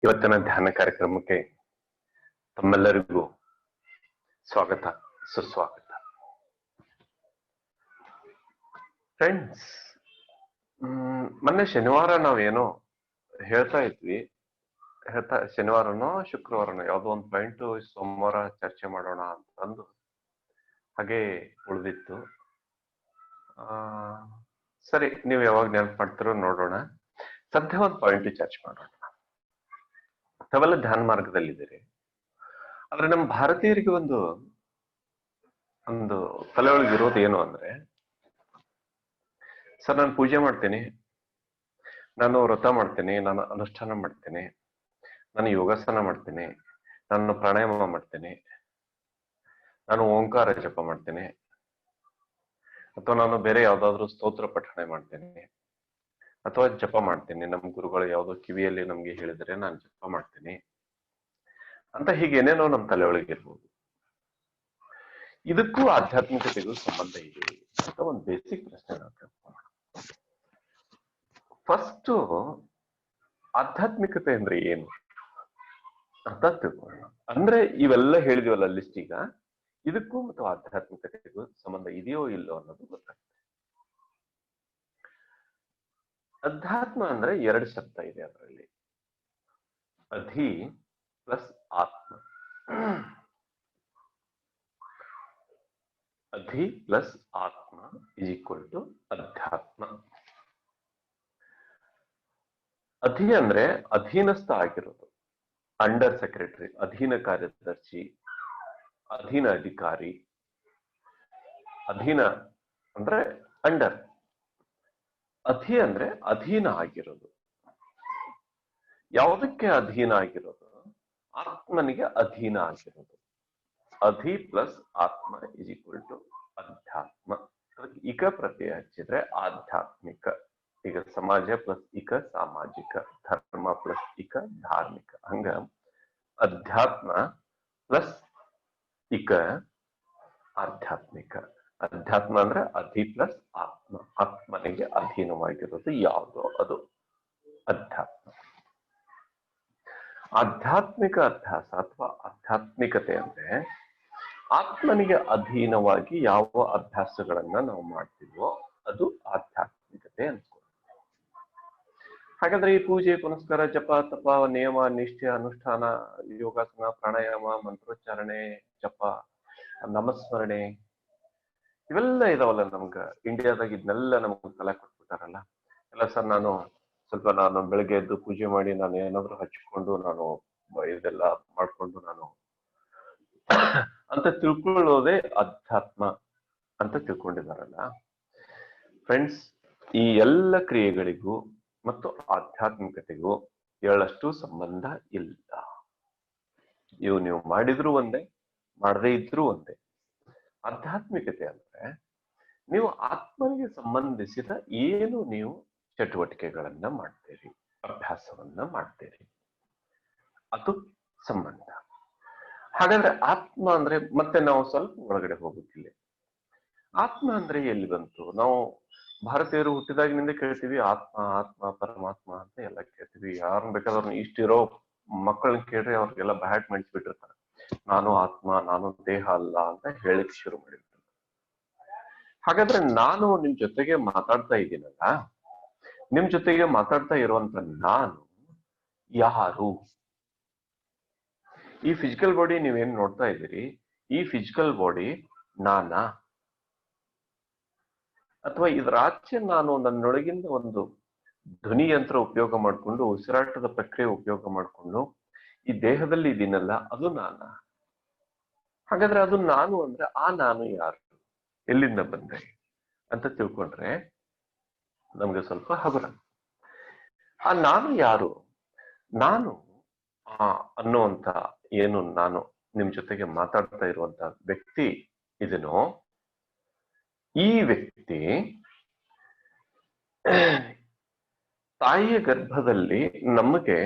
ಇವತ್ತಿನ ಧ್ಯಾನ ಕಾರ್ಯಕ್ರಮಕ್ಕೆ ತಮ್ಮೆಲ್ಲರಿಗೂ ಸ್ವಾಗತ ಸುಸ್ವಾಗತ. ಫ್ರೆಂಡ್ಸ್, ಮೊನ್ನೆ ಶನಿವಾರ ನಾವೇನೋ ಹೇಳ್ತಾ ಇದ್ವಿ. ಶನಿವಾರನೋ ಶುಕ್ರವಾರನೋ ಯಾವ್ದೋ ಒಂದು ಪಾಯಿಂಟ್ ಸೋಮವಾರ ಚರ್ಚೆ ಮಾಡೋಣ ಅಂತಂದು ಹಾಗೆ ಉಳಿದಿತ್ತು. ಸರಿ, ನೀವು ಯಾವಾಗ ನೆನಪು ಮಾಡ್ತಿರೋ ನೋಡೋಣ. ಸದ್ಯ ಒಂದು ಪಾಯಿಂಟ್ ಚರ್ಚೆ ಮಾಡೋಣ. ತಾವೆಲ್ಲ ಧ್ಯಾನ ಮಾರ್ಗದಲ್ಲಿದ್ದೀರಿ, ಆದ್ರೆ ನಮ್ಮ ಭಾರತೀಯರಿಗೆ ಒಂದು ತಲೆ ಒಳಗಿರೋದು ಏನು ಅಂದ್ರೆ, ಸರ್ ನಾನು ಪೂಜೆ ಮಾಡ್ತೀನಿ, ನಾನು ವ್ರತ ಮಾಡ್ತೀನಿ, ನಾನು ಅನುಷ್ಠಾನ ಮಾಡ್ತೀನಿ, ನಾನು ಯೋಗಾಸನ ಮಾಡ್ತೀನಿ, ನಾನು ಪ್ರಾಣಾಯಾಮ ಮಾಡ್ತೀನಿ, ನಾನು ಓಂಕಾರ ಜಪ ಮಾಡ್ತೀನಿ, ಅಥವಾ ನಾನು ಬೇರೆ ಯಾವ್ದಾದ್ರು ಸ್ತೋತ್ರ ಪಠಣೆ ಮಾಡ್ತೀನಿ, ಅಥವಾ ಜಪ ಮಾಡ್ತೀನಿ, ನಮ್ಮ ಗುರುಗಳು ಯಾವ್ದೋ ಕಿವಿಯಲ್ಲಿ ನಮ್ಗೆ ಹೇಳಿದ್ರೆ ನಾನು ಜಪ ಮಾಡ್ತೀನಿ ಅಂತ ಹೀಗೇನೇನೋ ನಮ್ಮ ತಲೆ ಒಳಗಿರ್ಬೋದು. ಇದಕ್ಕೂ ಆಧ್ಯಾತ್ಮಿಕತೆಗೂ ಸಂಬಂಧ ಇದೆ ಅಂತ ಒಂದು ಬೇಸಿಕ್ ಪ್ರಶ್ನೆ ನಾವು ಕೇಳ್ಕೊಳ್ಳೋಣ. ಫಸ್ಟ್, ಆಧ್ಯಾತ್ಮಿಕತೆ ಅಂದ್ರೆ ಏನು ಅಂತ ತಿಳ್ಕೊಳ್ಳೋಣ. ಅಂದ್ರೆ ಇವೆಲ್ಲ ಹೇಳಿದಿವಲ್ಲ ಲಿಸ್ಟ್, ಈಗ ಇದಕ್ಕೂ ಮತ್ತು ಆಧ್ಯಾತ್ಮಿಕತೆಗೂ ಸಂಬಂಧ ಇದೆಯೋ ಇಲ್ಲೋ ಅನ್ನೋದು ಗೊತ್ತಾಗ್ತದೆ. ಅಧ್ಯಾತ್ಮ ಅಂದ್ರೆ ಎರಡು ಶಬ್ದ ಇದೆ ಅದರಲ್ಲಿ, ಅಧಿ ಪ್ಲಸ್ ಆತ್ಮ. ಅಧಿ ಪ್ಲಸ್ ಆತ್ಮ ಇಸ್ ಈಕ್ವಲ್ ಟು ಅಧ್ಯಾತ್ಮ. ಅಧಿ ಅಂದ್ರೆ ಅಧೀನಸ್ಥ ಆಗಿರೋದು, ಅಂಡರ್ ಸೆಕ್ರೆಟರಿ, ಅಧೀನ ಕಾರ್ಯದರ್ಶಿ, ಅಧೀನ ಅಧಿಕಾರಿ. ಅಧೀನ ಅಂದ್ರೆ ಅಂಡರ್, ಅಧಿ ಅಂದ್ರೆ ಅಧೀನ ಆಗಿರೋದು. ಯಾವುದಕ್ಕೆ ಅಧೀನ ಆಗಿರೋದು? ಆತ್ಮನಿಗೆ ಅಧೀನ ಆಗಿರೋದು. ಅಧಿ ಪ್ಲಸ್ ಆತ್ಮ ಇಸ್ ಈಕ್ವಲ್ ಟು ಅಧ್ಯಾತ್ಮ. ಇಕ ಪ್ರತ್ಯಯ ಹಚ್ಚಿದ್ರೆ ಆಧ್ಯಾತ್ಮಿಕ. ಈಗ ಸಮಾಜ ಪ್ಲಸ್ ಇಕ ಸಾಮಾಜಿಕ, ಧರ್ಮ ಪ್ಲಸ್ ಇಕ ಧಾರ್ಮಿಕ. ಹಂಗ ಅಧ್ಯಾತ್ಮ ಪ್ಲಸ್ ಇಕ ಆಧ್ಯಾತ್ಮಿಕ. ಅಧ್ಯಾತ್ಮ ಅಂದ್ರೆ ಅಧಿ ಪ್ಲಸ್ ಆತ್ಮ, ಆತ್ಮನಿಗೆ ಅಧೀನವಾಗಿರೋದು ಯಾವುದೋ ಅದು ಅಧ್ಯಾತ್ಮ. ಆಧ್ಯಾತ್ಮಿಕ ಅಭ್ಯಾಸ ಅಥವಾ ಆಧ್ಯಾತ್ಮಿಕತೆ ಅಂದ್ರೆ ಆತ್ಮನಿಗೆ ಅಧೀನವಾಗಿ ಯಾವ ಅಭ್ಯಾಸಗಳನ್ನ ನಾವು ಮಾಡ್ತೀವೋ ಅದು ಆಧ್ಯಾತ್ಮಿಕತೆ ಅನ್ಸ್ಕೊಳ್ಳಿ. ಹಾಗಾದ್ರೆ ಈ ಪೂಜೆ ಪುನಸ್ಕಾರ, ಜಪ ತಪ, ನಿಯಮ ನಿಷ್ಠೆ, ಅನುಷ್ಠಾನ, ಯೋಗಾಸನ, ಪ್ರಾಣಾಯಾಮ, ಮಂತ್ರೋಚ್ಚಾರಣೆ, ಜಪ, ನಾಮಸ್ಮರಣೆ ಇವೆಲ್ಲ ಇದಾವಲ್ಲ, ನಮ್ಗ ಇಂಡಿಯಾದಾಗ ಇದನ್ನೆಲ್ಲ ನಮ್ಗೆ ತಲೆ ಕೊಟ್ಬಿಟ್ಟಾರಲ್ಲ. ಎಲ್ಲ ಸರ್ ನಾನು ಬೆಳಗ್ಗೆ ಎದ್ದು ಪೂಜೆ ಮಾಡಿ ನಾನು ಏನಾದ್ರು ಹಚ್ಕೊಂಡು ನಾನು ಇದೆಲ್ಲ ಮಾಡ್ಕೊಂಡು ನಾನು ಅಂತ ತಿಳ್ಕೊಳ್ಳೋದೇ ಅಧ್ಯಾತ್ಮ ಅಂತ ತಿಳ್ಕೊಂಡಿದಾರಲ್ಲ. ಫ್ರೆಂಡ್ಸ್, ಈ ಎಲ್ಲ ಕ್ರಿಯೆಗಳಿಗೂ ಮತ್ತು ಆಧ್ಯಾತ್ಮಿಕತೆಗೂ ಎಳ್ಳಷ್ಟು ಸಂಬಂಧ ಇಲ್ಲ. ನೀವು ಮಾಡಿದ್ರು ಒಂದೇ, ಮಾಡದೇ ಇದ್ರೂ ಒಂದೇ. ಆಧ್ಯಾತ್ಮಿಕತೆ ಅಂದ್ರೆ ನೀವು ಆತ್ಮನಿಗೆ ಸಂಬಂಧಿಸಿದ ಏನು ನೀವು ಚಟುವಟಿಕೆಗಳನ್ನ ಮಾಡ್ತೀರಿ, ಅಭ್ಯಾಸವನ್ನ ಮಾಡ್ತೀರಿ, ಅದು ಸಂಬಂಧ. ಹಾಗಾದ್ರೆ ಆತ್ಮ ಅಂದ್ರೆ ಮತ್ತೆ ನಾವು ಸ್ವಲ್ಪ ಒಳಗಡೆ ಹೋಗುತ್ತಿಲ್ಲ. ಆತ್ಮ ಅಂದ್ರೆ ಎಲ್ಲಿ ಬಂತು? ನಾವು ಭಾರತೀಯರು ಹುಟ್ಟಿದಾಗಿನಿಂದ ಕೇಳ್ತೀವಿ ಆತ್ಮ ಆತ್ಮ ಪರಮಾತ್ಮ ಅಂತ ಎಲ್ಲ ಕೇಳ್ತೀವಿ. ಯಾರನ್ನ ಬೇಕಾದ್ರೂ ಇಷ್ಟಿರೋ ಮಕ್ಕಳನ್ನ ಕೇಳ್ರಿ, ಅವ್ರಿಗೆಲ್ಲ ಬ್ಯಾಟ್ ಮಾಡಿಸ್ಬಿಟ್ಟಿರ್ತಾರೆ. ನಾನು ಆತ್ಮ, ನಾನು ದೇಹ ಅಲ್ಲ ಅಂತ ಹೇಳಿಕ್ ಶುರು ಮಾಡಿರ್ತಾರೆ. ಹಾಗಾದ್ರೆ ನಾನು ನಿಮ್ ಜೊತೆಗೆ ಮಾತಾಡ್ತಾ ಇದ್ದೀನಲ್ಲ, ನಿಮ್ ಜೊತೆಗೆ ಮಾತಾಡ್ತಾ ಇರುವಂತ ನಾನು ಯಾರು? ಈ ಫಿಸಿಕಲ್ ಬಾಡಿ ನೀವೇನ್ ನೋಡ್ತಾ ಇದ್ದೀರಿ, ಈ ಫಿಸಿಕಲ್ ಬಾಡಿ ನಾನಾ? ಅಥವಾ ಇದರಾಚೆ ನಾನು ನನ್ನೊಳಗಿಂದ ಒಂದು ಧ್ವನಿ ಯಂತ್ರ ಉಪಯೋಗ ಮಾಡಿಕೊಂಡು, ಉಸಿರಾಟದ ಪ್ರಕ್ರಿಯೆ ಉಪಯೋಗ ಮಾಡಿಕೊಂಡು ಈ ದೇಹದಲ್ಲಿ ಇದೀನಲ್ಲ, ಅದು ನಾನಾ? ಹಾಗಾದ್ರೆ ಅದು ನಾನು ಅಂದ್ರೆ ಆ ನಾನು ಯಾರು, ಎಲ್ಲಿಂದ ಬಂದೆ ಅಂತ ತಿಳ್ಕೊಂಡ್ರೆ ನಮ್ಗೆ ಸ್ವಲ್ಪ ಹಗುರ. ಆ ನಾನು ಯಾರು? ನಾನು ಅನ್ನುವಂತ ಏನು ನಾನು ನಿಮ್ ಜೊತೆಗೆ ಮಾತಾಡ್ತಾ ಇರುವಂತ ವ್ಯಕ್ತಿ ಇದನೋ, ಈ ವ್ಯಕ್ತಿ ತಾಯಿಯ ಗರ್ಭದಲ್ಲಿ ನಮಗೆ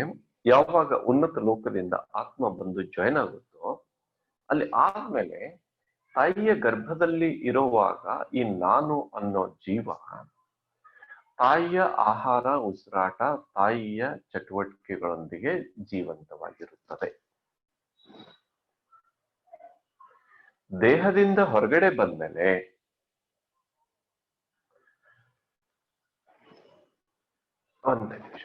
ಯಾವಾಗ ಉನ್ನತ ಲೋಕದಿಂದ ಆತ್ಮ ಬಂದು ಜಾಯ್ನ್ ಆಗುತ್ತೋ, ಅಲ್ಲಿ ಆದ್ಮೇಲೆ ತಾಯಿಯ ಗರ್ಭದಲ್ಲಿ ಇರುವಾಗ ಈ ನಾನು ಅನ್ನೋ ಜೀವ ತಾಯಿಯ ಆಹಾರ ಉಸಿರಾಟ ತಾಯಿಯ ಚಟುವಟಿಕೆಗಳೊಂದಿಗೆ ಜೀವಂತವಾಗಿರುತ್ತದೆ. ದೇಹದಿಂದ ಹೊರಗಡೆ ಬಂದ್ಮೇಲೆ ಒಂದೇ ನಿಮಿಷ,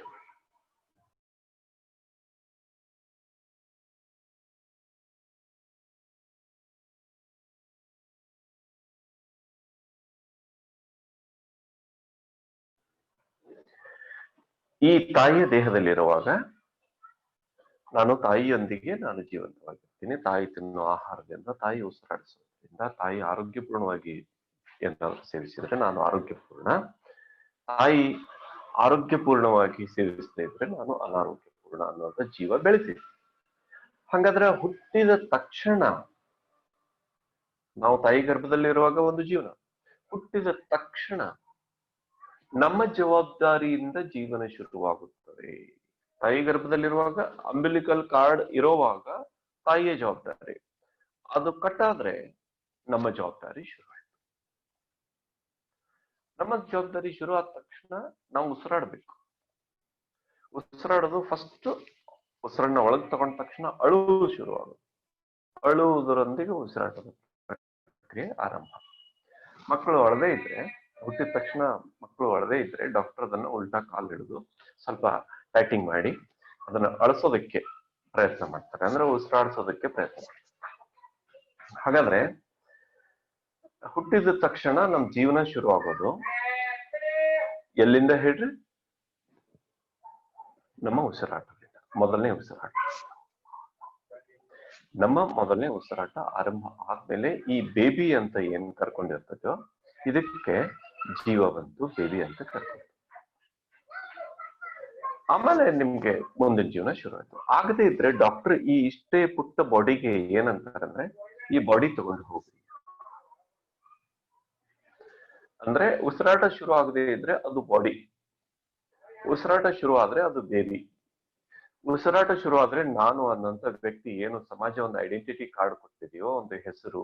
ಈ ತಾಯಿಯ ದೇಹದಲ್ಲಿರುವಾಗ ನಾನು ತಾಯಿಯೊಂದಿಗೆ ನಾನು ಜೀವಂತವಾಗಿರ್ತೀನಿ. ತಾಯಿ ತಿನ್ನೋ ಆಹಾರದಿಂದ, ತಾಯಿ ಉಸಿರಾಡಿಸೋದ್ರಿಂದ, ತಾಯಿ ಆರೋಗ್ಯಪೂರ್ಣವಾಗಿ ಏನಾದ್ರು ಸೇವಿಸಿದ್ರೆ ನಾನು ಆರೋಗ್ಯಪೂರ್ಣ, ತಾಯಿ ಆರೋಗ್ಯಪೂರ್ಣವಾಗಿ ಸೇವಿಸದೇ ಇದ್ರೆ ನಾನು ಅನಾರೋಗ್ಯಪೂರ್ಣ ಅನ್ನುವಂಥ ಜೀವ ಬೆಳಿತೀವಿ. ಹಾಗಾದ್ರೆ ಹುಟ್ಟಿದ ತಕ್ಷಣ ನಾವು ತಾಯಿ ಗರ್ಭದಲ್ಲಿರುವಾಗ ಒಂದು ಜೀವನ, ಹುಟ್ಟಿದ ತಕ್ಷಣ ನಮ್ಮ ಜವಾಬ್ದಾರಿಯಿಂದ ಜೀವನ ಶುರುವಾಗುತ್ತದೆ. ತಾಯಿ ಗರ್ಭದಲ್ಲಿರುವಾಗ ಅಂಬಿಲಿಕಲ್ ಕಾರ್ಡ್ ಇರೋವಾಗ ತಾಯಿಯ ಜವಾಬ್ದಾರಿ, ಅದು ಕಟ್ಟಾದ್ರೆ ನಮ್ಮ ಜವಾಬ್ದಾರಿ ಶುರು ಆಯ್ತು. ನಮ್ಮ ಜವಾಬ್ದಾರಿ ಶುರು ಆದ ತಕ್ಷಣ ನಾವು ಉಸಿರಾಡ್ಬೇಕು. ಉಸಿರಾಡೋದು ಫಸ್ಟ್, ಉಸಿರನ್ನ ಒಳಗೆ ತಗೊಂಡ ತಕ್ಷಣ ಅಳುವುದು ಶುರುವಾಗುತ್ತೆ. ಅಳುವುದರೊಂದಿಗೆ ಉಸಿರಾಟದ ಪ್ರಕ್ರಿಯೆ ಆರಂಭ. ಮಕ್ಕಳು ಅಳದೇ ಇದ್ರೆ, ಹುಟ್ಟಿದ ತಕ್ಷಣ ಮಕ್ಕಳು ಅಳದೇ ಇದ್ರೆ ಡಾಕ್ಟರ್ ಅದನ್ನ ಉಲ್ಟಾ ಕಾಲ್ ಹಿಡಿದು ಸ್ವಲ್ಪ ಟೈಟಿಂಗ್ ಮಾಡಿ ಅದನ್ನ ಅಳಿಸೋದಕ್ಕೆ ಪ್ರಯತ್ನ ಮಾಡ್ತಾರೆ, ಅಂದ್ರೆ ಉಸಿರಾಡಿಸೋದಕ್ಕೆ ಪ್ರಯತ್ನ ಮಾಡ್ತಾರೆ. ಹಾಗಾದ್ರೆ ಹುಟ್ಟಿದ ತಕ್ಷಣ ನಮ್ ಜೀವನ ಶುರು ಆಗೋದು ಎಲ್ಲಿಂದ ಹೇಳ್ರಿ? ನಮ್ಮ ಉಸಿರಾಟದಿಂದ. ಮೊದಲನೇ ಉಸಿರಾಟ, ನಮ್ಮ ಮೊದಲನೇ ಉಸಿರಾಟ ಆರಂಭ ಆದ್ಮೇಲೆ ಈ ಬೇಬಿ ಅಂತ ಏನ್ ಕರ್ಕೊಂಡಿರ್ತದೋ ಇದಕ್ಕೆ ಜೀವ ಬಂತು, ಬೇಬಿ ಅಂತ ಕರ್ಕೊಂಡು ಆಮೇಲೆ ನಿಮ್ಗೆ ಮುಂದಿನ ಜೀವನ ಶುರು ಆಯ್ತು. ಆಗದೆ ಇದ್ರೆ ಡಾಕ್ಟರ್ ಈ ಇಷ್ಟೇ ಪುಟ್ಟ ಬಾಡಿಗೆ ಏನಂತಾರಂದ್ರೆ ಈ ಬಾಡಿ ತಗೊಂಡು ಹೋಗ್ರಿ ಅಂದ್ರೆ, ಉಸಿರಾಟ ಶುರು ಆಗದೆ ಇದ್ರೆ ಅದು ಬಾಡಿ, ಉಸಿರಾಟ ಶುರು ಆದ್ರೆ ಅದು ಬೇಬಿ, ಉಸಿರಾಟ ಶುರು ಆದ್ರೆ ನಾನು ಅನ್ನೋಂಥ ವ್ಯಕ್ತಿ ಏನು ಸಮಾಜ ಒಂದು ಐಡೆಂಟಿಟಿ ಕಾರ್ಡ್ ಕೊಟ್ಟಿದೆಯೋ, ಒಂದು ಹೆಸರು,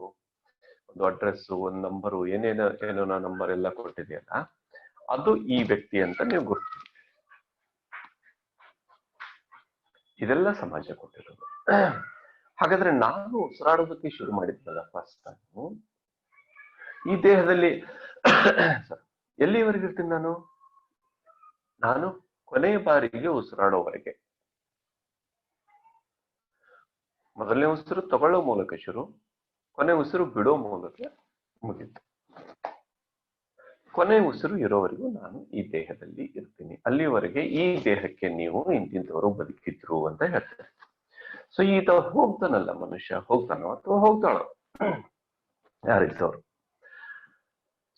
ಒಂದು ಅಡ್ರೆಸ್, ಒಂದು ನಂಬರು, ಏನೇನೋ ನಂಬರ್ ಎಲ್ಲ ಕೊಟ್ಟಿದೆಯಲ್ಲ, ಅದು ಈ ವ್ಯಕ್ತಿ ಅಂತ ನೀವು ಗುರುತು. ಇದೆಲ್ಲ ಸಮಾಜ ಕೊಟ್ಟಿರೋದು. ಹಾಗಾದ್ರೆ ನಾನು ಉಸಿರಾಡೋದಕ್ಕೆ ಶುರು ಮಾಡಿದ್ನಲ್ಲ ಫಸ್ಟ್ ಟೈಮ್ ಈ ದೇಹದಲ್ಲಿ ಎಲ್ಲಿವರೆಗೆ ಇರ್ತೀನಿ ನಾನು ಕೊನೆಯ ಬಾರಿಗೆ ಉಸಿರಾಡೋವರೆಗೆ. ಮೊದಲನೇ ಉಸಿರು ತಗೊಳ್ಳೋ ಮೂಲಕ ಶುರು, ಕೊನೆ ಉಸಿರು ಬಿಡೋ ಮೂಲಕ ಮುಗಿತು. ಕೊನೆ ಉಸಿರು ಇರೋವರೆಗೂ ನಾನು ಈ ದೇಹದಲ್ಲಿ ಇರ್ತೀನಿ. ಅಲ್ಲಿವರೆಗೆ ಈ ದೇಹಕ್ಕೆ ನೀವು ಇಂತಿಂತವರು ಬದುಕಿದ್ರು ಅಂತ ಹೇಳ್ತಾರೆ. ಸೊ ಈತ ಹೋಗ್ತಾನಲ್ಲ ಮನುಷ್ಯ, ಹೋಗ್ತಾನೋ ಅಥವಾ ಹೋಗ್ತಾಳೋ ಯಾರಿದ್ದವರು,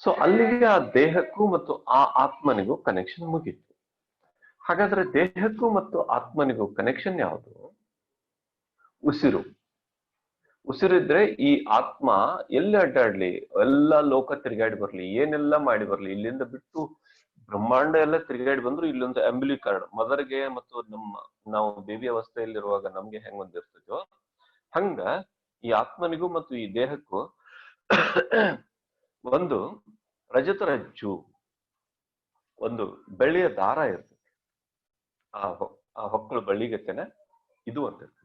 ಸೊ ಅಲ್ಲಿಗೆ ಆ ದೇಹಕ್ಕೂ ಮತ್ತು ಆ ಆತ್ಮನಿಗೂ ಕನೆಕ್ಷನ್ ಮುಗೀತು. ಹಾಗಾದ್ರೆ ದೇಹಕ್ಕೂ ಮತ್ತು ಆತ್ಮನಿಗೂ ಕನೆಕ್ಷನ್ ಯಾವುದು? ಉಸಿರು. ಉಸಿರಿದ್ರೆ ಈ ಆತ್ಮ ಎಲ್ಲಿ ಅಡ್ಡಾಡ್ಲಿ, ಎಲ್ಲ ಲೋಕ ತಿರುಗಾಡಿ ಬರ್ಲಿ, ಏನೆಲ್ಲ ಮಾಡಿ ಬರ್ಲಿ, ಇಲ್ಲಿಂದ ಬಿಟ್ಟು ಬ್ರಹ್ಮಾಂಡ ಎಲ್ಲ ತಿರುಗಾಡಿ ಬಂದ್ರು ಇಲ್ಲೊಂದು ಅಂಬಿಲಿಕಾರ್ಡ್ ಮದರ್ಗೆ ಮತ್ತು ನಾವು ಬೇಬಿ ಅವಸ್ಥೆಯಲ್ಲಿರುವಾಗ ನಮ್ಗೆ ಹೆಂಗ್ ಒಂದಿರ್ತದೋ ಹಂಗ ಈ ಆತ್ಮನಿಗೂ ಮತ್ತು ಈ ದೇಹಕ್ಕೂ ಒಂದು ರಜತ ರಜ್ಜು, ಒಂದು ಬೆಳ್ಳಿಯ ದಾರ ಇರ್ತದೆ. ಆ ಹೊಕ್ಕಳು ಬಳ್ಳಿಗತ್ತೇನೆ ಇದು ಅಂತ ಇರ್ತದೆ.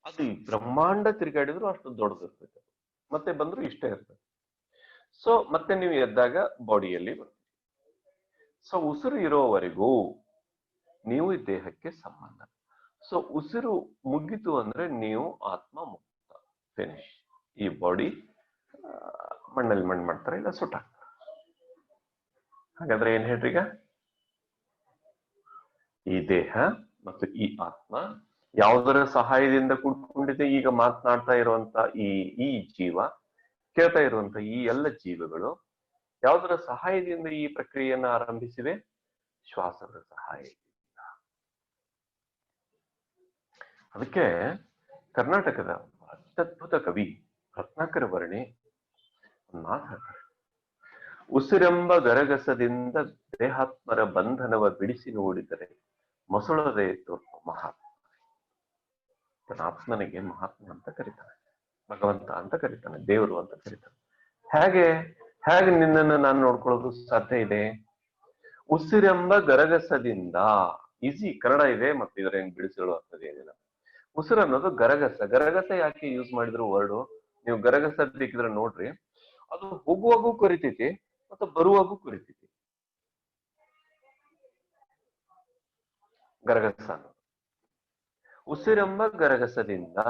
ಅದು ಈ ಬ್ರಹ್ಮಾಂಡ ತಿರುಗಾಡಿದ್ರು ಅಷ್ಟು ದೊಡ್ಡದಿರ್ತದೆ, ಮತ್ತೆ ಬಂದ್ರು ಇಷ್ಟೇ ಇರ್ತದೆ. ಸೊ ಮತ್ತೆ ನೀವು ಎದ್ದಾಗ ಬಾಡಿಯಲ್ಲಿ ಬರ್ತೀವಿ. ಸೊ ಉಸಿರು ಇರೋವರೆಗೂ ನೀವು ಈ ದೇಹಕ್ಕೆ ಸಂಬಂಧ. ಸೊ ಉಸಿರು ಮುಗಿತು ಅಂದ್ರೆ ನೀವು ಆತ್ಮ ಮುಕ್ತ, ಫಿನಿಶ್. ಈ ಬಾಡಿ ಮಣ್ಣಲ್ಲಿ ಮಣ್ಣು ಮಾಡ್ತಾರೆ, ಇಲ್ಲ ಸುಟ್ಟಾಕ್ತಾರೆ. ಹಾಗಾದ್ರೆ ಏನ್ ಹೇಳ್ರಿ, ಈಗ ಈ ದೇಹ ಮತ್ತು ಈ ಆತ್ಮ ಯಾವುದರ ಸಹಾಯದಿಂದ ಕೂಡ್ಕೊಂಡಿದೆ? ಈಗ ಮಾತನಾಡ್ತಾ ಇರುವಂತ ಈ ಜೀವ, ಕೇಳ್ತಾ ಇರುವಂತ ಈ ಎಲ್ಲ ಜೀವಗಳು ಯಾವುದರ ಸಹಾಯದಿಂದ ಈ ಪ್ರಕ್ರಿಯೆಯನ್ನು ಆರಂಭಿಸಿವೆ? ಶ್ವಾಸದ ಸಹಾಯದಿಂದ. ಅದಕ್ಕೆ ಕರ್ನಾಟಕದ ಅತ್ಯದ್ಭುತ ಕವಿ ರತ್ನಾಕರ ವರ್ಣಿ ಮಾತಾಡ್ತಾರೆ, ಉಸಿರೆಂಬ ಗರಗಸದಿಂದ ದೇಹಾತ್ಮರ ಬಂಧನವ ಬಿಡಿಸಿ ನೋಡಿದರೆ ಮೊಸಳದೆ ತೋರ್ಪ ಮಹಾತ್ಮ. ಆತ್ಮನಿಗೆ ಮಹಾತ್ಮ ಅಂತ ಕರೀತಾನೆ, ಭಗವಂತ ಅಂತ ಕರೀತಾನೆ, ದೇವರು ಅಂತ ಕರೀತಾನೆ. ಹೇಗೆ ನಿನ್ನನ್ನು ನಾನು ನೋಡ್ಕೊಳ್ಳೋದು ಸಾಧ್ಯ ಇದೆ? ಉಸಿರೆಂಬ ಗರಗಸದಿಂದ, ಈಸಿ ಕನ್ನಡ ಇದೆ ಮತ್ತೆ ಇದರ ಹೆಂಗ್ ಬಿಡಿಸಿಕೊಳ್ಳುವಂಥದ್ದು ಏನಿಲ್ಲ. ಉಸಿರು ಅನ್ನೋದು ಗರಗಸ. ಗರಗಸ ಯಾಕೆ ಯೂಸ್ ಮಾಡಿದ್ರು ವರ್ಡ್? ನೀವು ಗರಗಸ ಬೇಕಿದ್ರೆ ನೋಡ್ರಿ, ಅದು ಹೋಗುವಾಗೂ ಕೊರಿತೈತಿ ಮತ್ತು ಬರುವಾಗೂ ಕೊರಿತೈತಿ. ಗರಗಸ ಅನ್ನೋದು ಉಸಿರೆಂಬ ಗರಗಸದಿಂದ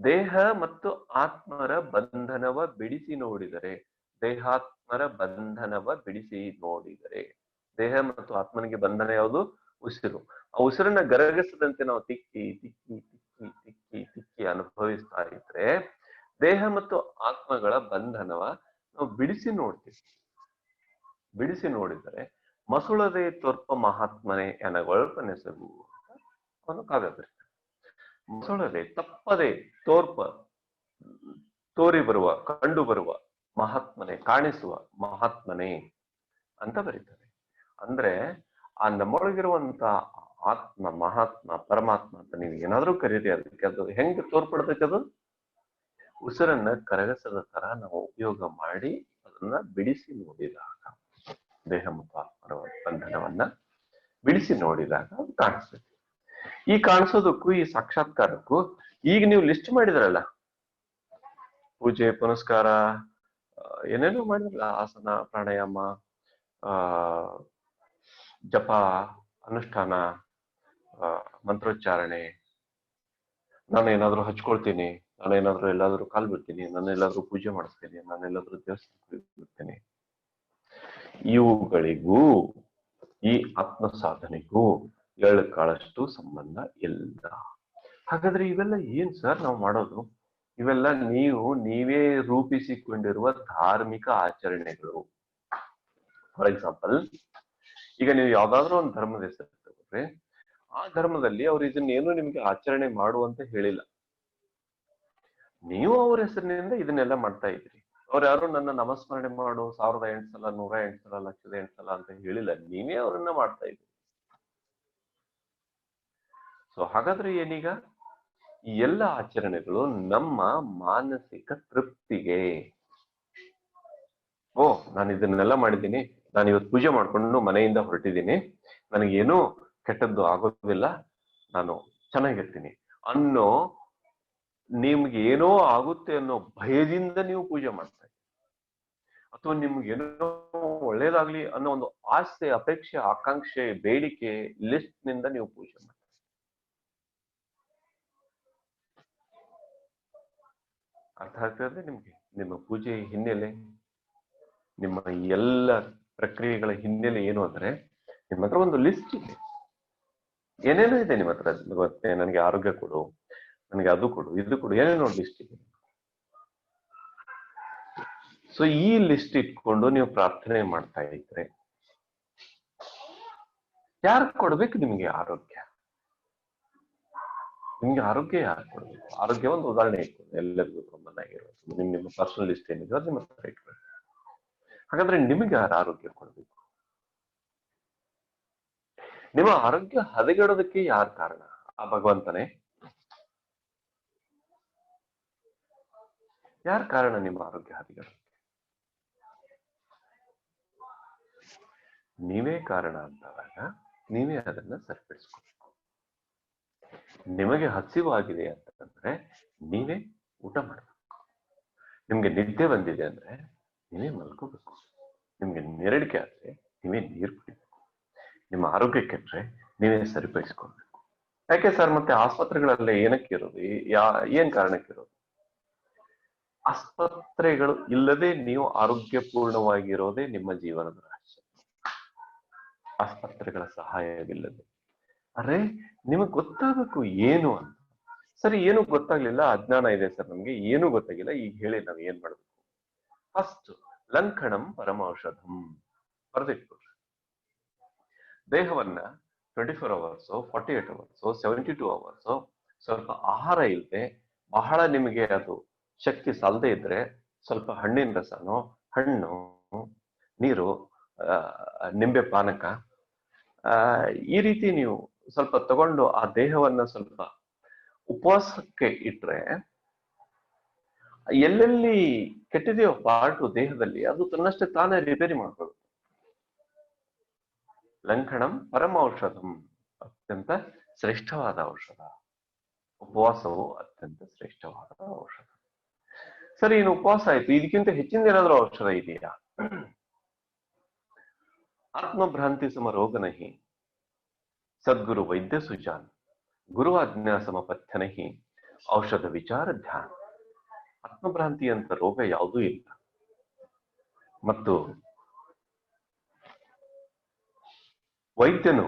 ದೇಹ ಮತ್ತು ಆತ್ಮರ ಬಂಧನವ ಬಿಡಿಸಿ ನೋಡಿದರೆ, ದೇಹಾತ್ಮರ ಬಂಧನವ ಬಿಡಿಸಿ ನೋಡಿದರೆ, ದೇಹ ಮತ್ತು ಆತ್ಮನಿಗೆ ಬಂಧನ ಯಾವುದು? ಉಸಿರು. ಆ ಉಸಿರನ್ನ ಗರಗಸದಂತೆ ನಾವು ತಿಕ್ಕಿ ತಿಕ್ಕಿ ತಿಕ್ಕಿ ತಿಕ್ಕಿ ತಿಕ್ಕಿ ಅನುಭವಿಸ್ತಾ ಇದ್ರೆ ದೇಹ ಮತ್ತು ಆತ್ಮಗಳ ಬಂಧನವ ನಾವು ಬಿಡಿಸಿ ನೋಡ್ತೀವಿ. ಬಿಡಿಸಿ ನೋಡಿದರೆ ಮಸುಳದೆ ತೋರ್ಪ ಮಹಾತ್ಮನೆ ಎನಗೊಳ್ಪನೆಸಗು ಒಂದು ಕಾವ್ಯ ಬರೀತಾರೆ. ಮಸುಳದೆ ತಪ್ಪದೆ ತೋರ್ಪ ತೋರಿ ಬರುವ, ಕಂಡು ಬರುವ ಮಹಾತ್ಮನೆ, ಕಾಣಿಸುವ ಮಹಾತ್ಮನೆ ಅಂತ ಬರೀತಾರೆ. ಅಂದ್ರೆ ಆ ನಮ್ಮೊಳಗಿರುವಂತ ಆತ್ಮ, ಮಹಾತ್ಮ, ಪರಮಾತ್ಮ ಅಂತ ನೀವು ಏನಾದ್ರೂ ಕರೀರಿ, ಅದಕ್ಕೆ ಅದು ಹೆಂಗ್ ತೋರ್ಪಡ್ತೈತೆ? ಅದು ಉಸಿರನ್ನ ಕರಗಸದ ತರ ನಾವು ಉಪಯೋಗ ಮಾಡಿ ಅದನ್ನ ಬಿಡಿಸಿ ನೋಡಿದಾಗ, ದೇಹ ಮತ್ತು ಆತ್ಮರ ಬಂಧನವನ್ನ ಬಿಡಿಸಿ ನೋಡಿದಾಗ ಅದು ಕಾಣಿಸ್ತೈತಿ. ಈ ಕಾಣಿಸೋದಕ್ಕೂ ಈ ಸಾಕ್ಷಾತ್ಕಾರಕ್ಕೂ ಈಗ ನೀವು ಲಿಸ್ಟ್ ಮಾಡಿದ್ರಲ್ಲ, ಪೂಜೆ ಪುನಸ್ಕಾರ ಏನೇನೋ ಮಾಡಿದ್ರಲ್ಲ, ಆಸನ, ಪ್ರಾಣಾಯಾಮ, ಜಪ, ಅನುಷ್ಠಾನ, ಮಂತ್ರೋಚ್ಚಾರಣೆ, ನಾನೇನಾದ್ರೂ ಹಚ್ಕೊಳ್ತೀನಿ, ನಾನೇನಾದ್ರೂ ಎಲ್ಲಾದ್ರೂ ಕಾಲ್ ಬಿಡ್ತೀನಿ, ನಾನೆಲ್ಲಾದ್ರೂ ಪೂಜೆ ಮಾಡಿಸ್ತೀನಿ, ನಾನೆಲ್ಲಾದ್ರೂ ದೇವಸ್ಥಾನಕ್ಕೆ ಬಿಡ್ತೀನಿ, ಇವುಗಳಿಗೂ ಈ ಆತ್ಮ ಸಾಧನೆಗೂ ಎಳ್ಳು ಕಾಳಷ್ಟು ಸಂಬಂಧ ಇಲ್ಲ. ಹಾಗಾದ್ರೆ ಇವೆಲ್ಲ ಏನ್ ಸರ್ ನಾವು ಮಾಡೋದು? ಇವೆಲ್ಲ ನೀವೇ ರೂಪಿಸಿಕೊಂಡಿರುವ ಧಾರ್ಮಿಕ ಆಚರಣೆಗಳು. ಫಾರ್ ಎಕ್ಸಾಂಪಲ್, ಈಗ ನೀವು ಯಾವ್ದಾದ್ರು ಒಂದು ಧರ್ಮದ ಹೆಸರು ತಗೊಂಡ್ರೆ, ಆ ಧರ್ಮದಲ್ಲಿ ಅವ್ರು ಇದನ್ನೇನು ನಿಮ್ಗೆ ಆಚರಣೆ ಮಾಡುವಂತ ಹೇಳಿಲ್ಲ. ನೀವು ಅವ್ರ ಹೆಸರಿನಿಂದ ಇದನ್ನೆಲ್ಲ ಮಾಡ್ತಾ ಇದ್ರಿ. ಅವ್ರು ಯಾರು ನನ್ನ ನಮಸ್ಮರಣೆ ಮಾಡು 1008 ಸಲ, 108 ಸಲ, 1,08 ಸಲ ಅಂತ ಹೇಳಿಲ್ಲ, ನೀವೇ ಅವ್ರನ್ನ ಮಾಡ್ತಾ ಇದ್ರಿ. ಸೊ ಹಾಗಾದ್ರೆ ಏನೀಗ? ಈ ಎಲ್ಲ ಆಚರಣೆಗಳು ನಮ್ಮ ಮಾನಸಿಕ ತೃಪ್ತಿಗೆ. ಓ, ನಾನು ಇದನ್ನೆಲ್ಲ ಮಾಡಿದ್ದೀನಿ, ನಾನು ಇವತ್ತು ಪೂಜೆ ಮಾಡ್ಕೊಂಡು ಮನೆಯಿಂದ ಹೊರಟಿದ್ದೀನಿ, ನನಗೇನೂ ಕೆಟ್ಟದ್ದು ಆಗೋದಿಲ್ಲ, ನಾನು ಚೆನ್ನಾಗಿರ್ತೀನಿ ಅನ್ನೋ, ನಿಮ್ಗೆ ಏನೋ ಆಗುತ್ತೆ ಅನ್ನೋ ಭಯದಿಂದ ನೀವು ಪೂಜೆ ಮಾಡ್ತಾ ಇದ್ದೀರಿ, ಅಥವಾ ನಿಮ್ಗೇನೋ ಒಳ್ಳೇದಾಗ್ಲಿ ಅನ್ನೋ ಒಂದು ಆಸೆ, ಅಪೇಕ್ಷೆ, ಆಕಾಂಕ್ಷೆ, ಬೇಡಿಕೆ ಲಿಸ್ಟ್ ನಿಂದ ನೀವು ಪೂಜೆ ಮಾಡ್ತೀರಿ. ಅರ್ಥ ಆಗ್ತದೆ ನಿಮ್ಗೆ? ನಿಮ್ಮ ಪೂಜೆ ಹಿನ್ನೆಲೆ, ನಿಮ್ಮ ಎಲ್ಲ ಪ್ರಕ್ರಿಯೆಗಳ ಹಿನ್ನೆಲೆ ಏನು ಅಂದ್ರೆ, ನಿಮ್ಮ ಹತ್ರ ಒಂದು ಲಿಸ್ಟ್ ಇದೆ, ಏನೇನೋ ಇದೆ ನಿಮ್ಮ ಹತ್ರ. ಮತ್ತೆ ನನಗೆ ಆರೋಗ್ಯ ಕೊಡು, ನನಗೆ ಅದು ಕೊಡು, ಇದು ಕೊಡು, ಏನೇನೋ ಲಿಸ್ಟ್ ಇದೆ. ಸೊ ಈ ಲಿಸ್ಟ್ ಇಟ್ಕೊಂಡು ನೀವು ಪ್ರಾರ್ಥನೆ ಮಾಡ್ತಾ ಇದ್ರೆ ಯಾರು ಕೊಡ್ಬೇಕು ನಿಮ್ಗೆ ಆರೋಗ್ಯ? ನಿಮ್ಗೆ ಆರೋಗ್ಯ ಯಾರು ಕೊಡ್ಬೇಕು? ಆರೋಗ್ಯ ಒಂದು ಉದಾಹರಣೆ ಇಟ್ಕೊಂಡು ಎಲ್ಲರಿಗೂ ಕಾಮನ್ ಆಗಿರೋದು, ನಿಮ್ಮ ಪರ್ಸನಲ್ ಲಿಸ್ಟ್ ಏನಿದೆ ಅದು ನಿಮ್ಮ ಹತ್ರ ಇಟ್ಕೊಳ್ಳಿ. ಹಾಗಾದ್ರೆ ನಿಮಗೆ ಯಾರು ಆರೋಗ್ಯ ಕೊಡ್ಬೇಕು? ನಿಮ್ಮ ಆರೋಗ್ಯ ಹದಗೆಡೋದಕ್ಕೆ ಯಾರು ಕಾರಣ? ಆ ಭಗವಂತನೇ. ಯಾರು ಕಾರಣ ನಿಮ್ಮ ಆರೋಗ್ಯ ಹದಗೆಡೋದಕ್ಕೆ? ನೀವೇ ಕಾರಣ ಅಂತಾದಾಗ ನೀವೇ ಅದನ್ನ ಸರಿಪಡಿಸ್ಕೊಬೇಕು. ನಿಮಗೆ ಹಸಿವಾಗಿದೆ ಅಂತಂದ್ರೆ ನೀವೇ ಊಟ ಮಾಡಬೇಕು. ನಿಮ್ಗೆ ನಿದ್ದೆ ಬಂದಿದೆ ಅಂದ್ರೆ ನೀವೇ ಮಲ್ಕೋಬೇಕು. ನಿಮ್ಗೆ ನೆರಳಿಕೆ ಆದ್ರೆ ನೀವೇ ನೀರು ಕುಡಿಬೇಕು. ನಿಮ್ಮ ಆರೋಗ್ಯ ಕೆಟ್ಟರೆ ನೀವೇ ಸರಿಪಡಿಸ್ಕೊಳ್ಬೇಕು. ಯಾಕೆ ಸರ್ ಮತ್ತೆ ಆಸ್ಪತ್ರೆಗಳಲ್ಲೇ ಏನಕ್ಕೆ ಇರೋದು? ಏನ್ ಕಾರಣಕ್ಕಿರೋದು? ಆಸ್ಪತ್ರೆಗಳು ಇಲ್ಲದೆ ನೀವು ಆರೋಗ್ಯಪೂರ್ಣವಾಗಿರೋದೇ ನಿಮ್ಮ ಜೀವನದ ರಹಸ್ಯ. ಆಸ್ಪತ್ರೆಗಳ ಸಹಾಯವಿಲ್ಲದೆ. ಅರೆ, ನಿಮಗ್ ಗೊತ್ತಾಗಬೇಕು ಏನು ಅಂತ. ಸರಿ, ಏನು ಗೊತ್ತಾಗ್ಲಿಲ್ಲ, ಅಜ್ಞಾನ ಇದೆ ಸರ್, ನಮ್ಗೆ ಏನು ಗೊತ್ತಾಗಿಲ್ಲ, ಈಗ ಹೇಳಿ ನಾವ್ ಏನ್ ಮಾಡ್ಬೇಕು? ಫಸ್ಟ್, ಲಂಕಣಂ ಪರಮೌಷಧಂ ಬರೆದಿಟ್ಕೊಳ್ರಿ. ದೇಹವನ್ನ 24 ಅವರ್ಸ್, 48 ಅವರ್ಸ್, 72 ಅವರ್ಸ್ ಸ್ವಲ್ಪ ಆಹಾರ ಇಲ್ಲದೆ, ಬಹಳ ನಿಮಗೆ ಅದು ಶಕ್ತಿ ಸಾಲದೆ ಇದ್ರೆ ಸ್ವಲ್ಪ ಹಣ್ಣಿನ ರಸನೋ, ಹಣ್ಣು, ನೀರು, ನಿಂಬೆ ಪಾನಕ, ಈ ರೀತಿ ನೀವು ಸ್ವಲ್ಪ ತಗೊಂಡು ಆ ದೇಹವನ್ನ ಸ್ವಲ್ಪ ಉಪವಾಸಕ್ಕೆ ಇಟ್ರೆ, ಎಲ್ಲೆಲ್ಲಿ ಕೆಟ್ಟಿದೆಯೋ ಪಾರ್ಟು ದೇಹದಲ್ಲಿ ಅದು ತನ್ನಷ್ಟೇ ತಾನೇ ರಿಪೇರಿ ಮಾಡ್ಕೊಳ್ಳುತ್ತೆ. ಲಂಘನಂ ಪರಮ ಔಷಧಂ, ಅತ್ಯಂತ ಶ್ರೇಷ್ಠವಾದ ಔಷಧ. ಉಪವಾಸವು ಅತ್ಯಂತ ಶ್ರೇಷ್ಠವಾದ ಔಷಧ. ಸರಿ, ಇನ್ನು ಉಪವಾಸ ಆಯ್ತು, ಇದಕ್ಕಿಂತ ಹೆಚ್ಚಿನ ಏನಾದ್ರೂ ಔಷಧ ಇದೆಯಾ? ಆತ್ಮಭ್ರಾಂತಿ ಸಮ ರೋಗ ನಹಿ, ಸದ್ಗುರು ವೈದ್ಯ ಸುಜಾನ್, ಗುರು ಆಜ್ಞಾ ಸಮಪಥ್ಯ ನಹಿ, ಔಷಧ ವಿಚಾರ ಧ್ಯಾನ. ಆತ್ಮಭ್ರಾಂತಿ ಅಂತ ರೋಗ ಯಾವುದೂ ಇಲ್ಲ. ಮತ್ತು ವೈದ್ಯನು,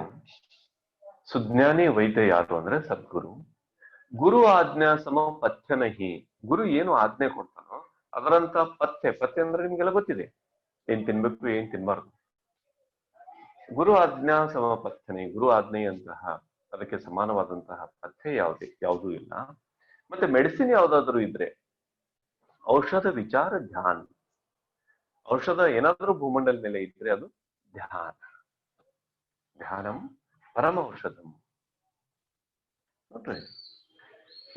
ಸುಜ್ಞಾನಿ ವೈದ್ಯ ಯಾರು ಅಂದ್ರೆ ಸದ್ಗುರು. ಗುರು ಆಜ್ಞಾ ಸಮಪಥ್ಯ ನಹಿ, ಗುರು ಏನು ಆಜ್ಞೆ ಕೊಡ್ತಾನೋ ಅದರಂತ ಪಥ್ಯ ಅಂದ್ರೆ ನಿಮ್ಗೆಲ್ಲ ಗೊತ್ತಿದೆ, ಏನ್ ತಿನ್ಬೇಕು ಏನ್ ತಿನ್ಬಾರ್ದು. ಗುರು ಆಜ್ಞಾ ಸಮಪಥ್ಯನೆ, ಗುರು ಆಜ್ಞೆಯಂತಹ ಅದಕ್ಕೆ ಸಮಾನವಾದಂತಹ ಪಥ್ಯ ಯಾವುದೂ ಇಲ್ಲ. ಮತ್ತೆ ಮೆಡಿಸಿನ್ ಯಾವ್ದಾದ್ರು ಇದ್ರೆ ಔಷಧ ವಿಚಾರ ಧ್ಯಾನ, ಔಷಧ ಏನಾದ್ರೂ ಭೂಮಂಡಲ ಮೇಲೆ ಇದ್ರೆ ಅದು ಧ್ಯಾನ. ಧ್ಯಾನಂ ಪರಮ ಔಷಧಂ. ನೋಡ್ರಿ,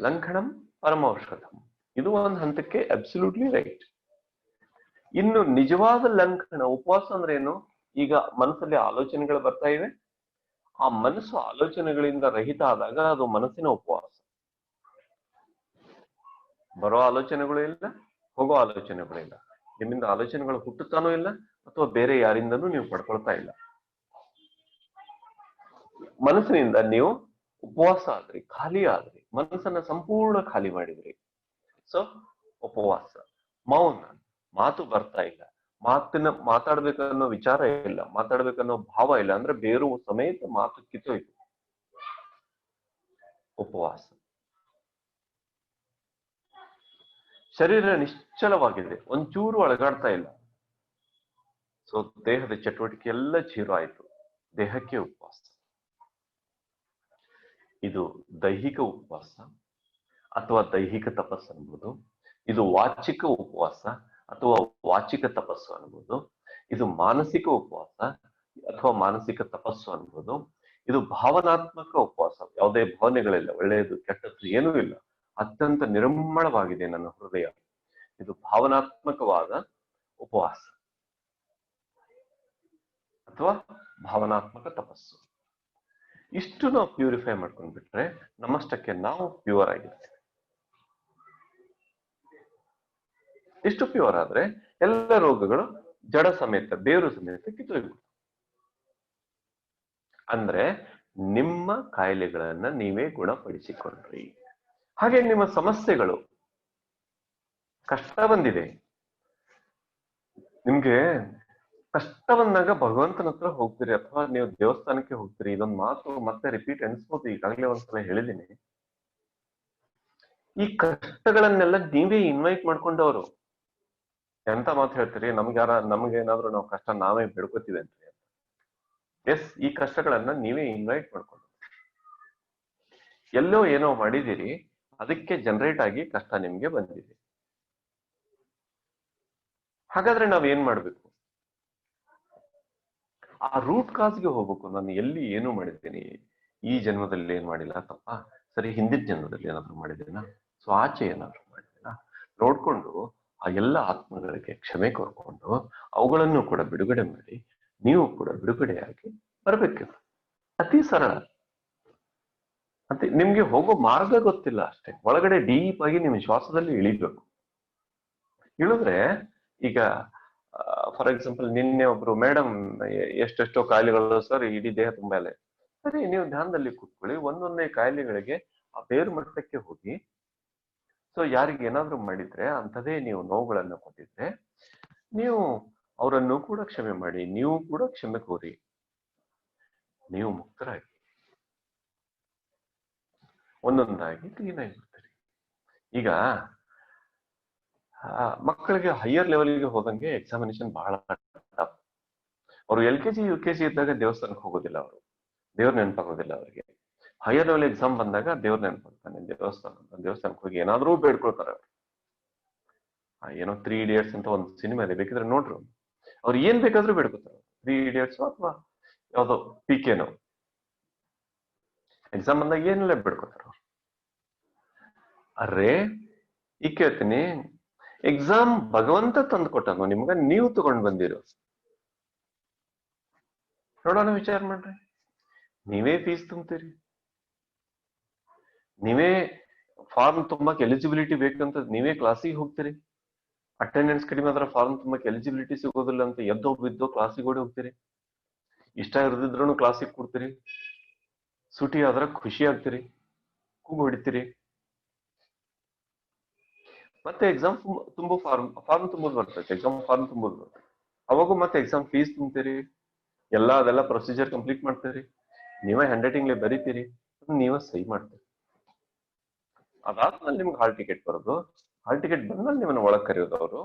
ಲಂಘನಂ ಪರಮ ಔಷಧಂ, ಇದು ಒಂದು ಹಂತಕ್ಕೆ ಅಬ್ಸಲ್ಯೂಟ್ಲಿ ರೈಟ್. ಇನ್ನು ನಿಜವಾದ ಲಂಘನ ಉಪವಾಸ ಅಂದ್ರೆ ಏನು? ಈಗ ಮನಸ್ಸಲ್ಲಿ ಆಲೋಚನೆಗಳು ಬರ್ತಾ ಇವೆ, ಆ ಮನಸ್ಸು ಆಲೋಚನೆಗಳಿಂದ ರಹಿತ ಆದಾಗ ಅದು ಮನಸ್ಸಿನ ಉಪವಾಸ. ಬರೋ ಆಲೋಚನೆಗಳು ಇಲ್ಲ, ಹೋಗೋ ಆಲೋಚನೆಗಳು ಇಲ್ಲ, ನಿಮ್ಮಿಂದ ಆಲೋಚನೆಗಳು ಹುಟ್ಟುತ್ತಾನೂ ಇಲ್ಲ, ಅಥವಾ ಬೇರೆ ಯಾರಿಂದನೂ ನೀವು ಪಡ್ಕೊಳ್ತಾ ಇಲ್ಲ. ಮನಸ್ಸಿನಿಂದ ನೀವು ಉಪವಾಸ ಆದ್ರಿ, ಖಾಲಿ ಆದ್ರಿ, ಮನಸ್ಸನ್ನ ಸಂಪೂರ್ಣ ಖಾಲಿ ಮಾಡಿದ್ರಿ. ಸೊ ಉಪವಾಸ. ಮೌನ, ಮಾತು ಬರ್ತಾ ಇಲ್ಲ, ಮಾತಾಡ್ಬೇಕನ್ನೋ ವಿಚಾರ ಇಲ್ಲ, ಮಾತಾಡ್ಬೇಕನ್ನೋ ಭಾವ ಇಲ್ಲ, ಅಂದ್ರೆ ಬೇರು ಸಮೇತ ಮಾತು ಕಿತ್ತೋಯ್ತು, ಉಪವಾಸ. ಶರೀರ ನಿಶ್ಚಲವಾಗಿದೆ, ಒಂಚೂರು ಅಳಗಾಡ್ತಾ ಇಲ್ಲ. ಸೊ ದೇಹದ ಚಟುವಟಿಕೆ ಎಲ್ಲ ಜೀರೋ ಆಯ್ತು, ದೇಹಕ್ಕೆ ಉಪವಾಸ. ಇದು ದೈಹಿಕ ಉಪವಾಸ ಅಥವಾ ದೈಹಿಕ ತಪಸ್ಸು ಅನ್ಬೋದು. ಇದು ವಾಚಿಕ ಉಪವಾಸ ಅಥವಾ ವಾಚಿಕ ತಪಸ್ಸು ಅನ್ಬೋದು. ಇದು ಮಾನಸಿಕ ಉಪವಾಸ ಅಥವಾ ಮಾನಸಿಕ ತಪಸ್ಸು ಅನ್ಬೋದು. ಇದು ಭಾವನಾತ್ಮಕ ಉಪವಾಸ, ಯಾವುದೇ ಭಾವನೆಗಳಿಲ್ಲ, ಒಳ್ಳೆಯದು ಕೆಟ್ಟದ್ದು ಏನೂ ಇಲ್ಲ, ಅತ್ಯಂತ ನಿರ್ಮಳವಾಗಿದೆ ನನ್ನ ಹೃದಯ. ಇದು ಭಾವನಾತ್ಮಕವಾದ ಉಪವಾಸ ಅಥವಾ ಭಾವನಾತ್ಮಕ ತಪಸ್ಸು. ಇಷ್ಟು ನಾವು ಪ್ಯೂರಿಫೈ ಮಾಡ್ಕೊಂಡ್ಬಿಟ್ರೆ ನಮ್ಮಷ್ಟಕ್ಕೆ ನಾವು ಪ್ಯೂರ್ ಆಗಿರ್ತೀವಿ. ಇಷ್ಟು ಪ್ಯೂರ್ ಆದ್ರೆ ಎಲ್ಲ ರೋಗಗಳು ಜಡ ಸಮೇತ, ಬೇರು ಸಮೇತ ಕಿತ್ತೋಗ್ಬಿಡ್ತವೆ. ಅಂದ್ರೆ ನಿಮ್ಮ ಕಾಯಿಲೆಗಳನ್ನ ನೀವೇ ಗುಣಪಡಿಸಿಕೊಂಡ್ರಿ. ಹಾಗೆ ನಿಮ್ಮ ಸಮಸ್ಯೆಗಳು, ಕಷ್ಟ ಬಂದಿದೆ ನಿಮ್ಗೆ, ಕಷ್ಟ ಬಂದಾಗ ಭಗವಂತನ ಹತ್ರ ಹೋಗ್ತೀರಿ ಅಥವಾ ನೀವು ದೇವಸ್ಥಾನಕ್ಕೆ ಹೋಗ್ತೀರಿ. ಇದೊಂದು ಮಾತು ಮತ್ತೆ ರಿಪೀಟ್ ಅನ್ಸ್ಬೋದು, ಈಗಾಗಲೇ ಒಂದ್ಸಲ ಹೇಳಿದ್ದೀನಿ. ಈ ಕಷ್ಟಗಳನ್ನೆಲ್ಲ ನೀವೇ ಇನ್ವೈಟ್ ಮಾಡ್ಕೊಂಡವರು. ಎಂತ ಮಾತು ಹೇಳ್ತೀರಿ, ನಮ್ಗೇನಾದ್ರೂ ನಾವು ಕಷ್ಟ ನಾವೇ ಬೆಳ್ಕೊತೀವಿ ಅಂತ. ಎಸ್, ಈ ಕಷ್ಟಗಳನ್ನ ನೀವೇ ಇನ್ವೈಟ್ ಮಾಡ್ಕೊಂಡು ಎಲ್ಲೋ ಏನೋ ಮಾಡಿದಿರಿ, ಅದಕ್ಕೆ ಜನರೇಟ್ ಆಗಿ ಕಷ್ಟ ನಿಮ್ಗೆ ಬಂದಿದೆ. ಹಾಗಾದ್ರೆ ನಾವೇನ್ ಮಾಡ್ಬೇಕು? ಆ ರೂಟ್ ಕಾಸ್ಗೆ ಹೋಗ್ಬೇಕು. ನಾನು ಎಲ್ಲಿ ಏನು ಮಾಡಿದ್ದೀನಿ, ಈ ಜನ್ಮದಲ್ಲಿ ಏನ್ ಮಾಡಿಲ್ಲ ತಪ್ಪ, ಸರಿ ಹಿಂದಿನ ಜನ್ಮದಲ್ಲಿ ಏನಾದ್ರು ಮಾಡಿದ್ದೀನ, ಸೊ ಆಚೆ ಏನಾದ್ರು ಮಾಡಿದ್ದೀನ ನೋಡ್ಕೊಂಡು ಆ ಎಲ್ಲ ಆತ್ಮಗಳಿಗೆ ಕ್ಷಮೆ ಕೋರ್ಕೊಂಡು ಅವುಗಳನ್ನು ಕೂಡ ಬಿಡುಗಡೆ ಮಾಡಿ ನೀವು ಕೂಡ ಬಿಡುಗಡೆಯಾಗಿ ಬರ್ಬೇಕು. ಅತಿ ಸರಳ. ಮತ್ತೆ ನಿಮ್ಗೆ ಹೋಗೋ ಮಾರ್ಗ ಗೊತ್ತಿಲ್ಲ ಅಷ್ಟೇ, ಒಳಗಡೆ ಡೀಪ್ ಆಗಿ ನಿಮ್ ಶ್ವಾಸದಲ್ಲಿ ಇಳಿಬೇಕು. ಇಳಿದ್ರೆ ಈಗ ಫಾರ್ ಎಕ್ಸಾಂಪಲ್ ನಿನ್ನೆ ಒಬ್ರು ಮೇಡಮ್ ಎಷ್ಟೆಷ್ಟೋ ಕಾಯಿಲೆಗಳು ಸರ್, ಇಡೀ ದೇಹ ತುಂಬಾ ಇಲ್ಲ. ಸರಿ, ನೀವು ಧ್ಯಾನದಲ್ಲಿ ಕೂತ್ಕೊಳ್ಳಿ, ಒಂದೊಂದೇ ಕಾಯಿಲೆಗಳಿಗೆ ಆ ಬೇರು ಮಟ್ಟಕ್ಕೆ ಹೋಗಿ. ಸೊ ಯಾರಿಗೆ ಏನಾದ್ರು ಮಾಡಿದ್ರೆ, ಅಂಥದೇ ನೀವು ನೋವುಗಳನ್ನ ಕೊಟ್ಟಿದ್ರೆ ನೀವು ಅವರನ್ನು ಕೂಡ ಕ್ಷಮೆ ಮಾಡಿ, ನೀವು ಕೂಡ ಕ್ಷಮೆ ಕೋರಿ, ನೀವು ಮುಕ್ತರಾಗಿ ಒಂದೊಂದಾಗಿ ಕ್ಲೀನ್ ಆಗಿಬಿಡ್ತೀರಿ. ಈಗ ಮಕ್ಕಳಿಗೆ ಹೈಯರ್ ಲೆವೆಲ್ಗೆ ಹೋದಂಗೆ ಎಕ್ಸಾಮಿನೇಷನ್ ಬಹಳ ಟಫ್. ಅವರು LKG UKG ಇದ್ದಾಗ ದೇವಸ್ಥಾನಕ್ಕೆ ಹೋಗೋದಿಲ್ಲ, ಅವರು ದೇವ್ರ ನೆನಪಾಗೋದಿಲ್ಲ ಅವರಿಗೆ. ಹೈಯರ್ ಲೆವೆಲ್ ಎಕ್ಸಾಮ್ ಬಂದಾಗ ದೇವ್ರ ನೆನಪಾಗ್ತಾನೆ, ದೇವಸ್ಥಾನಕ್ಕೆ ಹೋಗಿ ಏನಾದ್ರೂ ಬೇಡ್ಕೊಳ್ತಾರೆ ಅವರು. ಏನೋ 3 Idiots ಅಂತ ಒಂದು ಸಿನಿಮಾ ಇದೆ, ಬೇಕಿದ್ರೆ ನೋಡ್ರು. ಅವ್ರು ಏನ್ ಬೇಕಾದ್ರೂ ಬೇಡ್ಕೊತಾರೆ. 3 Idiots ಅಥವಾ ಯಾವ್ದೋ PKನೋ ಎಕ್ಸಾಮ್ ಬಂದಾಗ ಏನೆಲ್ಲ ಬೇಡ್ಕೊತಾರ. ಅರ್ರೇ ಈಗ ಕೇಳ್ತೀನಿ, ಎಕ್ಸಾಮ್ ಭಗವಂತ ತಂದು ಕೊಟ್ಟನು ನಿಮ್ಗ, ನೀವು ತಗೊಂಡ್ ಬಂದಿರೋ. ನೋಡೋಣ, ವಿಚಾರ ಮಾಡ್ರಿ. ನೀವೇ ಫೀಸ್ ತುಂಬ್ತೀರಿ, ನೀವೇ ಫಾರ್ಮ್ ತುಂಬಾಕ್ ಎಲಿಜಿಬಿಲಿಟಿ ಬೇಕಂತ ನೀವೇ ಕ್ಲಾಸಿಗೆ ಹೋಗ್ತೀರಿ. ಅಟೆಂಡೆನ್ಸ್ ಕಡಿಮೆ ಆದ್ರೆ ಫಾರ್ಮ್ ತುಂಬಾಕ್ ಎಲಿಜಿಬಿಲಿಟಿ ಸಿಗೋದಿಲ್ಲ ಅಂತ ಎದ್ದೋ ಬಿದ್ದೋ ಕ್ಲಾಸಿಗೆ ಓಡಿ ಹೋಗ್ತೀರಿ. ಇಷ್ಟ ಇರದಿದ್ರು ಕ್ಲಾಸಿಗೆ ಕೊಡ್ತೀರಿ. ಸುಟಿ ಆದ್ರ ಖುಷಿ ಆಗ್ತೀರಿ, ಕೂಗು ಹೊಡಿತೀರಿ. ಮತ್ತೆ ಎಕ್ಸಾಮ್ ತುಂಬೋ ಫಾರ್ಮ್ ತುಂಬೋದು ಬರ್ತೈತೆ, ಎಕ್ಸಾಮ್ ಫಾರ್ಮ್ ತುಂಬೋದು ಬರ್ತೈತೆ. ಅವಾಗೂ ಮತ್ತೆ ಎಕ್ಸಾಮ್ ಫೀಸ್ ತುಂಬ್ತೀರಿ, ಅದೆಲ್ಲ ಪ್ರೊಸೀಜರ್ ಕಂಪ್ಲೀಟ್ ಮಾಡ್ತೀರಿ, ನೀವೇ ಹ್ಯಾಂಡ್ ರೈಟಿಂಗ್ ಬರೀತೀರಿ, ನೀವೇ ಸಹಿ ಮಾಡ್ತೀರಿ. ಅದಾದ್ಮೇಲೆ ನಿಮ್ಗೆ ಹಾಲ್ ಟಿಕೆಟ್ ಬರೋದು. ಹಾಲ್ ಟಿಕೆಟ್ ಬಂದ್ಮೇಲೆ ನಿಮ್ಮನ್ನ ಒಳಗ್ ಕರೆಯೋದು ಅವರು.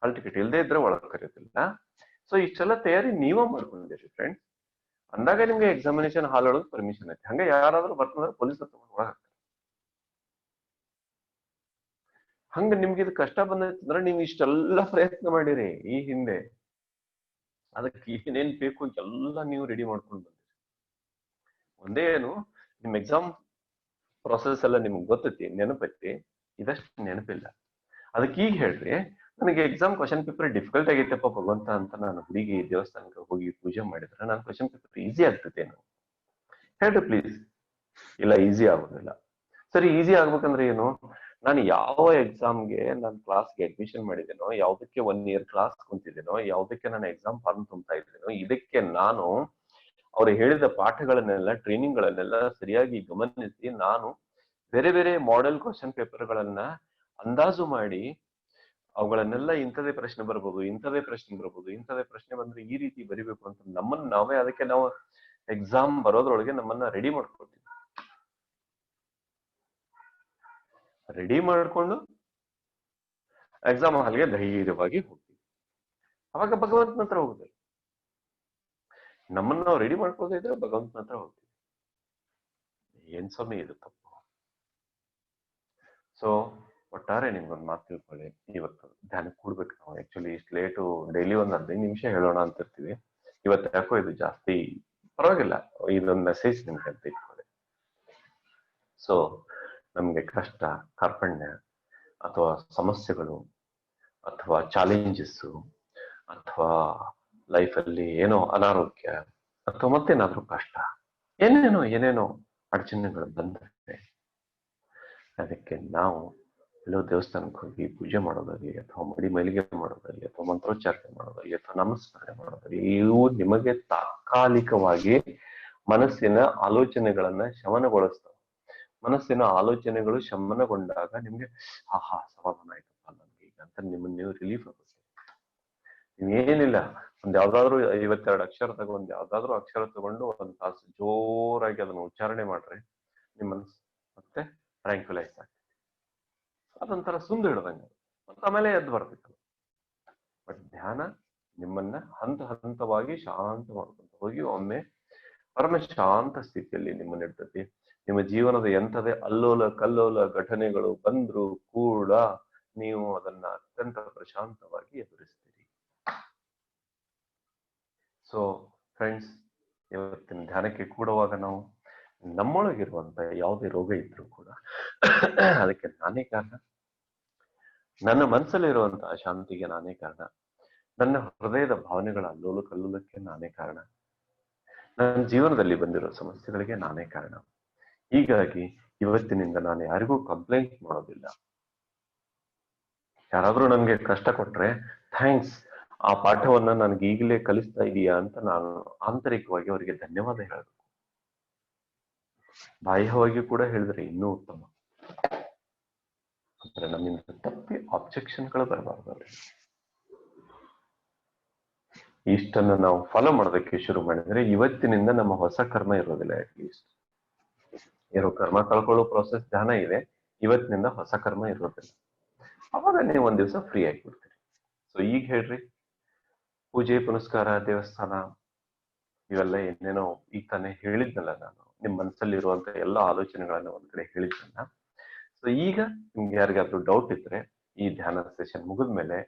ಹಾಲ್ ಟಿಕೆಟ್ ಇಲ್ಲದೆ ಇದ್ರೆ ಒಳಗ್ ಕರೆಯೋದಿಲ್ಲ. ಸೊ ಇಷ್ಟೆಲ್ಲ ತಯಾರಿ ನೀವೇ ಮಾಡ್ಕೊಂಡಿರಿ ಫ್ರೆಂಡ್ಸ್. ಅಂದಾಗ ನಿಮ್ಗೆ ಎಕ್ಸಾಮಿನೇಷನ್ ಹಾಲ್ ಒಳಗೆ ಪರ್ಮಿಷನ್ ಐತಿ. ಹಂಗ ಯಾರಾದ್ರೂ ಬರ್ತಂದ್ರೆ ಪೊಲೀಸ್ ತಗೊಂಡು ಒಳಗ ಹಾಕ್ತಾರೆ. ಹಂಗ ನಿಮ್ಗೆ ಇದು ಕಷ್ಟ ಬಂದೈತೆ ಅಂದ್ರೆ ನೀವು ಇಷ್ಟೆಲ್ಲ ಪ್ರಯತ್ನ ಮಾಡಿರಿ ಈ ಹಿಂದೆ, ಅದಕ್ಕೆ ಏನೇನ್ ಬೇಕು ಎಲ್ಲ ನೀವು ರೆಡಿ ಮಾಡ್ಕೊಂಡು ಬಂದಿರಿ. ಒಂದೇ ಏನು, ನಿಮ್ ಎಕ್ಸಾಮ್ ಪ್ರೊಸೆಸ್ ಎಲ್ಲ ನಿಮ್ಗೆ ಗೊತ್ತೈತಿ, ನೆನಪೈತಿ, ಇದಷ್ಟು ನೆನಪಿಲ್ಲ. ಅದಕ್ಕೆ ಈಗ ಹೇಳ್ರಿ, ನನಗೆ ಎಕ್ಸಾಮ್ ಕ್ವಶನ್ ಪೇಪರ್ ಡಿಫಿಕಲ್ಟ್ ಆಗೈತಪ್ಪ ಭಗವಂತ ಅಂತ ನಾನು ಹುಡುಗಿ ದೇವಸ್ಥಾನಕ್ಕೆ ಹೋಗಿ ಪೂಜೆ ಮಾಡಿದ್ರೆ ನಾನು ಕ್ವಶನ್ ಪೇಪರ್ ಈಸಿ ಆಗ್ತೈತೇನು ಹೇಳ್ರಿ ಪ್ಲೀಸ್. ಇಲ್ಲ, ಈಸಿ ಆಗೋದಿಲ್ಲ. ಸರಿ, ಈಸಿ ಆಗ್ಬೇಕಂದ್ರೆ ಏನು? ನಾನು ಯಾವ ಎಕ್ಸಾಮ್ಗೆ ನಾನು ಕ್ಲಾಸ್ಗೆ ಅಡ್ಮಿಷನ್ ಮಾಡಿದ್ದೇನೋ, ಯಾವ್ದಕ್ಕೆ 1 year ಕ್ಲಾಸ್ ಕುಂತಿದ್ದೇನೋ, ಯಾವ್ದಕ್ಕೆ ನಾನು ಎಕ್ಸಾಮ್ ಫಾರ್ಮ್ ತುಂಬ್ತಾ ಇದ್ದೇನೋ, ಇದಕ್ಕೆ ನಾನು ಅವ್ರು ಹೇಳಿದ ಪಾಠಗಳನ್ನೆಲ್ಲ, ಟ್ರೈನಿಂಗ್ಗಳನ್ನೆಲ್ಲ ಸರಿಯಾಗಿ ಗಮನಿಸಿ ನಾನು ಬೇರೆ ಬೇರೆ ಮಾಡೆಲ್ ಕ್ವಶನ್ ಪೇಪರ್ಗಳನ್ನ ಅಂದಾಜು ಮಾಡಿ ಅವುಗಳನ್ನೆಲ್ಲ ಇಂಥದೇ ಪ್ರಶ್ನೆ ಬರ್ಬೋದು, ಇಂಥದೇ ಪ್ರಶ್ನೆ ಬರ್ಬೋದು, ಇಂಥದೇ ಪ್ರಶ್ನೆ ಬಂದ್ರೆ ಈ ರೀತಿ ಬರಿಬೇಕು ಅಂತ ನಮ್ಮನ್ನ ನಾವೇ ಅದಕ್ಕೆ ನಾವು ಎಕ್ಸಾಮ್ ಬರೋದ್ರೊಳಗೆ ನಮ್ಮನ್ನ ರೆಡಿ ಮಾಡ್ಕೊಳ್ತೀವಿ. ರೆಡಿ ಮಾಡ್ಕೊಂಡು ಎಕ್ಸಾಮ್ ಹಾಲ್ಗೆ ಧೈರ್ಯವಾಗಿ ಹೋಗ್ತೀವಿ. ಅವಾಗ ಭಗವಂತನ ಹತ್ರ ಹೋಗುದಿಲ್ಲ. ನಮ್ಮನ್ನ ನಾವು ರೆಡಿ ಮಾಡ್ಕೋದೇ ಇದ್ರೆ ಭಗವಂತನ ಹತ್ರ ಹೋಗ್ತೀವಿ. ಏನ್ ಸ್ವಾಮಿ ಇದು ತಪ್ಪು. ಸೊ ಒಟ್ಟಾರೆ ನಿಮ್ಗೊಂದು ಮಾತು ತಿಳ್ಕೊಳ್ಳಿ, ಇವತ್ತು ಧ್ಯಾನಕ್ಕೆ ಕೂಡ್ಬೇಕು ನಾವು. ಆಕ್ಚುಲಿ ಇಷ್ಟು ಲೇಟು ಡೈಲಿ ಒಂದ್ 15 ನಿಮಿಷ ಹೇಳೋಣ ಅಂತಿರ್ತೀವಿ. ಇವತ್ತು ಯಾಕೋ ಇದು ಜಾಸ್ತಿ, ಪರವಾಗಿಲ್ಲ, ಇದೊಂದು ಮೆಸೇಜ್ ನಿಮ್ಗೆ ಅಂತ ಇಟ್ಕೊಳ್ಳಿ. ಸೊ ನಮ್ಗೆ ಕಷ್ಟ, ಕಾರ್ಪಣ್ಯ ಅಥವಾ ಸಮಸ್ಯೆಗಳು ಅಥವಾ ಚಾಲೆಂಜಸ್ಸು ಅಥವಾ ಲೈಫಲ್ಲಿ ಏನೋ ಅನಾರೋಗ್ಯ ಅಥವಾ ಮತ್ತೇನಾದ್ರೂ ಕಷ್ಟ, ಏನೇನೋ ಅಡಚಣೆಗಳು ಬಂದ್ರೆ ಅದಕ್ಕೆ ನಾವು ಎಲ್ಲೋ ದೇವಸ್ಥಾನಕ್ಕೆ ಹೋಗಿ ಪೂಜೆ ಮಾಡೋದಾಗ್ಲಿ ಅಥವಾ ಮಡಿ ಮೈಲಿಗೆ ಮಾಡೋದಾಗ್ಲಿ ಅಥವಾ ಮಂತ್ರೋಚ್ಚಾರಣೆ ಮಾಡೋದಾಗ್ಲಿ ಅಥವಾ ನಾಮಸ್ಮರಣೆ ಮಾಡೋದಾಗ್ಲಿ, ಇವು ನಿಮಗೆ ತಾತ್ಕಾಲಿಕವಾಗಿ ಮನಸ್ಸಿನ ಆಲೋಚನೆಗಳನ್ನ ಶಮನಗೊಳಿಸ್ತವೆ. ಮನಸ್ಸಿನ ಆಲೋಚನೆಗಳು ಶಮನಗೊಂಡಾಗ ನಿಮ್ಗೆ ಸಮಾಧಾನ ಆಯ್ತಪ್ಪ ನನ್ಗೆ ಈಗ ಅಂತ ನಿಮ್ಮನ್ನ ನೀವು ರಿಲೀಫ್ ಆಗುತ್ತೆ. ಏನಿಲ್ಲ, ಒಂದ್ ಯಾವ್ದಾದ್ರು 52 ಅಕ್ಷರ ತಗೊಂಡು ಯಾವ್ದಾದ್ರು ಅಕ್ಷರ ತಗೊಂಡು ಒಂದ್ ತಾಸು ಜೋರಾಗಿ ಅದನ್ನ ಉಚ್ಚಾರಣೆ ಮಾಡ್ರಿ, ನಿಮ್ಮ ಮನಸ್ಸು ಮತ್ತೆ ಟ್ರ್ಯಾಂಕ್ಯುಲೈಸ್ ಆಗ್ತದೆ. ಅದೊಂಥರ ಸುಂದು ಹಿಡ್ದಂಗ, ಮತ್ತೆ ಆಮೇಲೆ ಎದ್ದು ಬರ್ಬೇಕು. ಬಟ್ ಧ್ಯಾನ ನಿಮ್ಮನ್ನ ಹಂತ ಹಂತವಾಗಿ ಶಾಂತ ಮಾಡ್ಕೊಂತ ಹೋಗಿ ಒಮ್ಮೆ ಪರಮ ಶಾಂತ ಸ್ಥಿತಿಯಲ್ಲಿ ನಿಮ್ಮನ್ನ ಇಡ್ತೈತಿ. ನಿಮ್ಮ ಜೀವನದ ಎಂಥದೇ ಅಲ್ಲೋಲ ಕಲ್ಲೋಲ ಘಟನೆಗಳು ಬಂದ್ರು ಕೂಡ ನೀವು ಅದನ್ನ ಅತ್ಯಂತ ಪ್ರಶಾಂತವಾಗಿ ಎದುರಿಸ್ತೀರಿ. ಸೊ ಫ್ರೆಂಡ್ಸ್, ಇವತ್ತಿನ ಧ್ಯಾನಕ್ಕೆ ಕೂಡುವಾಗ ನಾವು ನಮ್ಮೊಳಗಿರುವಂತ ಯಾವುದೇ ರೋಗ ಇದ್ರೂ ಕೂಡ ಅದಕ್ಕೆ ನಾನೇ ಕಾರಣ, ನನ್ನ ಮನಸ್ಸಲ್ಲಿರುವಂತಹ ಶಾಂತಿಗೆ ನಾನೇ ಕಾರಣ, ನನ್ನ ಹೃದಯದ ಭಾವನೆಗಳ ಅಲ್ಲೋಲ ಕಲ್ಲೋಲಕ್ಕೆ ನಾನೇ ಕಾರಣ, ನನ್ನ ಜೀವನದಲ್ಲಿ ಬಂದಿರೋ ಸಮಸ್ಯೆಗಳಿಗೆ ನಾನೇ ಕಾರಣ. ಹೀಗಾಗಿ ಇವತ್ತಿನಿಂದ ನಾನು ಯಾರಿಗೂ ಕಂಪ್ಲೇಂಟ್ ಮಾಡೋದಿಲ್ಲ. ಯಾರಾದ್ರೂ ನನ್ಗೆ ಕಷ್ಟ ಕೊಟ್ರೆ ಥ್ಯಾಂಕ್ಸ್, ಆ ಪಾಠವನ್ನ ನನ್ಗೆ ಈಗಲೇ ಕಲಿಸ್ತಾ ಇದೀಯಾ ಅಂತ ನಾನು ಆಂತರಿಕವಾಗಿ ಅವರಿಗೆ ಧನ್ಯವಾದ ಹೇಳಬೇಕು. ಬಾಹ್ಯವಾಗಿ ಕೂಡ ಹೇಳಿದ್ರೆ ಇನ್ನೂ ಉತ್ತಮ. ಅಂದ್ರೆ ನಮ್ಮಿಂದ ತಪ್ಪಿ ಆಬ್ಜೆಕ್ಷನ್ಗಳು ಬರಬಾರ್ದು. ಇಷ್ಟನ್ನ ನಾವು ಫಾಲೋ ಮಾಡೋದಕ್ಕೆ ಶುರು ಮಾಡಿದ್ರೆ ಇವತ್ತಿನಿಂದ ನಮ್ಮ ಹೊಸ ಕರ್ಮ ಇರೋದಿಲ್ಲ. ಅಟ್ಲೀಸ್ಟ್ ಇರೋ ಕರ್ಮ ಕಳ್ಕೊಳ್ಳೋ ಪ್ರೊಸೆಸ್ ಧ್ಯಾನ ಇದೆ, ಇವತ್ತಿನಿಂದ ಹೊಸ ಕರ್ಮ ಇರೋದಿಲ್ಲ. ಅವಾಗ ನೀವು ಒಂದ್ ದಿವಸ ಫ್ರೀ ಆಗಿಬಿಡ್ತೀರಿ. ಸೊ ಈಗ ಹೇಳ್ರಿ, ಪೂಜೆ ಪುನಸ್ಕಾರ ದೇವಸ್ಥಾನ ಇವೆಲ್ಲ ಏನೇನೋ ಈಗ ತಾನೇ ಹೇಳಿದ್ನಲ್ಲ ನಾನು, ನಿಮ್ ಮನಸ್ಸಲ್ಲಿರುವಂತ ಎಲ್ಲ ಆಲೋಚನೆಗಳನ್ನ ಒಂದ್ ಕಡೆ ಹೇಳಿದ್ನಲ್ಲ. ಸೊ ಈಗ ನಿಮ್ಗೆ ಯಾರಿಗಾದ್ರೂ ಡೌಟ್ ಇದ್ರೆ ಈ ಧ್ಯಾನ ಸೆಷನ್ ಮುಗಿದ್ಮೇಲೆ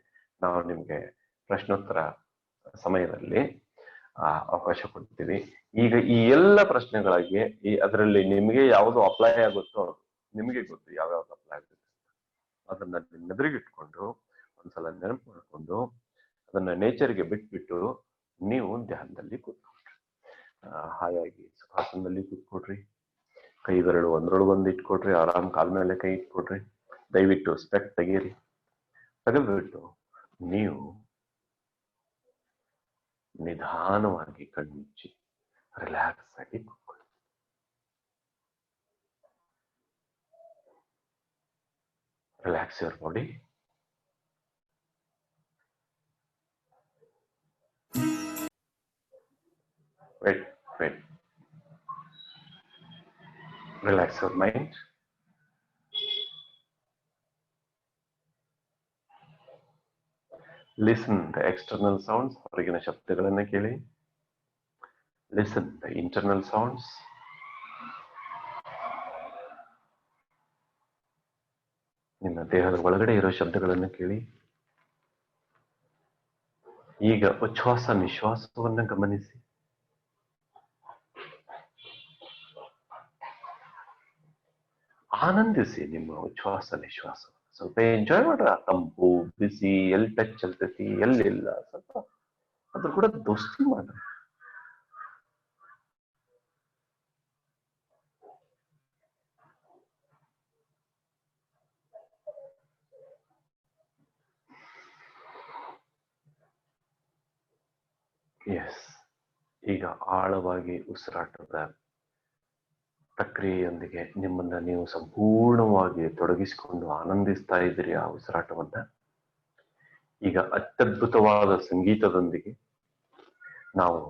ನಾವು ನಿಮ್ಗೆ ಪ್ರಶ್ನೋತ್ತರ ಸಮಯದಲ್ಲಿ ಅವಕಾಶ ಕೊಡ್ತೀವಿ. ಈಗ ಈ ಎಲ್ಲ ಪ್ರಶ್ನೆಗಳಿಗೆ ಅದರಲ್ಲಿ ನಿಮಗೆ ಯಾವುದು ಅಪ್ಲೈ ಆಗುತ್ತೋ ನಿಮಗೆ ಗೊತ್ತು, ಯಾವ್ಯಾವ್ದು ಅಪ್ಲೈ ಆಗುತ್ತೆ. ಅದನ್ನ ನೆದರಿಗಿಟ್ಕೊಂಡು ಒಂದ್ಸಲ ನೆನಪು ಮಾಡ್ಕೊಂಡು ಅದನ್ನ ನೇಚರ್ಗೆ ಬಿಟ್ಬಿಟ್ಟು ನೀವು ಧ್ಯಾನದಲ್ಲಿ ಕೂತ್ಕೊಂಡ್ರಿ. ಹಾಯಾಗಿ ಸುಖಾಸನದಲ್ಲಿ ಕೂತ್ಕೊಡ್ರಿ. ಕೈ ಬೆರಳು ಒಂದ್ರೊಳಗೊಂದು ಇಟ್ಕೊಡ್ರಿ. ಆರಾಮ್ ಕಾಲ್ ಮೇಲೆ ಕೈ ಇಟ್ಕೊಡ್ರಿ. ದಯವಿಟ್ಟು ಸ್ಪೆಕ್ಟ್ ತೆಗೀರಿ. ತೆಗೆದ್ಬಿಟ್ಟು ನೀವು ನಿಧಾನವಾಗಿ ಕಣ್ಮುಚ್ಚಿ ರಿಲ್ಯಾಕ್ಸ್ ಆಗಿ ಕೂತ್ಕೊಳ್ಳಿ. Relax your body. Wait. Relax your mind. Listen the external sounds, ಹೊರಗಿನ ಶಬ್ದಗಳನ್ನು ಕೇಳಿ. Listen the internal sounds. ನಿಮ್ಮ ದೇಹದ ಒಳಗಡೆ ಇರೋ ಶಬ್ದಗಳನ್ನು ಕೇಳಿ. ಈಗ ಉಚ್ಛ್ವಾಸ ನಿಶ್ವಾಸವನ್ನು ಗಮನಿಸಿ. ಆನಂದಿಸಿ ನಿಮ್ಮ ಉಚ್ಛ್ವಾಸ ನಿಶ್ವಾಸ. ಸ್ವಲ್ಪ ಎಂಜಾಯ್ ಮಾಡ್ರ. ತಂಪು ಬಿಸಿ ಎಲ್ಲಿ ಟಚ್ ಚಲ್ತೈತಿ ಎಲ್ಲಿಲ್ಲ ಸ್ವಲ್ಪ ಅದ್ರ ಕೂಡ ದೋಸ್ತಿ ಮಾಡ್ರಿ. ಎಸ್, ಈಗ ಆಳವಾಗಿ ಉಸಿರಾಟದ ಪ್ರಕ್ರಿಯೆಯೊಂದಿಗೆ ನಿಮ್ಮನ್ನ ನೀವು ಸಂಪೂರ್ಣವಾಗಿ ತೊಡಗಿಸಿಕೊಂಡು ಆನಂದಿಸ್ತಾ ಇದ್ದೀರಿ ಆ ಉಸಿರಾಟವನ್ನ. ಈಗ ಅತ್ಯದ್ಭುತವಾದ ಸಂಗೀತದೊಂದಿಗೆ ನಾವು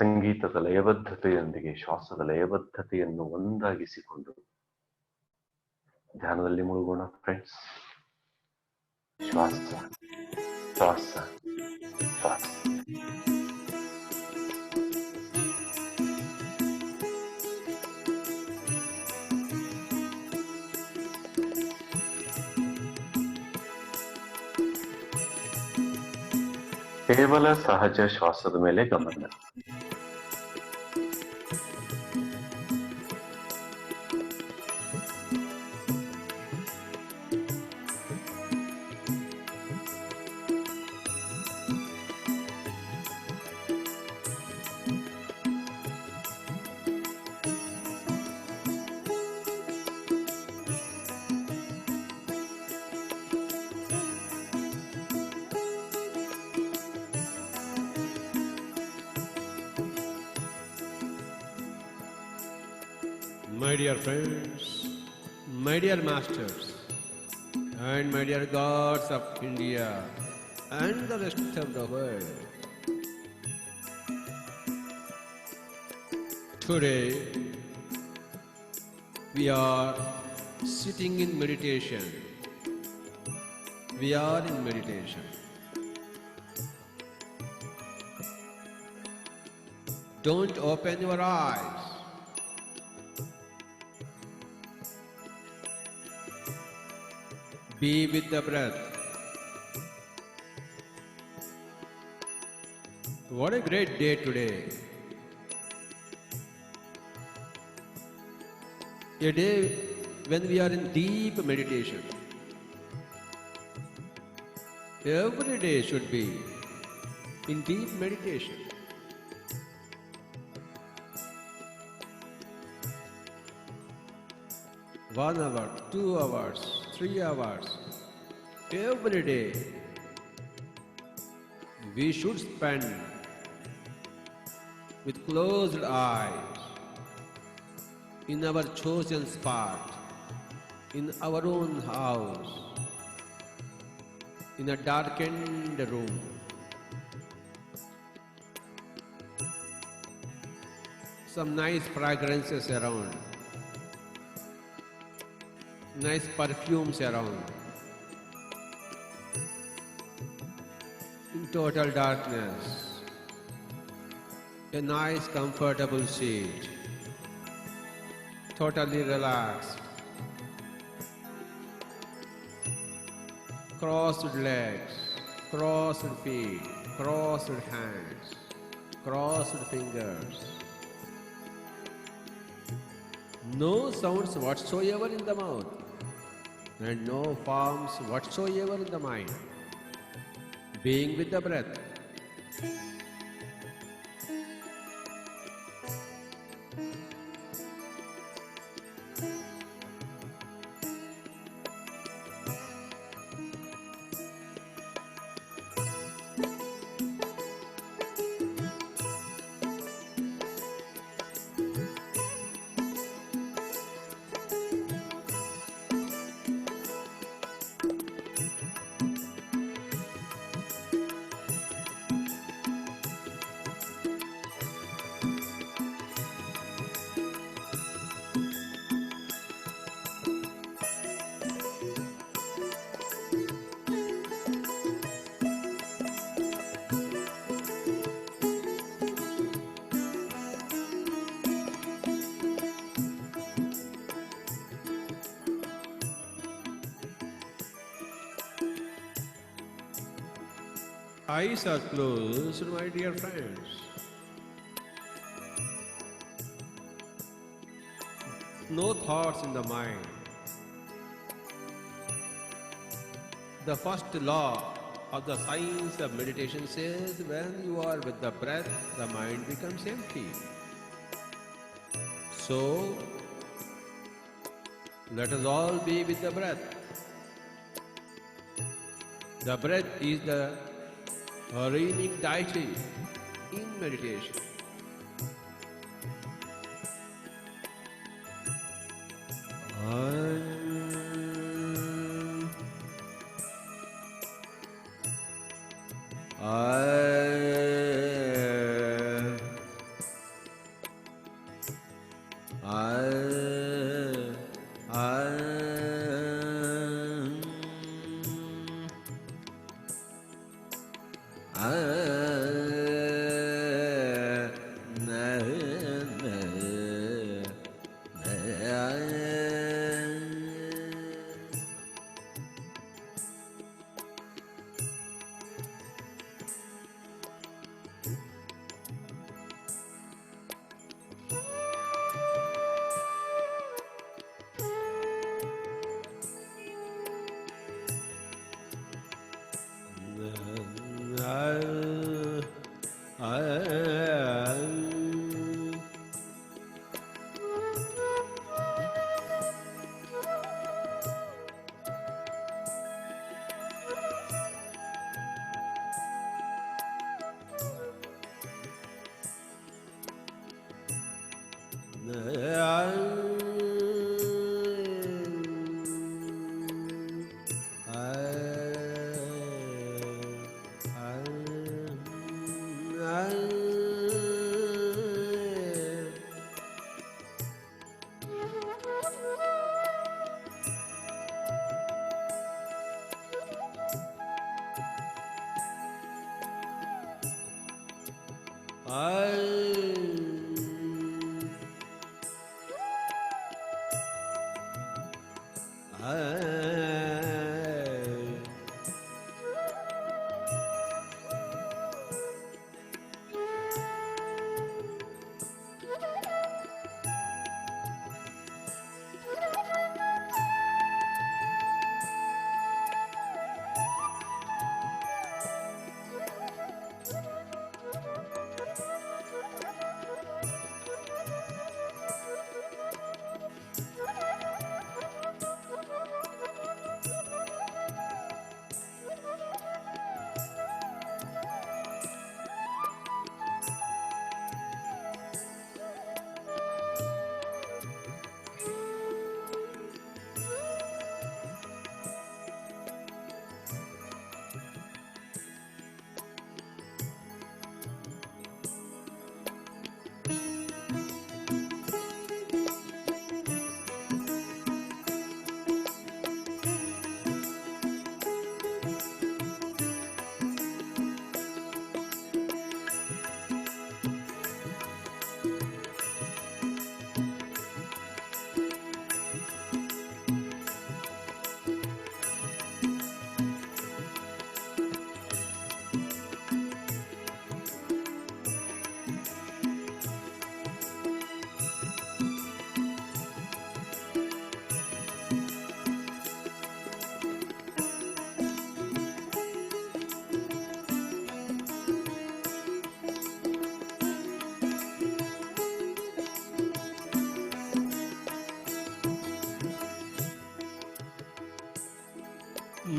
ಸಂಗೀತದ ಲಯಬದ್ಧತೆಯೊಂದಿಗೆ ಶ್ವಾಸದ ಲಯಬದ್ಧತೆಯನ್ನು ಒಂದಾಗಿಸಿಕೊಂಡು ಧ್ಯಾನದಲ್ಲಿ ಮುಳುಗೋಣ ಫ್ರೆಂಡ್ಸ್. ಶ್ವಾಸ ಶ್ವಾಸ ಶ್ವಾಸ. ಕೇವಲ ಸಹಜ ಶ್ವಾಸದ ಮೇಲೆ ಗಮನ. My dear friends, my dear masters, and my dear gods of India and the rest of the world. Today, we are sitting in meditation. We are in meditation. Don't open your eyes. Be with the breath. What a great day today. A day when we are in deep meditation. Every day should be in deep meditation. 1 hour, 2 hours, 3 hours, every day we should spend with closed eyes in our chosen spot, in our own house, in a darkened room. Some nice fragrances around, nice perfumes around. In total darkness, a nice comfortable seat, totally relaxed, crossed legs, crossed feet, crossed hands, crossed fingers. No sounds whatsoever in the mouth, and no forms whatsoever in the mind. Being with the breath. eyes are closed, my dear friends. No thoughts in the mind. The first law of the science of meditation says when you are with the breath, the mind becomes empty. So, let us all be with the breath. The breath is the reigning deity in meditation.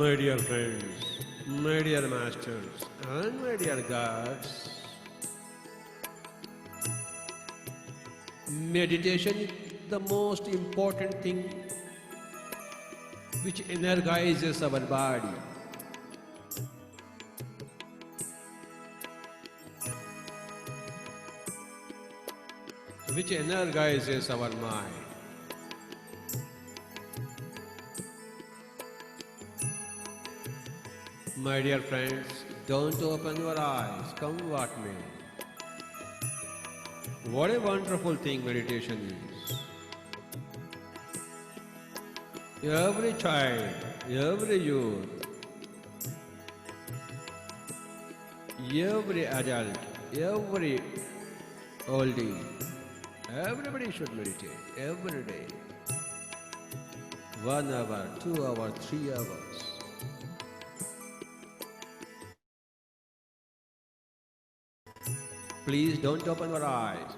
My dear friends, my dear masters, and my dear gods, meditation is the most important thing which energizes our body, which energizes our mind. My dear friends, don't open your eyes, come what may. What a wonderful thing meditation is. Every child, every youth every adult, every oldie, everybody should meditate every day. 1 hour, 2 hours, 3 hours. Please don't open your eyes.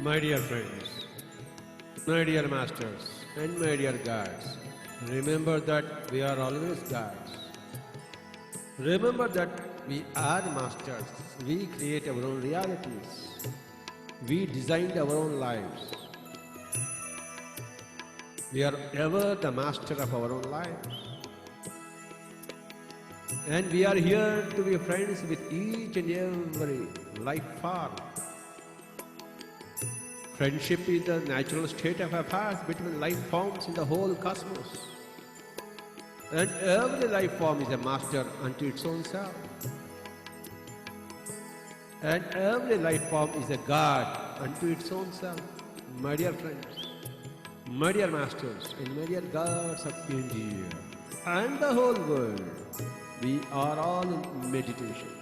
My dear friends, my dear masters, and my dear guides, remember that we are always guides. Remember that we are masters. We create our own realities. We designed our own lives. We are ever the master of our own lives. And we are here to be friends with each and every life form. Friendship is the natural state of affairs between life forms in the whole cosmos. And every life form is a master unto its own self. And every life form is a God unto its own self. My dear friends, my dear masters, and my dear gods of India, and the whole world, we are all in meditation.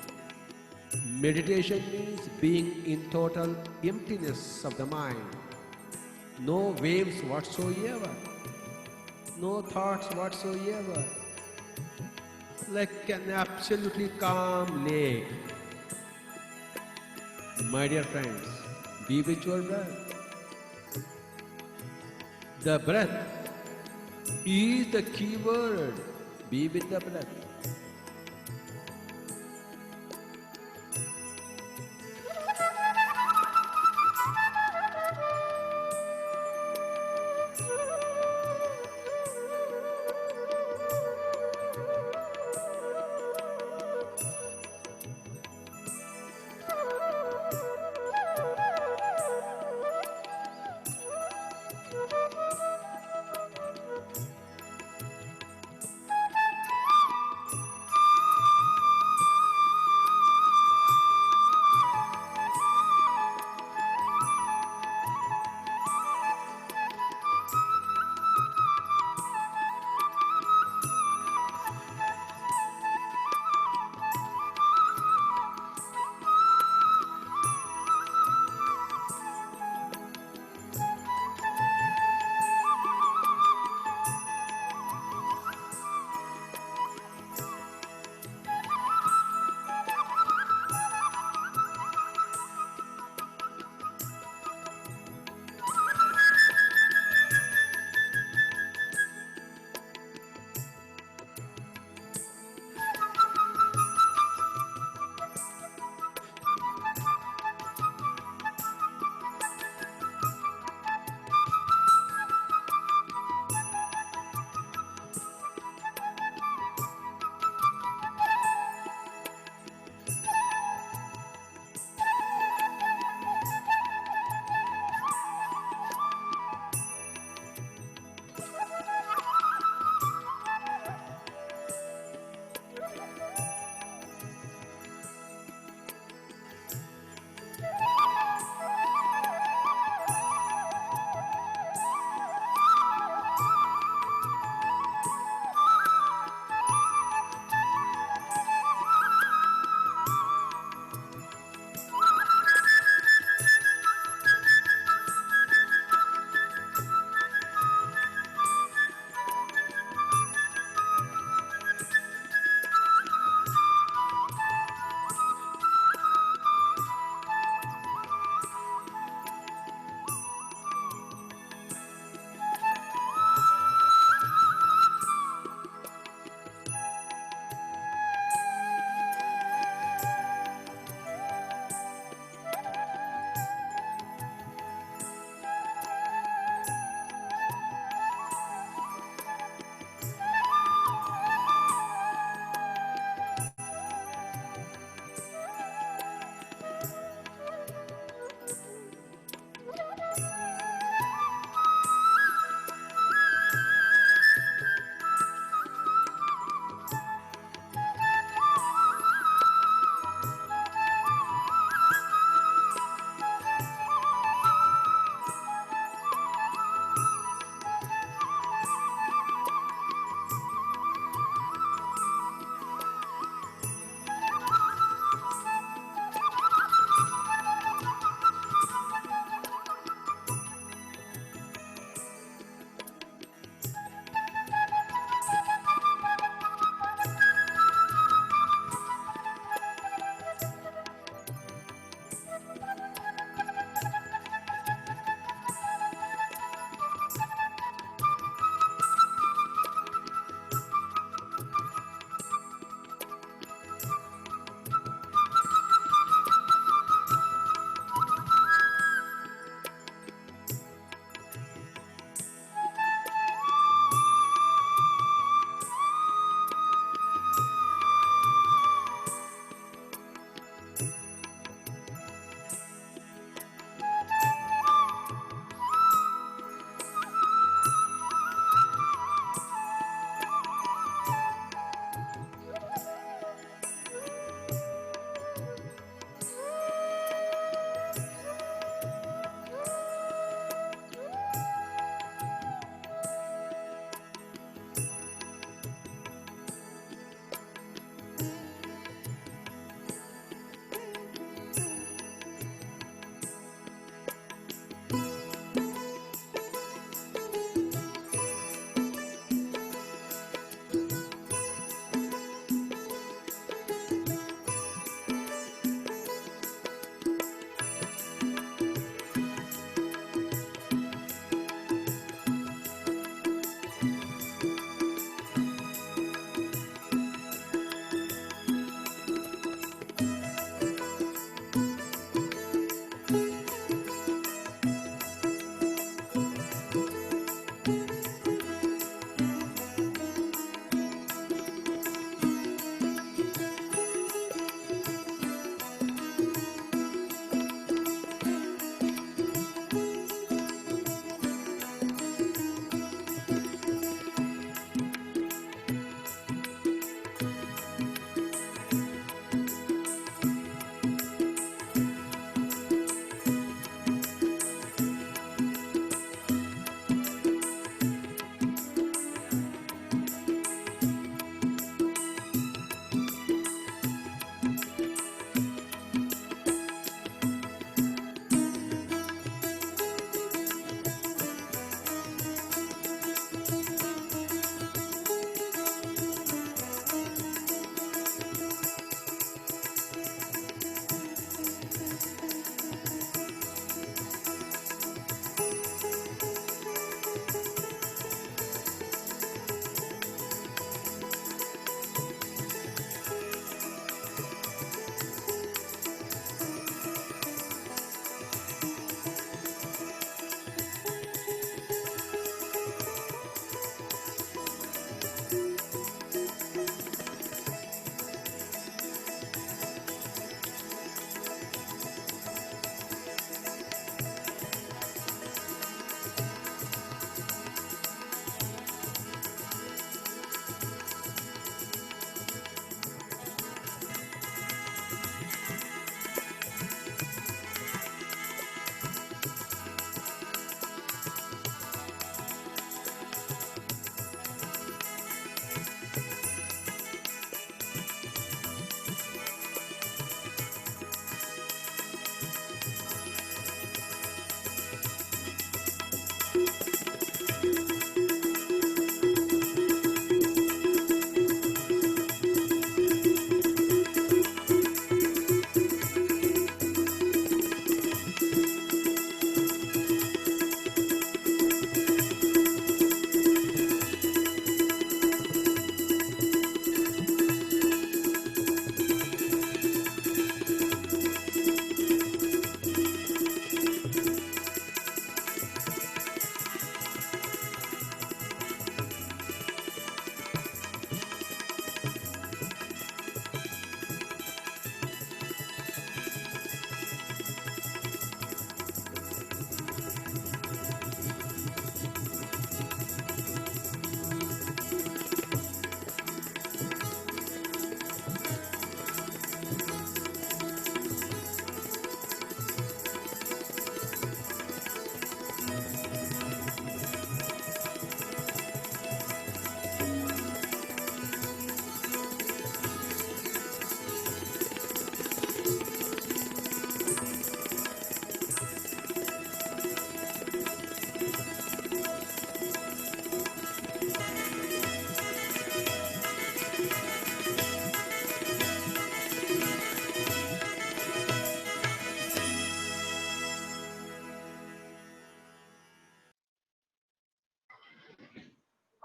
Meditation means being in total emptiness of the mind. No waves whatsoever. No thoughts whatsoever. Like an absolutely calm lake. My dear friends, be with your breath. The breath is the key word. Be with the breath.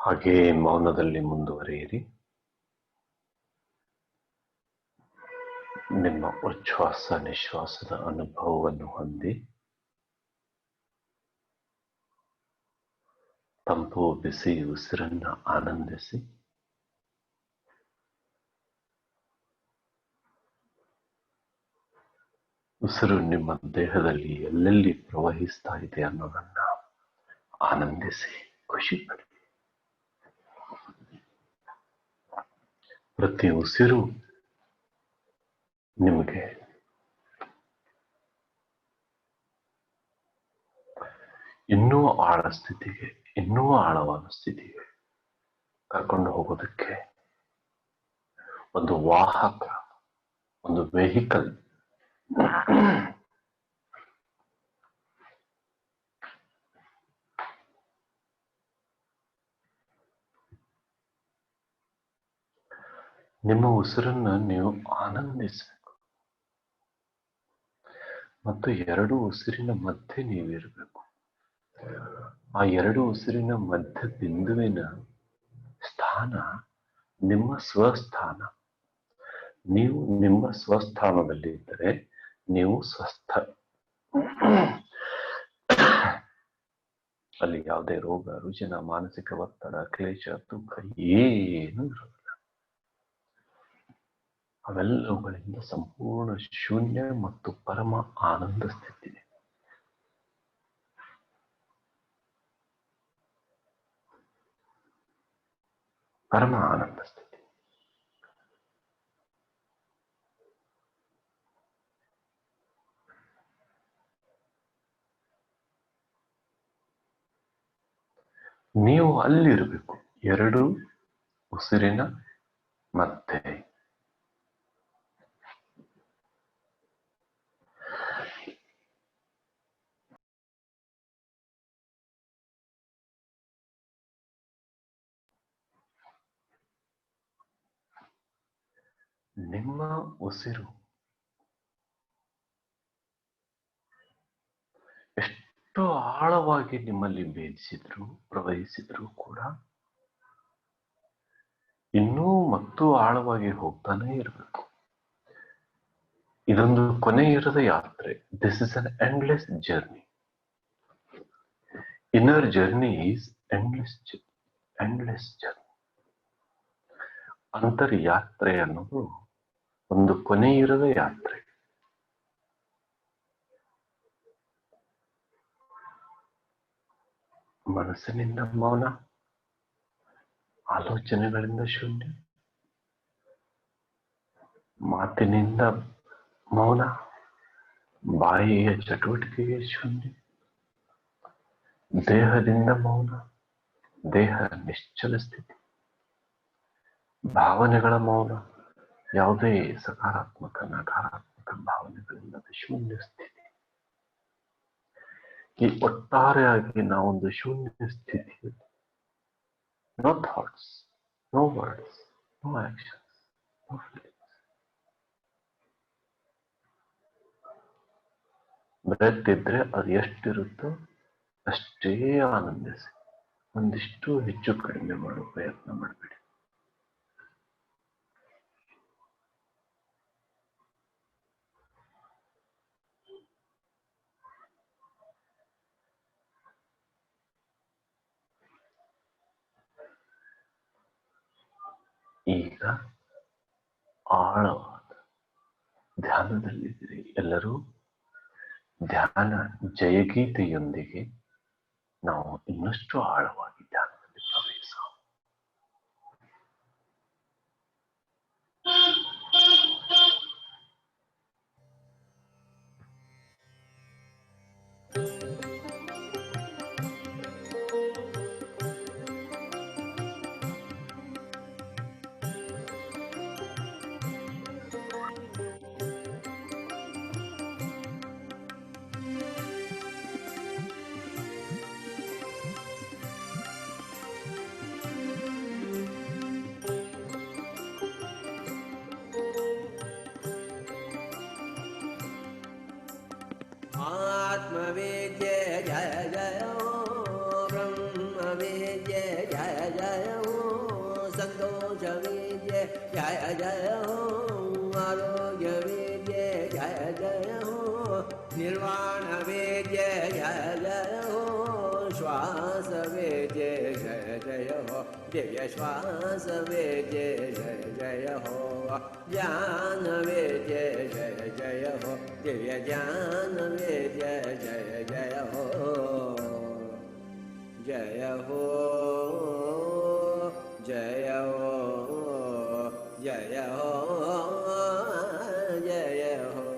ಹಾಗೇ ಮೌನದಲ್ಲಿ ಮುಂದುವರಿಯಿರಿ. ನಿಮ್ಮ ಉಚ್ಛ್ವಾಸ ನಿಶ್ವಾಸದ ಅನುಭವವನ್ನು ಹೊಂದಿ ತಂಪು ಬಿಸಿ ಉಸಿರನ್ನ ಆನಂದಿಸಿ. ಉಸಿರು ನಿಮ್ಮ ದೇಹದಲ್ಲಿ ಎಲ್ಲೆಲ್ಲಿ ಪ್ರವಹಿಸ್ತಾ ಇದೆ ಅನ್ನೋದನ್ನ ಆನಂದಿಸಿ, ಖುಷಿ ಪಡಿ. ಪ್ರತಿ ಉಸಿರು ನಿಮಗೆ ಇನ್ನೂ ಆಳ ಸ್ಥಿತಿಗೆ, ಇನ್ನೂ ಆಳವಾದ ಸ್ಥಿತಿಗೆ ಕರ್ಕೊಂಡು ಹೋಗೋದಕ್ಕೆ ಒಂದು ವಾಹಕ, ಒಂದು ವೆಹಿಕಲ್. ನಿಮ್ಮ ಉಸಿರನ್ನ ನೀವು ಆನಂದಿಸಬೇಕು ಮತ್ತು ಎರಡು ಉಸಿರಿನ ಮಧ್ಯೆ ನೀವಿರಬೇಕು. ಆ ಎರಡು ಉಸಿರಿನ ಮಧ್ಯ ಬಿಂದುವಿನ ಸ್ಥಾನ ನಿಮ್ಮ ಸ್ವಸ್ಥಾನ. ನೀವು ನಿಮ್ಮ ಸ್ವಸ್ಥಾನದಲ್ಲಿದ್ದರೆ ನೀವು ಸ್ವಸ್ಥ. ಅಲ್ಲಿ ಯಾವುದೇ ರೋಗ ರುಜಿನ, ಮಾನಸಿಕ ಒತ್ತಡ, ಕ್ಲೇಶ, ದುಃಖ ಏನೂ ಇರೋದಿಲ್ಲ. ಅವೆಲ್ಲವುಗಳಿಂದ ಸಂಪೂರ್ಣ ಶೂನ್ಯ ಮತ್ತು ಪರಮ ಆನಂದ ಸ್ಥಿತಿ. ಪರಮ ಆನಂದ ಸ್ಥಿತಿ. ನೀವು ಅಲ್ಲಿರಬೇಕು, ಎರಡು ಉಸಿರಿನ ಮಧ್ಯೆ. ನಿಮ್ಮ ಉಸಿರು ಎಷ್ಟು ಆಳವಾಗಿ ನಿಮ್ಮಲ್ಲಿ ಭೇದಿಸಿದ್ರು, ಪ್ರವಹಿಸಿದ್ರು ಕೂಡ ಇನ್ನೂ ಮತ್ತು ಆಳವಾಗಿ ಹೋಗ್ತಾನೆ ಇರಬೇಕು. ಇದೊಂದು ಕೊನೆ ಇರದ ಯಾತ್ರೆ. This is an endless journey. Inner journey is endless journey. ಅಂತರ್ ಯಾತ್ರೆ ಅನ್ನೋದು ಒಂದು ಕೊನೆ ಇರದ ಯಾತ್ರೆ. ಮನಸ್ಸಿನಿಂದ ಮೌನ, ಆಲೋಚನೆಗಳಿಂದ ಶೂನ್ಯ, ಮಾತಿನಿಂದ ಮೌನ, ಬಾಯಿಯ ಚಟುವಟಿಕೆಗೆ ಶೂನ್ಯ, ದೇಹದಿಂದ ಮೌನ, ದೇಹ ನಿಶ್ಚಲ ಸ್ಥಿತಿ, ಭಾವನೆಗಳ ಮೌನ, ಯಾವುದೇ ಸಕಾರಾತ್ಮಕ ನಕಾರಾತ್ಮಕ ಭಾವನೆಗಳಿಲ್ಲದ ಶೂನ್ಯ ಸ್ಥಿತಿ. ಈ ಒಟ್ಟಾರೆಯಾಗಿ ನಾವೊಂದು ಶೂನ್ಯ ಸ್ಥಿತಿ. No thoughts, no words, no actions, no feelings. Breath ಇದ್ರೆ ಅದು ಎಷ್ಟಿರುತ್ತೋ ಅಷ್ಟೇ ಆನಂದಿಸಿ. ಒಂದಿಷ್ಟು ಹೆಚ್ಚು ಕಡಿಮೆ ಮಾಡೋ ಪ್ರಯತ್ನ ಮಾಡಬೇಡಿ. ಈಗ ಆಳವಾದ ಧ್ಯಾನದಲ್ಲಿದ್ದೀರಿ ಎಲ್ಲರೂ. ಧ್ಯಾನ ಜಯಗೀತೆಯೊಂದಿಗೆ ನಾವು ಇನ್ನಷ್ಟು ಆಳವಾಗಿ ಧ್ಯಾನದಲ್ಲಿ ಪ್ರವೇಶಿಸೋಣ. श्वास वेद्ये जय जय हो दिव्य श्वास वेद्ये जय जय हो ज्ञान वेद्ये जय जय हो दिव्य ज्ञान वेद्ये जय जय हो जय हो जय हो जय हो जय हो।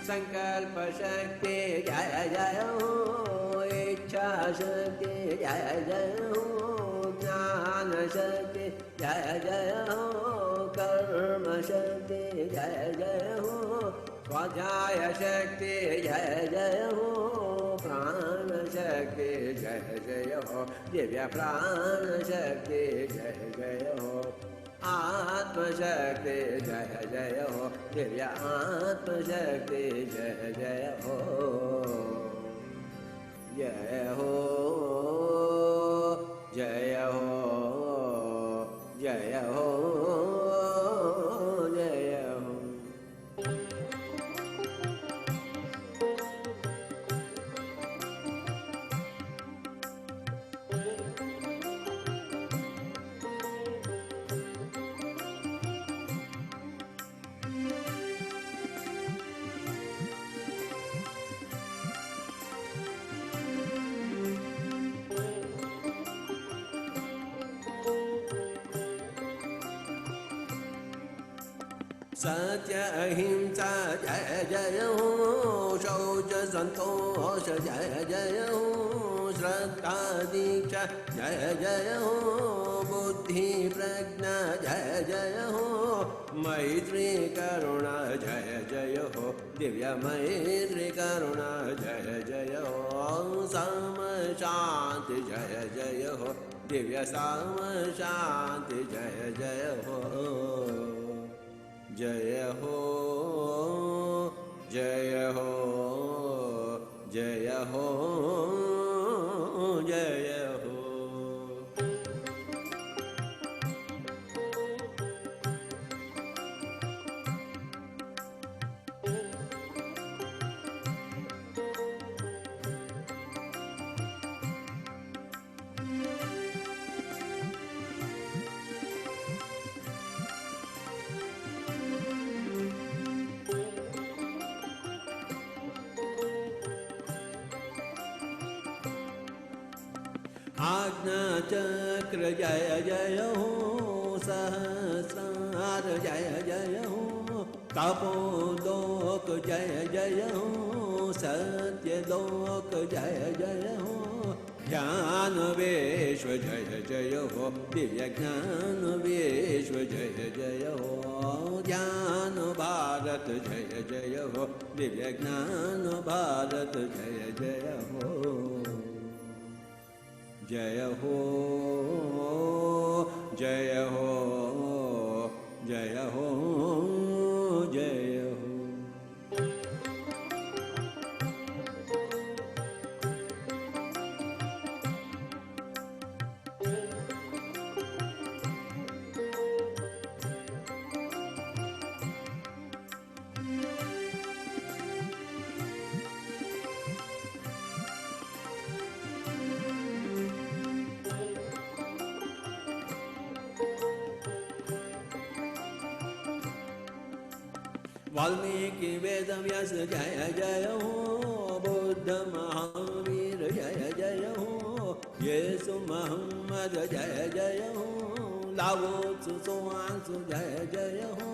संकल्प शक्ति जय जय हो इच्छा शक्ति जय जय हो ज्ञान शक्ति जय जय हो कर्म शक्ति जय जय हो स्वाध्याय शक्ति जय जय हो प्राण शक्ति जय जय हो दिव्य प्राण शक्ति जय जय हो आत्मशक्ति जय जय हो दिव्य आत्मशक्ति जय जय हो जय हो जय हो जय हो जय हो। सत्य अहिंसा जय जय हो शौच संतोष जय जय हो श्रद्धा दीक्षा जय जय हो बुद्धि प्रज्ञा जय जय हो मैत्री करुणा जय जय हो दिव्य मैत्री करुणा जय जय हो सम शांति जय जय हो दिव्य सम शांति जय जय हो जय हो जय हो जय हो जय हो। आज्ञा चक्र जय जय हो सहस्रार जय जय हो तपोलोक जय जय हो सत्यलोक जय जय हो ज्ञान विश्व जय जय हो दिव्य ज्ञान विश्व जय जय हो ज्ञान भारत जय जय हो दिव्य ज्ञान भारत जय जय हो जय हो जय हो जय हो जय हो। वाल्मीकि वेद व्यास जय जय हो बुद्ध महावीर जय जय हो येसु मोहम्मद जय जय हो लाओ त्सु जय जय हो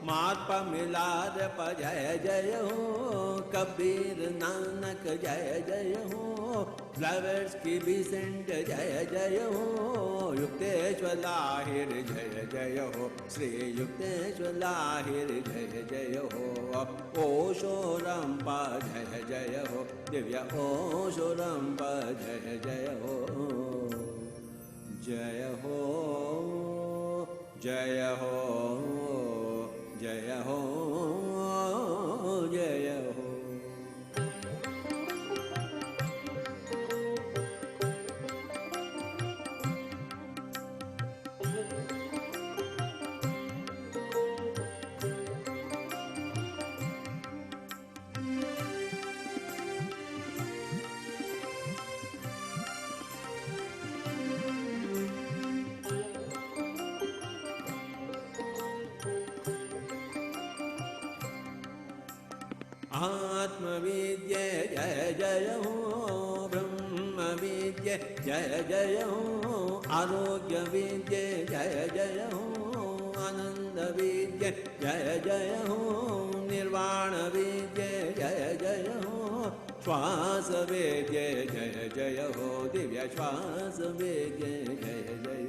महात्मा मिलाद जय जय हो कबीर नानक जय जय हो फ्लावर्स की बिसेंट जय जय हो युक्तेश्वर लाहिर जय जय हो श्री युक्तेश्वर लाहिर जय जय हो ओशो रंपा जय जय हो दिव्य ओशो रंपा जय जय हो जय हो जय हो जय हो जय हो। आत्मविद्ये जय जय हो, ब्रह्मविद्ये जय जय हो, आरोग्यविद्ये जय जय हो, आनन्दविद्ये जय जय हो, निर्वाणविद्ये जय जय हो, श्वासविद्ये जय जय हो, दिव्यश्वासविद्ये जय जय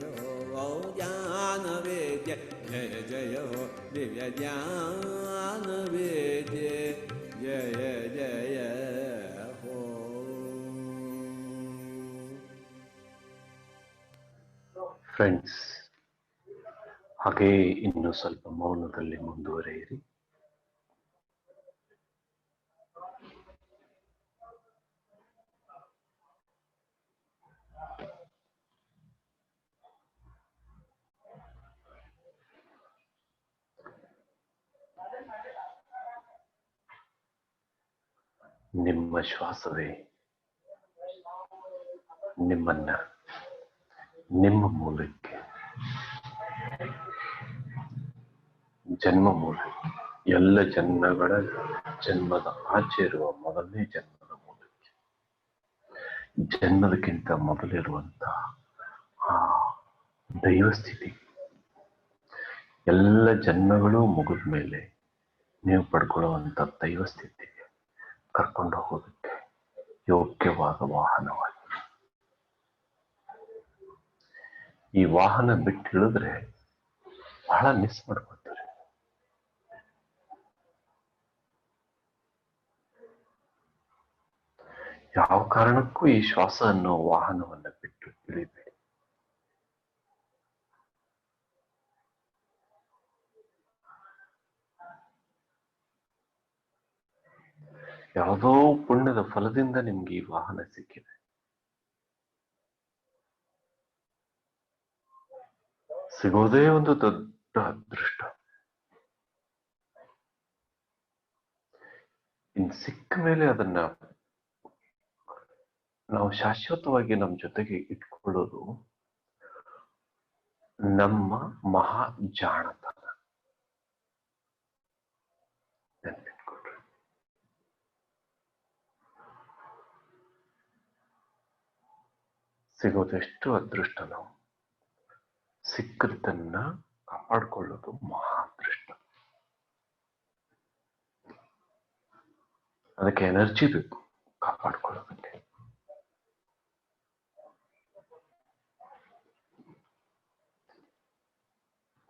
हो, ज्ञानविद्ये जय जय हो, दिव्यज्ञानविद्ये जय जय हो। ಫ್ರೆಂಡ್ಸ್, ಹಾಗೇ ಇನ್ನು ಸ್ವಲ್ಪ ಮೌನದಲ್ಲಿ ಮುಂದುವರೆಯಿರಿ. ನಿಮ್ಮ ಶ್ವಾಸವೇ ನಿಮ್ಮನ್ನ ನಿಮ್ಮ ಮೂಲಕ್ಕೆ, ಜನ್ಮ ಮೂಲಕ್ಕೆ, ಎಲ್ಲ ಜನ್ಮದ ಆಚೆ ಇರುವ ಮೊದಲನೇ ಜನ್ಮದ ಮೂಲಕ್ಕೆ, ಜನ್ಮದಕ್ಕಿಂತ ಮೊದಲಿರುವಂತಹ ಆ ದೈವ ಸ್ಥಿತಿ, ಎಲ್ಲ ಜನ್ಮಗಳು ಮುಗಿದ ಮೇಲೆ ನೀವು ಪಡ್ಕೊಳ್ಳುವಂಥ ದೈವ ಸ್ಥಿತಿಗೆ ಕರ್ಕೊಂಡು ಹೋಗೋದಕ್ಕೆ ಯೋಗ್ಯವಾದ ವಾಹನವಾಗಿ. ಈ ವಾಹನ ಬಿಟ್ಟು ಇಳಿದ್ರೆ ಬಹಳ ಮಿಸ್ ಮಾಡ್ಕೊತಾರೆ. ಯಾವ ಕಾರಣಕ್ಕೂ ಈ ಶ್ವಾಸ ಅನ್ನೋ ವಾಹನವನ್ನ ಬಿಟ್ಟು ಇಳಿಬೇಡಿ. ಯಾವುದೋ ಪುಣ್ಯದ ಫಲದಿಂದ ನಿಮ್ಗೆ ಈ ವಾಹನ ಸಿಕ್ಕಿದೆ. ಸಿಗೋದೇ ಒಂದು ದೊಡ್ಡ ಅದೃಷ್ಟ. ಇನ್ ಸಿಕ್ಕ ಮೇಲೆ ಅದನ್ನ ನಾವು ಶಾಶ್ವತವಾಗಿ ನಮ್ಮ ಜೊತೆಗೆ ಇಟ್ಕೊಳ್ಳೋದು ನಮ್ಮ ಮಹಾ ಜಾಣತನ. ನೆನ್ಪಿಟ್ಕೊಳ್ರಿ. ಸಿಗೋದೆಷ್ಟು ಅದೃಷ್ಟ. ನಾವು ಸಿಕ್ಕದನ್ನ ಕಾಪಾಡ್ಕೊಳ್ಳೋದು ಮಹಾ ಅದೃಷ್ಟ. ಅದಕ್ಕೆ ಎನರ್ಜಿ ಬೇಕು ಕಾಪಾಡ್ಕೊಳ್ಳೋದಕ್ಕೆ.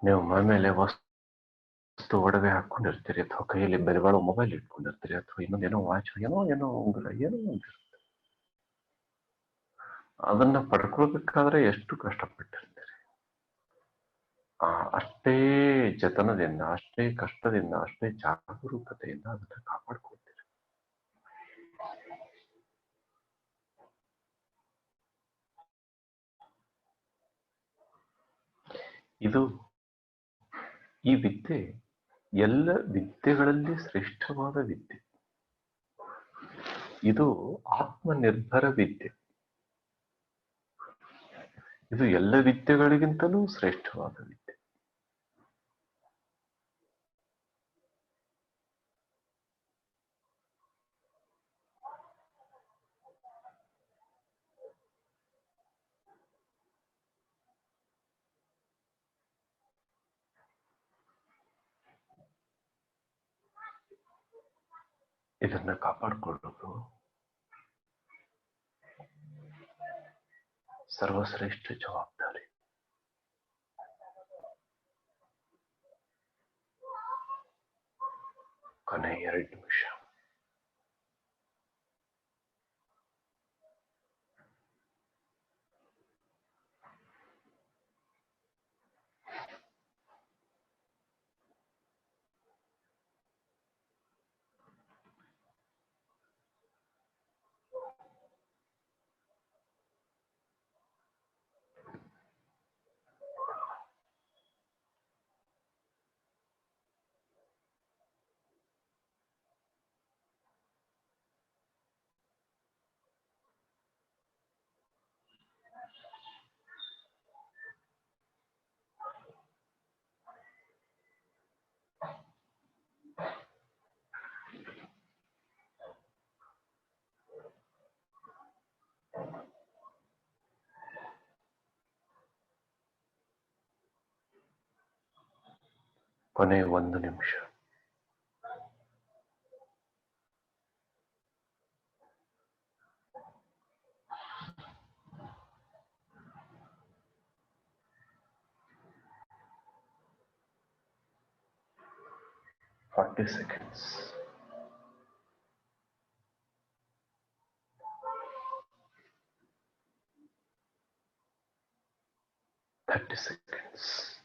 ನೀವು ಮೈ ವಸ್ತು ಒಡವೆ ಹಾಕೊಂಡಿರ್ತೀರಿ, ಅಥವಾ ಕೈಯಲ್ಲಿ ಬೆಲೆಬಾಳೋ ಮೊಬೈಲ್ ಇಟ್ಕೊಂಡಿರ್ತೀರಿ, ಅಥವಾ ಇನ್ನೊಂದೇನೋ ವಾಚ್, ಏನೋ ಉಂಗುರ, ಏನೋ ಒಂದಿರುತ್ತೆ. ಅದನ್ನ ಪಡ್ಕೊಳ್ಬೇಕಾದ್ರೆ ಎಷ್ಟು ಕಷ್ಟಪಟ್ಟಿರ್ತೀರಿ. ಅಷ್ಟೇ ಜತನದಿಂದ, ಅಷ್ಟೇ ಕಷ್ಟದಿಂದ, ಅಷ್ಟೇ ಜಾಗರೂಕತೆಯಿಂದ ಅದನ್ನ ಕಾಪಾಡ್ಕೊಳ್ತೀರಿ. ಈ ವಿದ್ಯೆ ಎಲ್ಲ ವಿದ್ಯೆಗಳಲ್ಲಿ ಶ್ರೇಷ್ಠವಾದ ವಿದ್ಯೆ. ಇದು ಆತ್ಮನಿರ್ಭರ ವಿದ್ಯೆ. ಇದು ಎಲ್ಲ ವಿದ್ಯೆಗಳಿಗಿಂತಲೂ ಶ್ರೇಷ್ಠವಾದ ವಿದ್ಯೆ. ಇದನ್ನ ಕಾಪಾಡಿಕೊಳ್ಳೋದು ಸರ್ವಶ್ರೇಷ್ಠ ಜವಾಬ್ದಾರಿ. ಕೊನೆ 2 ನಿಮಿಷ. ಕೊನೆ 1 ನಿಮಿಷ. seconds. 30 seconds.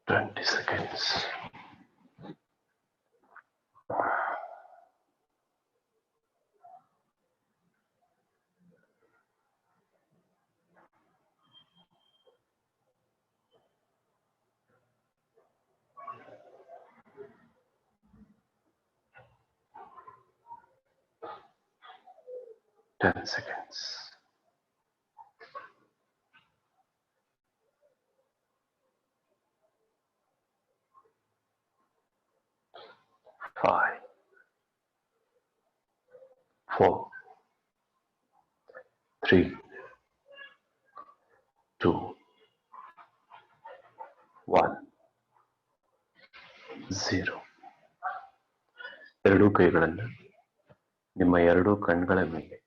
20 seconds. 10 seconds. 5, 4, 3, 2, 1, 0. ಎರಡೂ ಕೈಗಳನ್ನು ನಿಮ್ಮ ಎರಡೂ ಕಣ್ಗಳ ಮೇಲೆ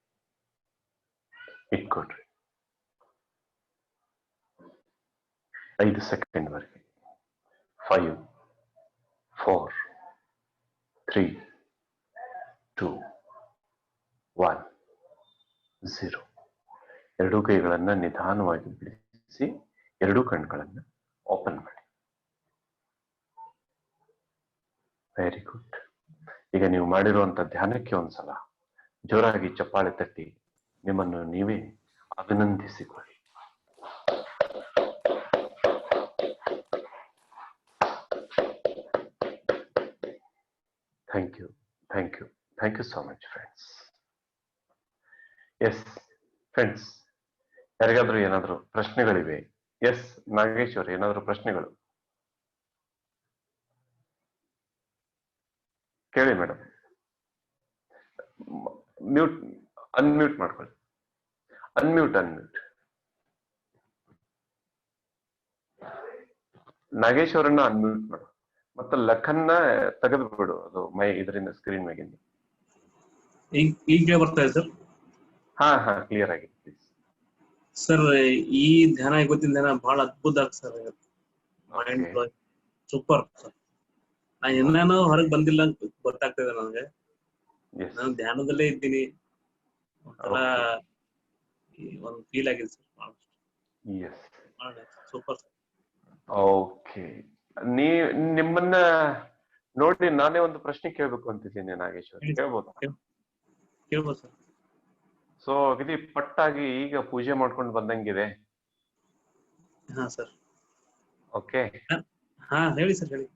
ಇಟ್ಕೊಡ್ರಿ. 5 ಸೆಕೆಂಡ್ ವರೆಗೆ. 5, 4, 3, 2, 1, 0. ಎರಡೂ ಕೈಗಳನ್ನ ನಿಧಾನವಾಗಿ ಬಿಡಿಸಿ ಎರಡೂ ಕಣ್ಗಳನ್ನು ಓಪನ್ ಮಾಡಿ. Very good. ಈಗ ನೀವು ಮಾಡಿರುವಂತ ಧ್ಯಾನಕ್ಕೆ ಒಂದ್ಸಲ ಜೋರಾಗಿ ಚಪ್ಪಾಳೆ ತಟ್ಟಿ ನಿಮ್ಮನ್ನು ನೀವೇ ಅಭಿನಂದಿಸಿಕೊಳ್ಳಿ. Thank you, thank you, thank you so much friends. Yes friends, ಯಾರಿಗಾದ್ರೂ ಏನಾದ್ರು ಪ್ರಶ್ನೆಗಳಿವೆ? ಎಸ್ ನಾಗೇಶ್ ಅವರು, ಏನಾದ್ರು ಪ್ರಶ್ನೆಗಳು ಕೇಳಿ ಮೇಡಮ್. ಮ್ಯೂಟ್, ಅನ್ಮ್ಯೂಟ್ ಮಾಡ್ಕೊಳ್ಳಿ. ಅನ್ಮ್ಯೂಟ್ ನಾಗೇಶ್ ಅವರನ್ನ ಅನ್ಮ್ಯೂಟ್ ಮಾಡು. ಮತ್ತೆ ಲಖನ್ನ ತೆಗೆದು ಬಿಡು, ಅದು ಇದರಿಂದ ಸ್ಕ್ರೀನ್ ಮ್ಯಾಗಿಂದ. ಈಗ ಬರ್ತಾ ಇದೆ ಸರ್? ಹಾ ಕ್ಲಿಯರ್ ಆಗಿದೆ ಪ್ಲೀಸ್ ಸರ್. ಈ ಧ್ಯಾನ ಇವತ್ತಿನ ಧ್ಯಾನ ಬಹಳ ಅದ್ಭುತ ಸರ್. Mind super sir. ನಾ ಏನೇನೋ ಹೊರಗೆ ಬಂದಿಲ್ಲ ಗೊತ್ತಾಗ್ತದೆ ನನಗೆ. ನಾನು ಧ್ಯಾನದಲ್ಲೇ ಇದ್ದೀನಿ, ಒಂಥರ ಒಂದು ಫೀಲ್ ಆಗಿದೆ ಸರ್. Super sir. ಓಕೆ, ನಿಮ್ಮನ್ನ ನೋಡಿ ನಾನೇ ಒಂದು ಪ್ರಶ್ನೆ ಕೇಳ್ಬೇಕು ಅಂತಿದ್ದೀನಿ ನಾಗೇಶ್ವರ್, ಕೇಳ್ಬೋದಾ? ಕೇಳ್ಬೋದು ಸರ್. ಸೊ ಅಗದಿ ಪಟ್ಟಾಗಿ ಈಗ ಪೂಜೆ ಮಾಡ್ಕೊಂಡು ಬಂದಂಗಿದೆ. ಹಾ ಸರ್. ಓಕೆ, ಹಾ ಹೇಳಿ ಸರ್, ಹೇಳಿ.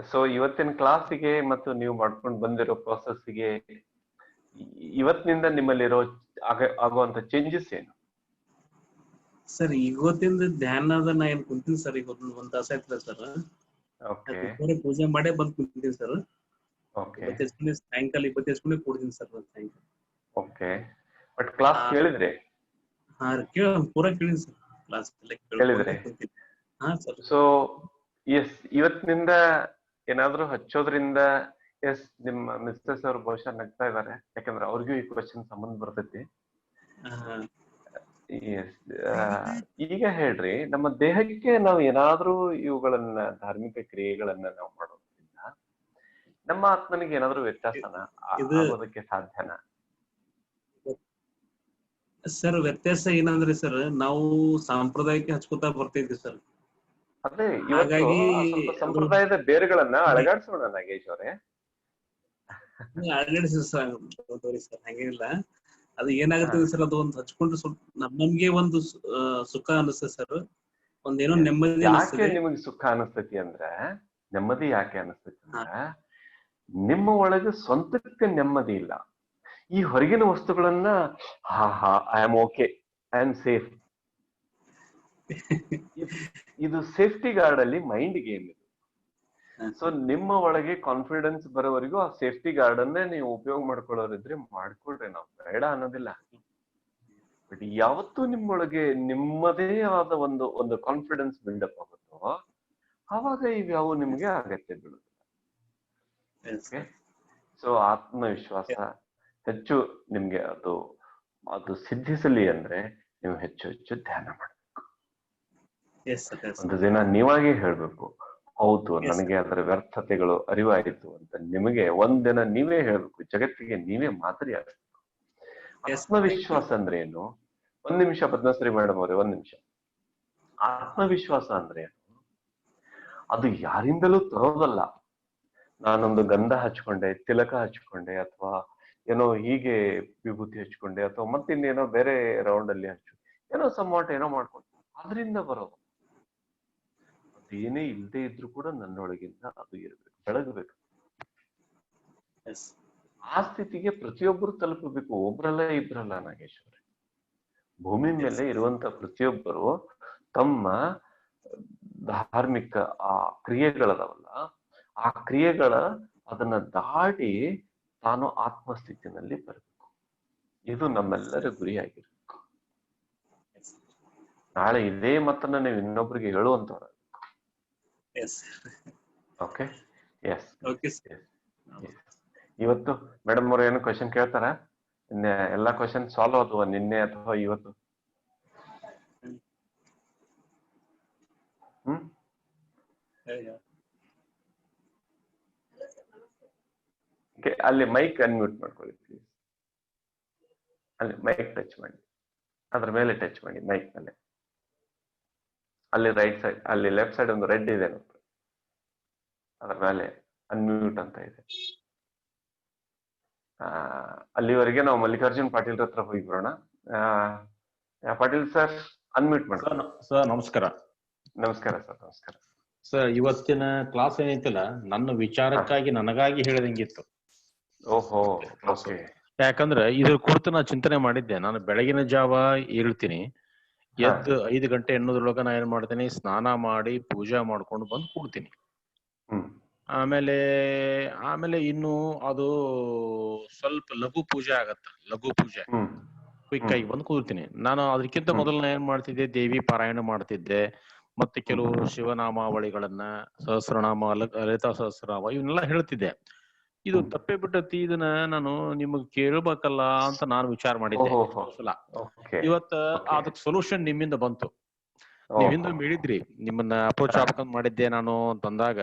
ಸೊ ಇವತ್ತಿನ ಕ್ಲಾಸಿಗೆ ಮತ್ತು ನೀವು ಮಾಡ್ಕೊಂಡು ಬಂದಿರೋ ಪ್ರೊಸೆಸ್ಗೆ ಇವತ್ತಿನಿಂದ ನಿಮ್ಮಲ್ಲಿರೋ ಆಗುವಂತ ಚೇಂಜಸ್ ಏನು ಸರ್? ಇವತ್ತಿಂದ ಧ್ಯಾನದ ನಾ ಏನ್ ಕುಂತೀನಿ ಸರ್. ಈಗ ಒಂದ್ ತಾಸ ಆಯ್ತಲ್ಲ ಸರ್. ಪೂಜೆ ಮಾಡೇ ಬಂದ್ ಕುಂತೀನಿ ಸರ್. ಸಾಯಂಕಾಲ 20 ಕೂಡ್ತೀನಿ ಸರ್ ಸಾಯಂಕಾಲ. ಓಕೆ, ಬಟ್ ಕ್ಲಾಸ್ ಕೇಳಿದ್ರೆ? ಹಾ ಪೂರಾ ಕೇಳಿನಿ ಸರ್ ಕ್ಲಾಸ್ ಕೇಳಿದ್ರೆ. ಹಾ ಸರ್. ಸೊ ಎಸ್, ಇವತ್ತಿನಿಂದ ಏನಾದ್ರೂ ಹಚ್ಚೋದ್ರಿಂದ ಎಸ್ ನಿಮ್ಮ ಮಿಸ್ಟರ್ಸ್ ಅವರು ಬಹುಶಃ ನಗ್ತಾ ಇದಾರೆ, ಯಾಕಂದ್ರೆ ಅವ್ರಿಗೂ ಈ ಕ್ವಶನ್ ಸಂಬಂಧ ಬರ್ತೈತಿ. ಈಗ ಹೇಳ್ರಿ, ನಮ್ಮ ದೇಹಕ್ಕೆ ನಾವು ಏನಾದ್ರೂ ಇವುಗಳನ್ನ ಧಾರ್ಮಿಕ ಕ್ರಿಯೆಗಳನ್ನ ನಾವು ಮಾಡೋದ್ರಿಂದ ನಮ್ಮ ಆತ್ಮನಿಗೆ ಏನಾದ್ರೂ ವ್ಯತ್ಯಾಸನ ಆಗೋದಕ್ಕೆ ಸಾಧ್ಯನಾ ಸರ್? ವ್ಯತ್ಯಾಸ ಏನಂದ್ರೆ ಸರ್, ನಾವು ಸಾಂಪ್ರದಾಯಕ್ಕೆ ಹಚ್ಕೋತಾ ಬರ್ತಿದ್ವಿ ಸರ್. ಅದೇ ಇವತ್ತು ಸಂಪ್ರದಾಯದ ಬೇರುಗಳನ್ನ ಅಳಗಾಡ್ಸೋಣ ನಾಗೇಶ್ ಅವರೇ. ಅಳಗಾಡಿಸಿ ಸರ್, ಹಂಗೇನಿಲ್ಲ. ಅದು ಏನಾಗುತ್ತದೆ ಸರ್, ಅದು ಒಂದು ಹಚ್ಕೊಂಡ್ರೆ ಸ್ವಲ್ಪ ನಮ್ಗೆ ಒಂದು ಸುಖ ಅನಿಸ್ತದೆ ಸರ್. ಒಂದೇನೋ ನೆಮ್ಮದಿ ಅನಿಸ್ತದೆ. ಯಾಕೆ ನಿಮಗೆ ಸುಖ ಅನಿಸ್ತೈತಿ ಅಂದ್ರೆ, ನೆಮ್ಮದಿ ಯಾಕೆ ಅನಿಸ್ತೈತಿ ಅಂದ್ರೆ, ನಿಮ್ಮ ಒಳಗೆ ಸ್ವಂತಕ್ಕೆ ನೆಮ್ಮದಿ ಇಲ್ಲ. ಈ ಹೊರಗಿನ ವಸ್ತುಗಳನ್ನ I am okay, I am safe, ಇದು ಸೇಫ್ಟಿ ಗಾರ್ಡ್ ಅಲ್ಲಿ ಮೈಂಡ್ ಗೇಮ್ ಇದು. ಸೊ ನಿಮ್ಮ ಒಳಗೆ ಕಾನ್ಫಿಡೆನ್ಸ್ ಬರೋವರೆಗೂ ಆ ಸೇಫ್ಟಿ ಗಾರ್ಡ್ ಅನ್ನೇ ನೀವು ಉಪಯೋಗ ಮಾಡ್ಕೊಳ್ಳೋರಿದ್ರೆ ಮಾಡ್ಕೊಳ್ರಿ, ನಾವು ಬೇಡ ಅನ್ನೋದಿಲ್ಲ. ಬಟ್ ಯಾವತ್ತೂ ನಿಮ್ಮೊಳಗೆ ನಿಮ್ಮದೇ ಆದ ಒಂದು ಒಂದು ಕಾನ್ಫಿಡೆನ್ಸ್ ಬಿಲ್ಡಪ್ ಆಗುತ್ತೋ ಆವಾಗ ಇವ್ಯಾವು ನಿಮ್ಗೆ ಅಗತ್ಯ ಬೀಳುತ್ತೆ. ಸೊ ಆತ್ಮವಿಶ್ವಾಸ ಹೆಚ್ಚು ನಿಮ್ಗೆ ಅದು ಸಿದ್ಧಿಸಲಿ ಅಂದ್ರೆ ನೀವು ಹೆಚ್ಚು ಹೆಚ್ಚು ಧ್ಯಾನ ಮಾಡ್ಬೇಕು. ಒಂದು ದಿನ ನೀವಾಗೇ ಹೇಳ್ಬೇಕು, ಹೌದು ನನಗೆ ಅದರ ವ್ಯರ್ಥತೆಗಳು ಅರಿವಾಯಿತು ಅಂತ. ನಿಮಗೆ ಒಂದಿನ ನೀವೇ ಹೇಳ್ಬೇಕು, ಜಗತ್ತಿಗೆ ನೀವೇ ಮಾದರಿ ಆಗ್ಬೇಕು. ಆತ್ಮವಿಶ್ವಾಸ ಅಂದ್ರೆ ಏನು? ಒಂದ್ ನಿಮಿಷ ಪದ್ಮಶ್ರೀ ಮೇಡಮ್ ಅವರೇ, ಒಂದ್ ನಿಮಿಷ. ಆತ್ಮವಿಶ್ವಾಸ ಅಂದ್ರೆ ಏನು? ಅದು ಯಾರಿಂದಲೂ ತರೋದಲ್ಲ. ನಾನೊಂದು ಗಂಧ ಹಚ್ಕೊಂಡೆ, ತಿಲಕ ಹಚ್ಕೊಂಡೆ, ಅಥವಾ ಏನೋ ಹೀಗೆ ವಿಭೂತಿ ಹಚ್ಕೊಂಡೆ, ಅಥವಾ ಮತ್ತಿನ್ನೇನೋ ಬೇರೆ ರೌಂಡ್ ಅಲ್ಲಿ ಏನೋ ಸಮ್ವಾಟ್ ಏನೋ ಮಾಡ್ಕೊಂಡೆ, ಅದರಿಂದ ಬರೋದು. ಅದೇನೇ ಇಲ್ಲದೆ ಇದ್ರು ಕೂಡ ನನ್ನೊಳಗಿಂದ ಅದು ಇರ್ಬೇಕು, ಬೆಳಗಬೇಕು. ಆ ಸ್ಥಿತಿಗೆ ಪ್ರತಿಯೊಬ್ಬರು ತಲುಪಬೇಕು. ಒಬ್ರಲ್ಲ ಇಬ್ರಲ್ಲ ನಾಗೇಶ್ವರ. ಭೂಮಿ ಮೇಲೆ ಇರುವಂತ ಪ್ರತಿಯೊಬ್ಬರು ತಮ್ಮ ಧಾರ್ಮಿಕ ಆ ಕ್ರಿಯೆಗಳದವಲ್ಲ, ಆ ಅದನ್ನ ದಾಟಿ ತಾನು ಆತ್ಮಸ್ಥಿತಿನಲ್ಲಿ ಬರಬೇಕು. ಇದು ನಮ್ಮೆಲ್ಲರ ಗುರಿಯಾಗಿರ್ಬೇಕು. ನಾಳೆ ಇದೇ ಮತ್ತನ್ನ ನೀವು ಇನ್ನೊಬ್ರಿಗೆ ಹೇಳುವಂತವ್ರ. Okay, yes. ಇವತ್ತು ಮೇಡಮ್ ಅವ್ರ ಏನು ಕ್ವಶನ್ ಕೇಳ್ತಾರ? ಎಲ್ಲಾ ಕ್ವಶನ್ ಸಾಲ್ವ್ ಆದವ ನಿನ್ನೆ ಅಥವಾ ಇವತ್ತು? ಅಲ್ಲಿ ಮೈಕ್ ಅನ್ಮ್ಯೂಟ್ ಮಾಡ್ಕೊಳ್ಳಿ ಪ್ಲೀಸ್. ಅಲ್ಲಿ ಮೈಕ್ ಟಚ್ ಮಾಡಿ, ಅದ್ರ ಮೇಲೆ ಟಚ್ ಮಾಡಿ ಮೈಕ್ ಮೇಲೆ. ಅಲ್ಲಿ ರೈಟ್ ಸೈಡ್, ಅಲ್ಲಿ ಲೆಫ್ಟ್ ಸೈಡ್ ಒಂದು ರೆಡ್ ಇದೆ ನೋಡಿ, ಅದ್ರ ಮೇಲೆ ಅನ್ಮ್ಯೂಟ್ ಅಂತ ಇದೆ. ಅಲ್ಲಿವರೆಗೆ ನಾವು ಮಲ್ಲಿಕಾರ್ಜುನ್ ಪಾಟೀಲ್ ಹತ್ರ ಹೋಗಿ ಬರೋಣ. ಪಾಟೀಲ್ ಸರ್ ಅನ್ಮ್ಯೂಟ್ ಮಾಡಿ. ಸರ್ ನಮಸ್ಕಾರ. ನಮಸ್ಕಾರ ಸರ್. ನಮಸ್ಕಾರ ಸರ್. ಇವತ್ತಿನ ಕ್ಲಾಸ್ ಏನೈತಿಲ್ಲ, ನನ್ನ ವಿಚಾರಕ್ಕಾಗಿ ನನಗಾಗಿ ಹೇಳಿದಂಗಿತ್ತು. ಓಹೋ, ಓಕೆ. ಯಾಕಂದ್ರೆ ಇದ್ರ ಕುರಿತು ನಾ ಚಿಂತನೆ ಮಾಡಿದ್ದೆ. ನಾನು ಬೆಳಗಿನ ಜಾವ ಏಳ್ತೀನಿ, ಎದ್ದು 5 ಗಂಟೆ ಎನ್ನೋದ್ರೊಳಗ ನಾ ಏನ್ ಮಾಡ್ತೀನಿ, ಸ್ನಾನ ಮಾಡಿ ಪೂಜಾ ಮಾಡ್ಕೊಂಡು ಬಂದು ಕೂಡ್ತೀನಿ. ಆಮೇಲೆ ಇನ್ನು ಅದು ಸ್ವಲ್ಪ ಲಘು ಪೂಜೆ ಆಗತ್ತ, ಲಘು ಪೂಜೆ ಕ್ವಿಕ್ ಆಗಿ ಬಂದು ಕೂರ್ತೀನಿ. ನಾನು ಅದಕ್ಕಿಂತ ಮೊದಲು ನಾ ಏನ್ ಮಾಡ್ತಿದ್ದೆ, ದೇವಿ ಪಾರಾಯಣ ಮಾಡ್ತಿದ್ದೆ, ಮತ್ತೆ ಕೆಲವು ಶಿವನಾಮಾವಳಿಗಳನ್ನ, ಸಹಸ್ರನಾಮ, ಲಲಿತಾ ಸಹಸ್ರನಾಮ ಇವನ್ನೆಲ್ಲ ಹೇಳ್ತಿದ್ದೆ. ಇದು ತಪ್ಪೇ ಬಿಟ್ಟತಿ, ಇದನ್ನ ನಾನು ನಿಮಗ್ ಕೇಳ್ಬೇಕಲ್ಲ ಅಂತ ನಾನು ವಿಚಾರ ಮಾಡಿದ್ದೆ. ಇವತ್ತ ಅದಕ್ ಸೊಲ್ಯೂಷನ್ ನಿಮ್ಮಿಂದ ಬಂತು. ನೀವ್ ಹಿಂದೆ ಹೇಳಿದ್ರಿ, ನಿಮ್ಮನ್ನ ಅಪ್ರೋಚ್ ಆಗ್ಬೇಕಂತ ಮಾಡಿದ್ದೆ ನಾನು ಅಂತಂದಾಗ,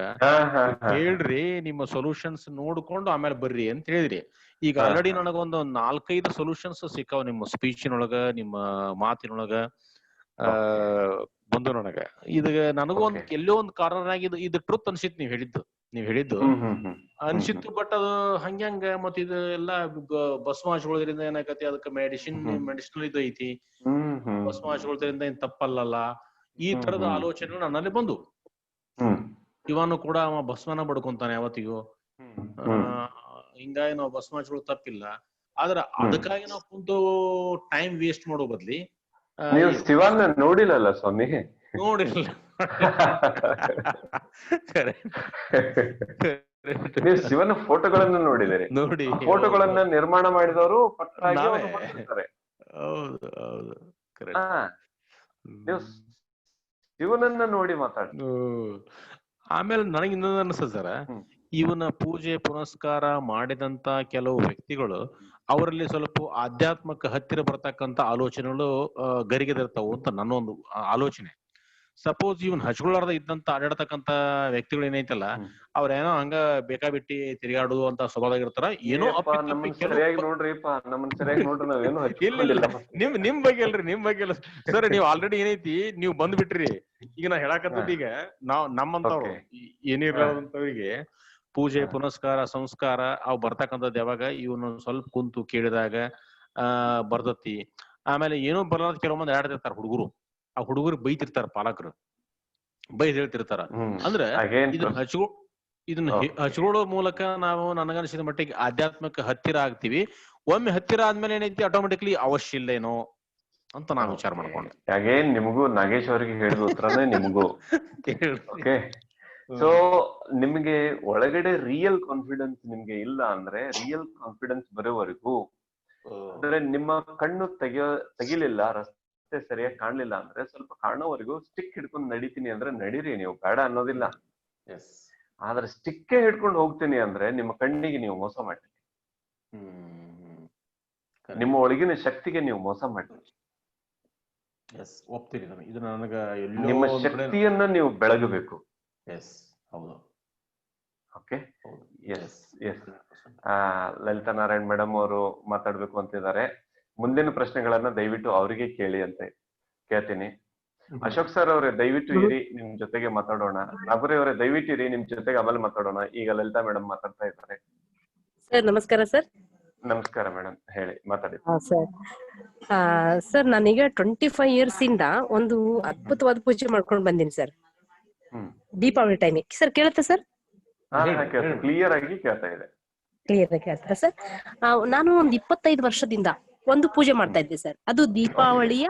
ಹೇಳ್ರಿ ನಿಮ್ಮ ಸೊಲ್ಯೂಷನ್ಸ್ ನೋಡ್ಕೊಂಡು ಆಮೇಲೆ ಬರ್ರಿ ಅಂತ ಹೇಳಿದ್ರಿ. ಈಗ ಆಲ್ರೆಡಿ ನನಗೊಂದು 4-5 ಸೊಲ್ಯೂಷನ್ಸ್ ಸಿಕ್ಕಾವ್ ನಿಮ್ಮ ಸ್ಪೀಚಿನೊಳಗ, ನಿಮ್ಮ ಮಾತಿನೊಳಗ ಬಂದು ನನಗ. ಇದು ನನಗೊಂದು ಎಲ್ಲೋ ಒಂದು ಕಾರಣನಾಗಿ ಇದು ಟ್ರುತ್ ಅನ್ಸಿತ್ತು. ನೀವ್ ಹೇಳಿದ್ದು ಅನ್ಸಿತ್ತು. ಬಟ್ ಅದು ಹಂಗ ಮತ್ ಇದು ಎಲ್ಲಾ ಭಸ್ಮ ಹಚ್ಕೊಳ್ಳೋದ್ರಿಂದ ಏನಾಗತಿ, ಅದಕ್ಕೆ ಮೆಡಿಸಿನಲ್ ಇದು ಐತಿ, ಭಸ್ಮ ಹಚ್ಕೊಳ್ಳೋದ್ರಿಂದ ಏನ್ ತಪ್ಪಲ್ಲಲ್ಲ, ಈ ತರದ ಆಲೋಚನೆ ನನ್ನಲ್ಲಿ ಬಂದು. ಇವನು ಕೂಡ ಅವ ಭಸ್ಮನ ಬಡ್ಕೊಂತಾನೆ ಯಾವತ್ತಿಗೂ, ಹಿಂಗಾಗಿ ನಾವು ಭಸ್ಮ ಹಚ್ಕೊಳ್ಳೋದು ತಪ್ಪಿಲ್ಲ. ಆದ್ರ ಅದಕ್ಕಾಗಿ ನಾವು ಕುಂತು ಟೈಮ್ ವೇಸ್ಟ್ ಮಾಡೋ ಬದ್ಲಿ, ನೀವು ಶಿವನ್ನ ನೋಡಿಲ್ಲಲ್ಲ ಸ್ವಾಮಿ? ನೋಡಿಲ್ಲ. ನೀವು ಶಿವನ ಫೋಟೋಗಳನ್ನ ನೋಡಿದಿರಿ. ನೋಡಿ, ಫೋಟೋಗಳನ್ನ ನಿರ್ಮಾಣ ಮಾಡಿದವರು ಹೌದು ಹೌದು, ನೀವು ಶಿವನನ್ನ ನೋಡಿ ಮಾತಾಡ. ಆಮೇಲೆ ನನಗೆ ಇನ್ನೊಂದು ಅನ್ಸುತ್ತೆ ಸರ, ಇವನ ಪೂಜೆ ಪುನಸ್ಕಾರ ಮಾಡಿದಂತ ಕೆಲವು ವ್ಯಕ್ತಿಗಳು, ಅವರಲ್ಲಿ ಸ್ವಲ್ಪ ಆಧ್ಯಾತ್ಮಕ ಹತ್ತಿರ ಬರ್ತಕ್ಕಂತ ಆಲೋಚನೆಗಳು ಗರಿಗೆದಿರ್ತಾವು ಅಂತ ನನ್ನೊಂದು ಆಲೋಚನೆ. ಸಪೋಸ್ ಇವನ್ ಹಚ್ಕೊಳ್ಳಾರ್ದ ಇದ್ದಂತ ಆಡಾಡ್ತಕ್ಕಂತ ವ್ಯಕ್ತಿಗಳು ಏನೈತಲ್ಲ, ಅವ್ರೇನೋ ಹಂಗ ಬೇಕಾಬಿಟ್ಟಿ ತಿರುಗಾಡುದು ಅಂತ ಸ್ವಭಾವದಾಗಿರ್ತಾರ. ಏನೋ ನಿಮ್ ಬಗ್ಗೆ ಅಲ್ರಿ, ನಿಮ್ ಬಗ್ಗೆ ಅಲ್ಲ ಸರ್. ನೀವ್ ಆಲ್ರೆಡಿ ಏನೈತಿ, ನೀವ್ ಬಂದ್ಬಿಟ್ರಿ. ಈಗ ನಾ ಹೇಳಾಕತ್ತದ, ಈಗ ನಾವ್ ನಮ್ಮಂತವ್ರು ಏನಿರ್ಲಾರ್ದಂತವ್ರಿಗೆ ಪೂಜೆ ಪುನಸ್ಕಾರ ಸಂಸ್ಕಾರ ಅವ್ ಬರ್ತಕ್ಕಂಥದ್ದು ಯಾವಾಗ ಇವನು ಸ್ವಲ್ಪ ಕುಂತು ಕೇಳಿದಾಗ ಬರ್ತತಿ. ಆಮೇಲೆ ಏನೋ ಬರ್ಲಾರ್ದ ಕೆಲವು ಮಂದಿ ಆಡ್ತಿರ್ತಾರ ಹುಡುಗರು. ಆ ಹುಡುಗರು ಬೈತಿರ್ತಾರ, ಪಾಲಕರು ಬೈದ್ ಹೇಳ್ತಿರ್ತಾರ. ಅಂದ್ರೆ ಇದನ್ನ ಹಚ್ಕೊಳ್ಳೋ ಮೂಲಕ ನಾವು ನನಗನ್ಸಿದ ಮಟ್ಟಿಗೆ ಆಧ್ಯಾತ್ಮಿಕ ಹತ್ತಿರ ಆಗ್ತೀವಿ. ಒಮ್ಮೆ ಹತ್ತಿರ ಆದ್ಮೇಲೆ ಏನೈತಿ, ಆಟೋಮೆಟಿಕ್ಲಿ ಅವಶ್ಯ ಇಲ್ಲೇನೋ ಅಂತ ನಾನು ವಿಚಾರ ಮಾಡ್ಕೊಂಡೆ. ನಿಮಗೂ ನಾಗೇಶ್ ಅವರಿಗೆ ಹೇಳಿದ ಉತ್ತರನೇ ನಿಮಗೂ. ಓಕೆ, ಸೊ ನಿಮ್ಗೆ ಒಳಗಡೆ ರಿಯಲ್ ಕಾನ್ಫಿಡೆನ್ಸ್ ನಿಮ್ಗೆ ಇಲ್ಲ ಅಂದ್ರೆ, ರಿಯಲ್ ಕಾನ್ಫಿಡೆನ್ಸ್ ಬರೋವರೆಗೂ ಅಂದ್ರೆ ನಿಮ್ಮ ಕಣ್ಣು ತೆಗಿಲಿಲ್ಲ, ರಸ್ತೆ ಸರಿಯಾಗಿ ಕಾಣ್ಲಿಲ್ಲ ಅಂದ್ರೆ ಸ್ವಲ್ಪ ಕಾಣೋವರೆಗೂ ಸ್ಟಿಕ್ ಹಿಡ್ಕೊಂಡು ನಡಿತೀನಿ ಅಂದ್ರೆ ನಡೀರಿ, ನೀವು ಬೇಡ ಅನ್ನೋದಿಲ್ಲ. ಆದ್ರೆ ಸ್ಟಿಕ್ಕೇ ಹಿಡ್ಕೊಂಡು ಹೋಗ್ತೀನಿ ಅಂದ್ರೆ ನಿಮ್ಮ ಕಣ್ಣಿಗೆ ನೀವು ಮೋಸ ಮಾಡ್ತೀರಿ, ನಿಮ್ಮ ಒಳಗಿನ ಶಕ್ತಿಗೆ ನೀವು ಮೋಸ ಮಾಡ್ತೀರಿ. ಒಪ್ತೀರಿ ಇದು ನನಗ ನಿಮ್ಮ ಶಕ್ತಿಯನ್ನ ನೀವು ಬೆಳಗಬೇಕು. ಹೌದು. Okay, yes yes. Lalitha Narayan madam ಅವರು ಮಾತಾಡ್ಬೇಕು ಅಂತಿದ್ದಾರೆ. ಮುಂದಿನ ಪ್ರಶ್ನೆಗಳನ್ನ ದಯವಿಟ್ಟು ಅವರಿಗೆ ಕೇಳಿ ಅಂತ ಕೇಳ್ತೀನಿ. ಅಶೋಕ್ ಸರ್ ಅವರೇ ದಯವಿಟ್ಟು ಇರಿ, ನಿಮ್ ಜೊತೆಗೆ ಮಾತಾಡೋಣ. ನಾಗೂರಿ ಅವರೇ ದಯವಿಟ್ಟು ಇರಿ, ನಿಮ್ ಜೊತೆಗೆ ಆಮೇಲೆ ಮಾತಾಡೋಣ. ಈಗ ಲಲಿತಾ ಮೇಡಮ್ ಮಾತಾಡ್ತಾ ಇದ್ದಾರೆ. ಸರ್ ನಮಸ್ಕಾರ ಸರ್. ನಮಸ್ಕಾರ ಮೇಡಮ್, ಹೇಳಿ, ಮಾತಾಡಿ. ಸರ್ ನಾನೀಗ 25 years ಇಂದ ಒಂದು ಅದ್ಭುತವಾದ ಪೂಜೆ ಮಾಡ್ಕೊಂಡು ಬಂದೀನಿ ಸರ್, ದೀಪಾವಳಿ ಟೈಮಿಗೆ. ಸರ್ ಕೇಳುತ್ತಾ ಸರ್? ಕ್ಲಿಯರ್ ಆಗಿ ಕೇಳ್ತಾ ಇದೆ. ಕ್ಲಿಯರ್ ಆಗಿ ಕೇಳ್ತಾರ ಸರ್? ನಾನು ಒಂದು 25 ವರ್ಷದಿಂದ ಒಂದು ಪೂಜೆ ಮಾಡ್ತಾ ಇದ್ದೆ ಸರ್. ಅದು ದೀಪಾವಳಿಯ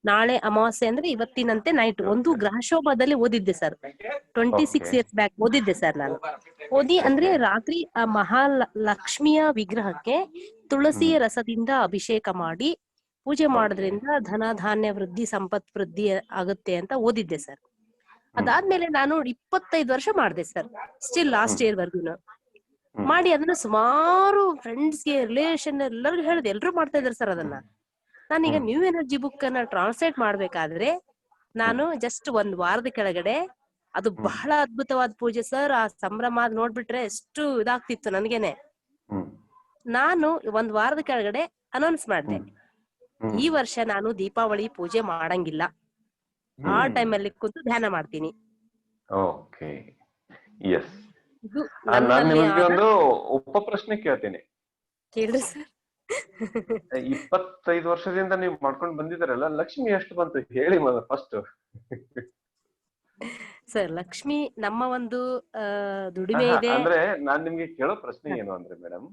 ನಾಳೆ ಅಮಾವಾಸ್ಯೆ ಅಂದ್ರೆ ಇವತ್ತಿನಂತೆ ನೈಟ್ ಒಂದು ಗ್ರಹಶೋಭದಲ್ಲಿ ಓದಿದ್ದೆ ಸರ್. 26 years ಬ್ಯಾಕ್ ಓದಿದ್ದೆ ಸರ್ ನಾನು. ಓದಿ ಅಂದ್ರೆ ರಾತ್ರಿ ಆ ಮಹಾಲಕ್ಷ್ಮಿಯ ವಿಗ್ರಹಕ್ಕೆ ತುಳಸಿಯ ರಸದಿಂದ ಅಭಿಷೇಕ ಮಾಡಿ ಪೂಜೆ ಮಾಡೋದ್ರಿಂದ ಧನ ಧಾನ್ಯ ವೃದ್ಧಿ, ಸಂಪತ್ ವೃದ್ಧಿ ಆಗುತ್ತೆ ಅಂತ ಓದಿದ್ದೆ ಸರ್. ಅದಾದ್ಮೇಲೆ ನಾನು 25 ವರ್ಷ ಮಾಡಿದೆ ಸರ್, ಸ್ಟಿಲ್ ಲಾಸ್ಟ್ ಇಯರ್ ವರ್ಗೂನು ಮಾಡಿ. ಅದನ್ನ ಸುಮಾರು ಫ್ರೆಂಡ್ಸ್ಗೆ, ರಿಲೇಷನ್ ಎಲ್ಲರಿಗೂ ಹೇಳಿದೆ, ಎಲ್ರು ಮಾಡ್ತಾ ಇದಾರೆ ಸರ್ ಅದನ್ನ. ನಾನೀಗ ನ್ಯೂ ಎನರ್ಜಿ ಬುಕ್ ಅನ್ನ ಟ್ರಾನ್ಸ್ಲೇಟ್ ಮಾಡ್ಬೇಕಾದ್ರೆ ನಾನು ಜಸ್ಟ್ 1 ವಾರದ ಕೆಳಗಡೆ, ಅದು ಬಹಳ ಅದ್ಭುತವಾದ ಪೂಜೆ ಸರ್. ಆ ಸಂಭ್ರಮ ನೋಡ್ಬಿಟ್ರೆ ಎಷ್ಟು ಇದಾಗ್ತಿತ್ತು ನನ್ಗೇನೆ. ನಾನು 1 ವಾರದ ಕೆಳಗಡೆ ಅನೌನ್ಸ್ ಮಾಡಿದೆ, ಈ ವರ್ಷ ನಾನು ದೀಪಾವಳಿ ಪೂಜೆ ಮಾಡಂಗಿಲ್ಲ, ಆ ಟೈಮಲ್ಲಿ ಕೂತು ಧ್ಯಾನ ಮಾಡ್ತೀನಿ. Okay, yes. ನಾನು ನಿಮಗೆ ಒಂದು ಉಪ ಪ್ರಶ್ನೆ ಕೇಳ್ತೀನಿ. ಕೇಳಿ ಸರ್. 25 ವರ್ಷದಿಂದ ನೀವು ಮಾಡ್ಕೊಂಡು ಬಂದಿದ್ದಾರಲ್ಲ, ಲಕ್ಷ್ಮಿ ಎಷ್ಟು ಬಂತು ಹೇಳಿ ಫಸ್ಟ್. ಸರ್ ಲಕ್ಷ್ಮಿ ನಮ್ಮ ಒಂದು ದುಡಿಮೆ ಇದೆ ಅಂದ್ರೆ ನಾನ್ ನಿಮ್ಗೆ ಕೇಳೋ ಪ್ರಶ್ನೆ ಏನು ಅಂದ್ರೆ ಮೇಡಮ್,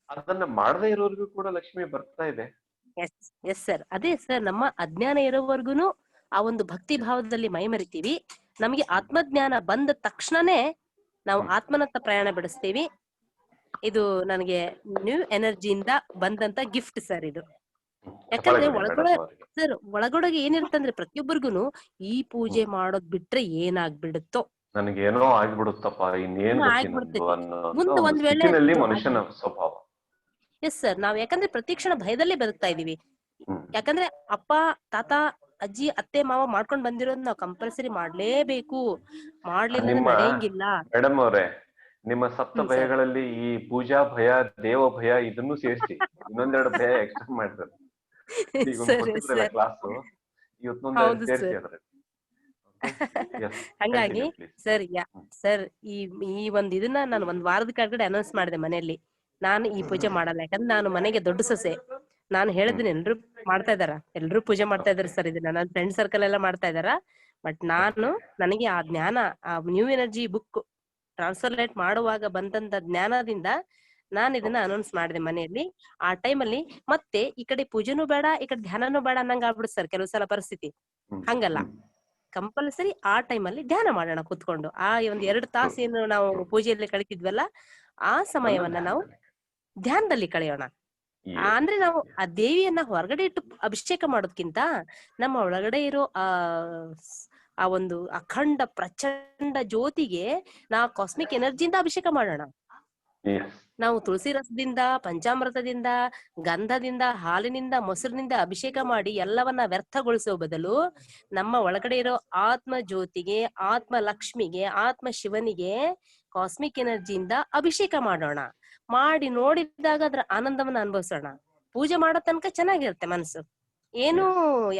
ಅದನ್ನ ಮಾಡದೇ ಇರೋರ್ಗು ಕೂಡ ಲಕ್ಷ್ಮಿ ಬರ್ತಾ ಇದೆ. ಎಸ್ ಸರ್, ಅದೇ ಸರ್, ನಮ್ಮ ಅಜ್ಞಾನ ಇರೋವರ್ಗುನು ಆ ಒಂದು ಭಕ್ತಿ ಭಾವದಲ್ಲಿ ಮೈ ಮರಿತೀವಿ. ನಮಗೆ ಆತ್ಮಜ್ಞಾನ ಬಂದ ತಕ್ಷಣನೇ ನಾವು ಆತ್ಮನತ್ತ ಪ್ರಯಾಣ ಬೆಳೆಸ್ತೀವಿ. ಇದು ನನಗೆ ನ್ಯೂ ಎನರ್ಜಿಯಿಂದ ಬಂದಂತ ಗಿಫ್ಟ್ ಸರ್ ಇದು. ಯಾಕಂದ್ರೆ ಒಳಗೊಳಗೆ ಏನಿರುತ್ತಂದ್ರೆ ಪ್ರತಿಯೊಬ್ಬರಿಗೂ ಈ ಪೂಜೆ ಮಾಡೋದ್ ಬಿಟ್ರೆ ಏನಾಗ್ಬಿಡುತ್ತೋ, ನನಗೇನೋ ಆಗ್ಬಿಡುತ್ತಪ್ಪ, ಇನ್ನೇನು ಮುಂದೆ ಒಂದ್ ವೇಳೆ ಮನುಷ್ಯನ ಸ್ವಭಾವ. ಎಸ್ ಸರ್, ನಾವ್ ಯಾಕಂದ್ರೆ ಪ್ರತಿಕ್ಷಣ ಭಯದಲ್ಲೇ ಬದುಕ್ತಾ ಇದೀವಿ. ಯಾಕಂದ್ರೆ ಅಪ್ಪ, ತಾತ, ಅಜ್ಜಿ, ಅತ್ತೆ, ಮಾವ ಮಾಡ್ಕೊಂಡ್ ಬಂದಿರೋದ್ ನಾವ್ ಕಂಪಲ್ಸರಿ ಮಾಡ್ಲೇಬೇಕು, ಮಾಡ್ಲಿಲ್ಲ ನಡೆಯಂಗಿಲ್ಲ. ಮೇಡಮ್ ಅವ್ರೆ, ನಿಮ್ಮ ಸಪ್ತ ಭಯಗಳಲ್ಲಿ ಈ ಪೂಜಾ ಭಯ, ದೇವ ಭಯ ಇದನ್ನು ಸೇರಿಸಿ ಇನ್ನೊಂದೆರಡು ಭಯ ಎಕ್ಸ್ಟ್ರಾ ಮಾಡಿದ್ರು. ಕ್ಲಾಸ್ ಇವತ್ತೊಂದು ಸೇರಿಸಿ ಅದ್ರ. ಹಂಗಾಗಿ ಸರ್ ಸರ್ ಈ ಒಂದ್ ಇದನ್ನ ನಾನು 1 ವಾರದ ಕೆಳಗಡೆ ಅನೌನ್ಸ್ ಮಾಡಿದೆ ಮನೆಯಲ್ಲಿ, ನಾನು ಈ ಪೂಜೆ ಮಾಡಲ್ಲ. ಯಾಕಂದ್ರೆ ನಾನು ಮನೆಗೆ ದೊಡ್ಡ ಸೊಸೆ. ನಾನು ಹೇಳಿದ್ದೀನಿ, ಎಲ್ರು ಮಾಡ್ತಾ ಇದಾರ, ಎಲ್ರು ಪೂಜೆ ಮಾಡ್ತಾ ಇದಾರೆ ಸರ್, ಇದನ್ನ ನನ್ನ ಫ್ರೆಂಡ್ ಸರ್ಕಲ್ ಎಲ್ಲ ಮಾಡ್ತಾ ಇದಾರ. ಬಟ್ ನನಗೆ ಆ ಜ್ಞಾನ, ಆ ನ್ಯೂ ಎನರ್ಜಿ ಬುಕ್ ಟ್ರಾನ್ಸ್ಲೇಟ್ ಮಾಡುವಾಗ ಬಂದಂತ ಜ್ಞಾನದಿಂದ ನಾನು ಇದನ್ನ ಅನೌನ್ಸ್ ಮಾಡಿದೆ ಮನೆಯಲ್ಲಿ. ಆ ಟೈಮಲ್ಲಿ ಮತ್ತೆ ಈ ಕಡೆ ಪೂಜೆನೂ ಬೇಡ, ಈ ಕಡೆ ಧ್ಯಾನನೂ ಬೇಡ ಅನ್ನಂಗ ಆಗ್ಬಿಡುತ್ತೆ ಸರ್ ಕೆಲವು ಸಲ ಪರಿಸ್ಥಿತಿ. ಹಂಗಲ್ಲ, ಕಂಪಲ್ಸರಿ ಆ ಟೈಮಲ್ಲಿ ಧ್ಯಾನ ಮಾಡೋಣ ಕುತ್ಕೊಂಡು. ಆ ಒಂದ್ 2 ತಾಸು ಏನು ನಾವು ಪೂಜೆಯಲ್ಲಿ ಕಳಿತಿದ್ವಲ್ಲ, ಆ ಸಮಯವನ್ನ ನಾವು ಧ್ಯಾನದಲ್ಲಿ ಕಳೆಯೋಣ. ಅಂದ್ರೆ ನಾವು ಆ ದೇವಿಯನ್ನ ಹೊರಗಡೆ ಇಟ್ಟು ಅಭಿಷೇಕ ಮಾಡೋದ್ಕಿಂತ ನಮ್ಮ ಒಳಗಡೆ ಇರೋ ಆ ಒಂದು ಅಖಂಡ ಪ್ರಚಂಡ ಜ್ಯೋತಿಗೆ ನಾವು ಕಾಸ್ಮಿಕ್ ಎನರ್ಜಿಯಿಂದ ಅಭಿಷೇಕ ಮಾಡೋಣ. ನಾವು ತುಳಸಿ ರಸದಿಂದ, ಪಂಚಾಮೃತದಿಂದ, ಗಂಧದಿಂದ, ಹಾಲಿನಿಂದ, ಮೊಸರಿನಿಂದ ಅಭಿಷೇಕ ಮಾಡಿ ಎಲ್ಲವನ್ನ ವ್ಯರ್ಥಗೊಳಿಸೋ ಬದಲು ನಮ್ಮ ಒಳಗಡೆ ಇರೋ ಆತ್ಮ ಜ್ಯೋತಿಗೆ, ಆತ್ಮ ಲಕ್ಷ್ಮಿಗೆ, ಆತ್ಮ ಶಿವನಿಗೆ ಕಾಸ್ಮಿಕ್ ಎನರ್ಜಿಯಿಂದ ಅಭಿಷೇಕ ಮಾಡೋಣ. ಮಾಡಿ ನೋಡಿದಾಗ ಅದ್ರ ಆನಂದವನ್ನ ಅನುಭವಿಸೋಣ. ಪೂಜೆ ಮಾಡೋ ತನಕ ಚೆನ್ನಾಗಿರುತ್ತೆ ಮನಸ್ಸು, ಏನು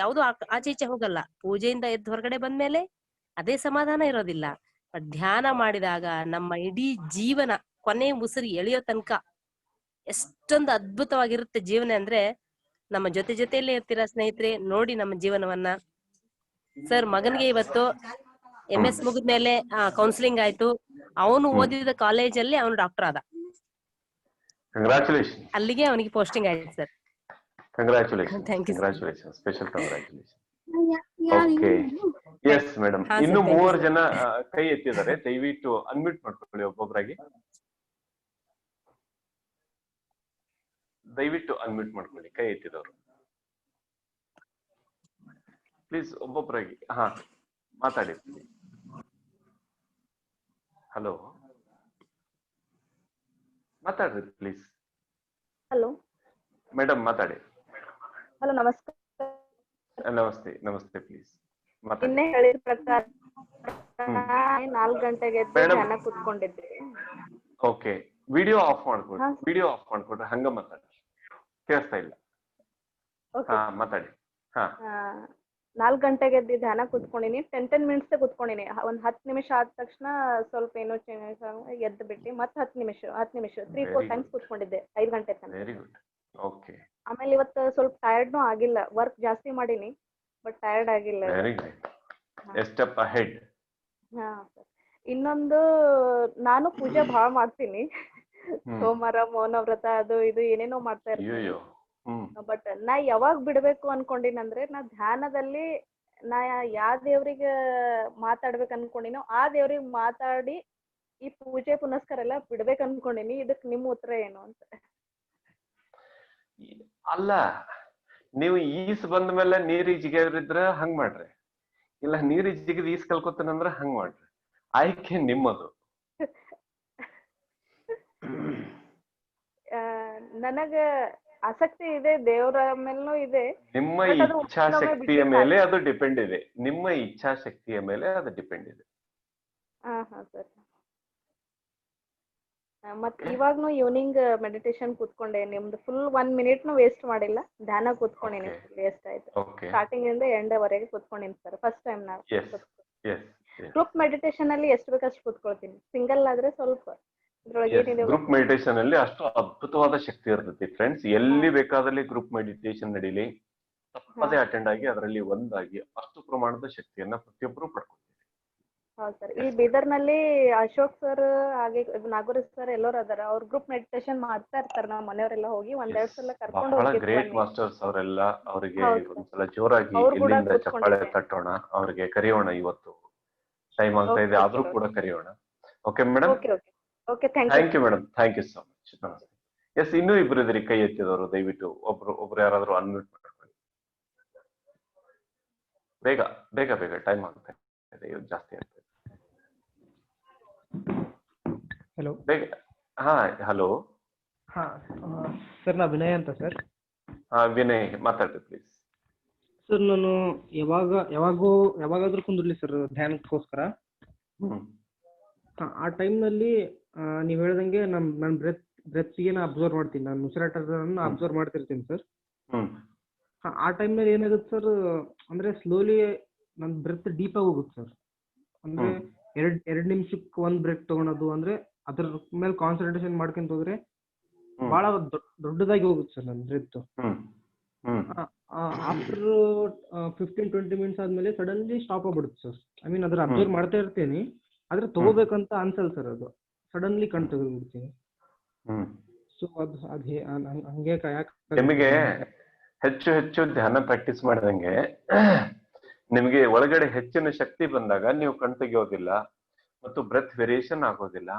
ಯಾವ್ದು ಆಚೆ ಈಚೆ ಹೋಗಲ್ಲ. ಪೂಜೆಯಿಂದ ಎದ್ದು ಹೊರಗಡೆ ಬಂದ್ಮೇಲೆ ಅದೇ ಸಮಾಧಾನ ಇರೋದಿಲ್ಲ. ಧ್ಯಾನ ಮಾಡಿದಾಗ ನಮ್ಮ ಇಡೀ ಜೀವನ ಕೊನೆ ಉಸಿರು ಎಳೆಯೋ ತನಕ ಎಷ್ಟೊಂದು ಅದ್ಭುತವಾಗಿರುತ್ತೆ ಜೀವನ. ಅಂದ್ರೆ ನಮ್ಮ ಜೊತೆಯಲ್ಲೇ ಇರ್ತೀರಾ ಸ್ನೇಹಿತರೆ, ನೋಡಿ ನಮ್ಮ ಜೀವನವನ್ನ. ಸರ್ ಮಗನ್ಗೆ ಇವತ್ತು MS ಮುಗಿದ್ಮೇಲೆ ಕೌನ್ಸಿಲಿಂಗ್ ಆಯ್ತು. ಅವನು ಓದಿದ ಕಾಲೇಜಲ್ಲಿ ಅವನು ಡಾಕ್ಟರ್ ಆದ. ಕಂಗ್ರಾಚುಲೇಷನ್. ಅಲ್ಲಿಗೆ ಅವನಿಗೆ ಪೋಸ್ಟಿಂಗ್ ಆಯ್ತು sir. Congratulation. Thank you. Congratulation, special congratulation. Okay, yes madam, ಹಾ ಇನ್ನು ಸರ್, thank you 3 sir. ಜನ ಕೈ ಎತ್ತಿದ್ದಾರೆ. ದಯವಿಟ್ಟು ಅನ್ಮ್ಯೂಟ್ ಮಾಡ್ಕೊಳ್ಳಿ ಒಬ್ಬೊಬ್ಬರಾಗಿ. ದಯವಿಟ್ಟು ಅನ್ಮ್ಯೂಟ್ ಮಾಡ್ಕೊಳ್ಳಿ ಕೈ ಎತ್ತಿದವರು. ಪ್ಲೀಸ್ ಒಬ್ಬೊಬ್ಬರಾಗಿ. ಹಾ, ಮಾತಾಡಿ. ಹಲೋ, ಮಾತಾಡ್ರಿ ಪ್ಲೀಸ್. ಹಲೋ ಮೇಡಮ್ ಮಾತಾಡಿ. ಹಲೋ, ನಮಸ್ಕಾರ. ನಮಸ್ತೆ. ನಮಸ್ತೆ, ಪ್ಲೀಸ್ ಮಾತಾಡಿ. ನಿನ್ನೆ ಹೇಳಿದ ಪ್ರಕಾರ 4 ಗಂಟೆಗೆ ಎದ್ದು Madam. ಧ್ಯಾನ ಕೂತ್ಕೊಂಡಿದ್ದೆ. ಓಕೆ, ವಿಡಿಯೋ ಆಫ್ ಮಾಡ್ಕೊಡ್ರಿ. ಹಾ. ವಿಡಿಯೋ ಆಫ್ ಮಾಡ್ಕೊಡ್ರಿ, ಹಂಗ ಮಾತಾಡಿ, ಕೇಳಿಸ್ತಾ ಇಲ್ಲ. ಓಕೆ. ಹಾ, ಮಾತಾಡಿ. ಹಾ, 4 ಗಂಟೆಗೆ ಎದ್ದು ಧ್ಯಾನ ಕೂತ್ಕೊಂಡಿನಿ. 10 ಮಿನಿಟ್ಸ್ ಕೂತ್ಕೊಂಡಿನಿ. ಒಂದ್ 10 ನಿಮಿಷ ಆದ ತಕ್ಷಣ ಸ್ವಲ್ಪ ಏನೋ ಎದ್ದು ಬಿಟ್ಟು ಮತ್ತೆ 10 ನಿಮಿಷ 3-4 Very ಟೈಮ್ಸ್ good. ಕೂತ್ಕೊಂಡಿದ್ದೆ 5 ಗಂಟೆ ತನಕ. Very good. ಓಕೆ, ಆಮೇಲೆ ಇವತ್ತು ಸ್ವಲ್ಪ ಟಯರ್ಡ್ನೂ ಆಗಿಲ್ಲ. ವರ್ಕ್ ಜಾಸ್ತಿ ಮಾಡೀನಿ, ಬಟ್ ಟಯರ್ಡ್ ಆಗಿಲ್ಲ. Very good. A step ahead. ಹಾ ಸರ್. ಇನ್ನೊಂದು, ನಾನು ಪೂಜೆ ಬಹಳ ಮಾಡ್ತೀನಿ. ಸೋಮವಾರ ಮೌನ ವ್ರತ ಅದು ಇದು ಏನೇನೋ ಮಾಡ್ತಾ ಇರ್ತೀನಿ. ಅಯ್ಯೋ. ಬಟ್ ನಾ ಯಾವಾಗ ಬಿಡ್ಬೇಕು ಅನ್ಕೊಂಡಿನಂದ್ರೆ, ನಾ ಧ್ಯಾನದಲ್ಲಿ ನಾ ಯಾವ ದೇವ್ರಿಗೆ ಮಾತಾಡ್ಬೇಕು ಅನ್ಕೊಂಡಿನೋ ಆ ದೇವ್ರಿಗೆ ಮಾತಾಡಿ ಈ ಪೂಜೆ ಪುನಸ್ಕಾರ ಎಲ್ಲ ಬಿಡ್ಬೇಕು ಅನ್ಕೊಂಡಿನಿ. ಇದಕ್ ನಿಮ್ ಉತ್ತರ ಏನು ಅಂತ? ಅಲ್ಲ, ನೀವು ಈಸ್ ಬಂದ ಮೇಲೆ ನೀರ್ ಜಿಗಿದ್ರ ಹಂಗ್ ಮಾಡ್ರಿ, ಇಲ್ಲ ನೀರ್ ಜಿಗಿದ್ ಈಸ್ ಕಲ್ಕೊತಾನಂದ್ರ ಹಂಗ್ ಮಾಡ್ರಿ. ಆಯ್ಕೆ ನಿಮ್ಮದು. ನನಗ ಆಸಕ್ತಿ ಇದೆ, ದೇವ್ರ ಮೇಲೂ ಇದೆ. ನಿಮ್ಮ But ಅದು ಇಚ್ಛಾಶಕ್ತಿಯ ಒಮ್ಮೊಮ್ಮೆ ಮೇಲೆ ಅದು ಡಿಪೆಂಡ್ ಇದೆ. ನಿಮ್ಮ ಇಚ್ಛಾಶಕ್ತಿಯ ಮೇಲೆ ಅದು ಡಿಪೆಂಡ್ ಇದೆ. ಹಾ ಸರ್. ಮತ್ ಇವಾಗ್ನು ಈವ್ನಿಂಗ್ ಮೆಡಿಟೇಷನ್ ಕೂತ್ಕೊಂಡೆ. ನಿಮ್ದು ಫುಲ್ 1 ಮಿನಿಟ್ನು ವೇಸ್ಟ್ ಮಾಡಿಲ್ಲ. ಧ್ಯಾನ ಕೂತ್ಕೊಂಡಿನಿ. Okay. ವೇಸ್ಟ್ ಆಯ್ತು. ಓಕೆ. ಸ್ಟಾರ್ಟಿಂಗ್ ಇಂದ ಎಂಡ್ ವರೆಗೆ ಕೂತ್ಕೊಂಡಿನಿ ಸರ್. ಫಸ್ಟ್ ಟೈಮ್ ನಾವು. ಎಸ್ ಎಸ್ ಗ್ರೂಪ್ ಮೆಡಿಟೇಷನ್ ಅಲ್ಲಿ ಎಷ್ಟು ಬೇಕಷ್ಟು ಕೂತ್ಕೊಳ್ತೀನಿ. ಸಿಂಗಲ್ ಆದ್ರೆ ಸ್ವಲ್ಪ ಇದ್ರೊಳಗೆ ಏನಿದೆ ಗ್ರೂಪ್ ಮೆಡಿಟೇಷನ್ ಅಲ್ಲಿ ಅಷ್ಟು ಅದ್ಭುತವಾದ ಶಕ್ತಿ ಇರ್ತೈತಿ ಫ್ರೆಂಡ್ಸ್. ಎಲ್ಲಿ ಬೇಕಾದಲ್ಲಿ ಗ್ರೂಪ್ ಮೆಡಿಟೇಷನ್ ನಡೀಲಿ, ತಪ್ಪದೇ ಅಟೆಂಡ್ ಆಗಿ ಅದರಲ್ಲಿ ಒಂದಾಗಿ ಅಷ್ಟು ಪ್ರಮಾಣದ ಶಕ್ತಿಯನ್ನ ಪ್ರತಿಯೊಬ್ಬರು ಪಡ್ಕೊಳ್ತೀವಿ. ಹೌದು ಸರ್. ಈ ಬೀದರ್ನಲ್ಲಿ ಅಶೋಕ್ ಸರ್ ಹಾಗೆ ನಾಗೂರ್ ಸರ್ ಎಲ್ಲರೂ ಅದಾರ. ಅವ್ರ ಗ್ರೂಪ್ ಮೆಡಿಟೇಷನ್ ಮಾಡ್ತಾ ಇರ್ತಾರೆ. ನಮ್ಮ ಮನೆಯವರೆಲ್ಲ ಹೋಗಿ ಒಂದೆರಡು ಸಲ ಕರ್ಕೊಂಡು ಬಹಳ ಹೋಗಿದ್ವಿ. ಗ್ರೇಟ್ ಮಾಸ್ಟರ್ಸ್ ಅವರೆಲ್ಲ. ಅವರಿಗೆ ಹೌದು ಸರ್. ಒಂದ್ಸಲ ಜೋರಾಗಿ ಅವ್ರು ಕೂಡ ಇಲ್ಲಿಂದ ಚಪ್ಪಾಳೆ ಕೂತ್ಕೊಂಡಿದ್ದೆ. ತಟ್ಟೋಣ. ಅವ್ರಿಗೆ ಕರೆಯೋಣ. ಇವತ್ತು ಟೈಮ್ ಆಗ್ತಾ ಇದೆ, Okay, ಆದ್ರೂ okay. ಕೂಡ ಕರೆಯೋಣ. Okay madam, okay okay okay. Thank you. Thank you madam, thank you so much. ನಮಸ್ತೆ. ಎಸ್, ಇನ್ನೂ ಇಬ್ರು ಇದ್ರಿ ಕೈ ಎತ್ತಿದವರು. ದಯವಿಟ್ಟು ಒಬ್ರು ಯಾರಾದ್ರೂ ಅನ್ಮ್ಯೂಟ್ ಮಾಡ್ಕೊಳ್ಳಿ. ಬೇಗ ಬೇಗ ಬೇಗ, ಟೈಮ್ ಆಗ್ತಾ ಇದೆ, ಇವತ್ತು ಜಾಸ್ತಿ ಆಗ್ತದೆ. ಹಲೋ. ಬೇಗ. ಹಾ, ಹಲೋ. ಹಾ ಸರ್, ನಾ ವಿನಯ್ ಅಂತ ಸರ್. ಹಾ, ವಿನಯ್ ಮಾತಾಡ್ರಿ ಪ್ಲೀಸ್. ಸರ್, ನಾನು ಯಾವಾಗಾದ್ರೂ ಕುಂದಿರ್ಲಿ ಸರ್ ಧ್ಯಾನಕ್ಕೋಸ್ಕರ. ಆ ಟೈಮ್ನಲ್ಲಿ ನೀವು ಹೇಳ್ದಂಗೆ ನನ್ನ ಬ್ರೆತ್ಗೆ ನಾ ಅಬ್ಸರ್ವ್ ಮಾಡ್ತೀನಿ. ನಾನು ಉಸಿರಾಟವನ್ನು ಅಬ್ಸರ್ವ್ ಮಾಡ್ತಿರ್ತೀನಿ ಸರ್. ಆ ಟೈಮ್ನಲ್ಲಿ ಏನಾಗುತ್ತೆ ಸರ್, ಅಂದ್ರೆ ಸ್ಲೋಲಿ ನನ್ನ ಬ್ರೆತ್ ಡೀಪ್ ಆಗಿ ಹೋಗುತ್ತೆ ಸರ್. ಅಂದ್ರೆ ಎರಡ್ ನಿಮಿಷಕ್ಕೆ ಒಂದ್ ಬ್ರೆತ್ ತಗೊಳೋದು, ಅಂದ್ರೆ ಅದ್ರ ಮೇಲೆ ಕಾನ್ಸಂಟ್ರೇಷನ್ ಮಾಡ್ಕೊಂತ ಹೋದ್ರೆ ಬಹಳ ದೊಡ್ಡದಾಗಿ ಹೋಗುತ್ತೆ ಸರ್ ನನ್ನ ಬ್ರೆತ್. ಆಫ್ಟರ್ 15-20 ಮಿನಿಟ್ಸ್ ಆದ್ಮೇಲೆ ಸಡನ್ಲಿ ಸ್ಟಾಪ್ ಆಗ್ಬಿಡುತ್ತೆ ಸರ್. ಐ ಮೀನ್ ಅದ್ರ ಅಬ್ಸರ್ವ್ ಮಾಡ್ತಾ ಇರ್ತೀನಿ, ಆದ್ರೆ ತಗೋಬೇಕಂತ ಅನ್ಸಲ್ಲ ಸರ್. ಅದು ಸಡನ್ಲಿ ಕಣ್ ತೆಗೆದ್ಬಿಡ್ತೀನಿ. ಸೊ ಅದ್ ಹಂಗೆ ನಿಮಗೆ ಹೆಚ್ಚು ಹೆಚ್ಚು ಧ್ಯಾನ ಪ್ರಾಕ್ಟೀಸ್ ಮಾಡಿದಂಗೆ ನಿಮಗೆ ಒಳಗಡೆ ಹೆಚ್ಚಿನ ಶಕ್ತಿ ಬಂದಾಗ ನೀವು ಕಣ್ ತೆಗೆಯೋದಿಲ್ಲ ಮತ್ತು ಬ್ರೆತ್ ವೇರಿಯೇಷನ್ ಆಗೋದಿಲ್ಲ.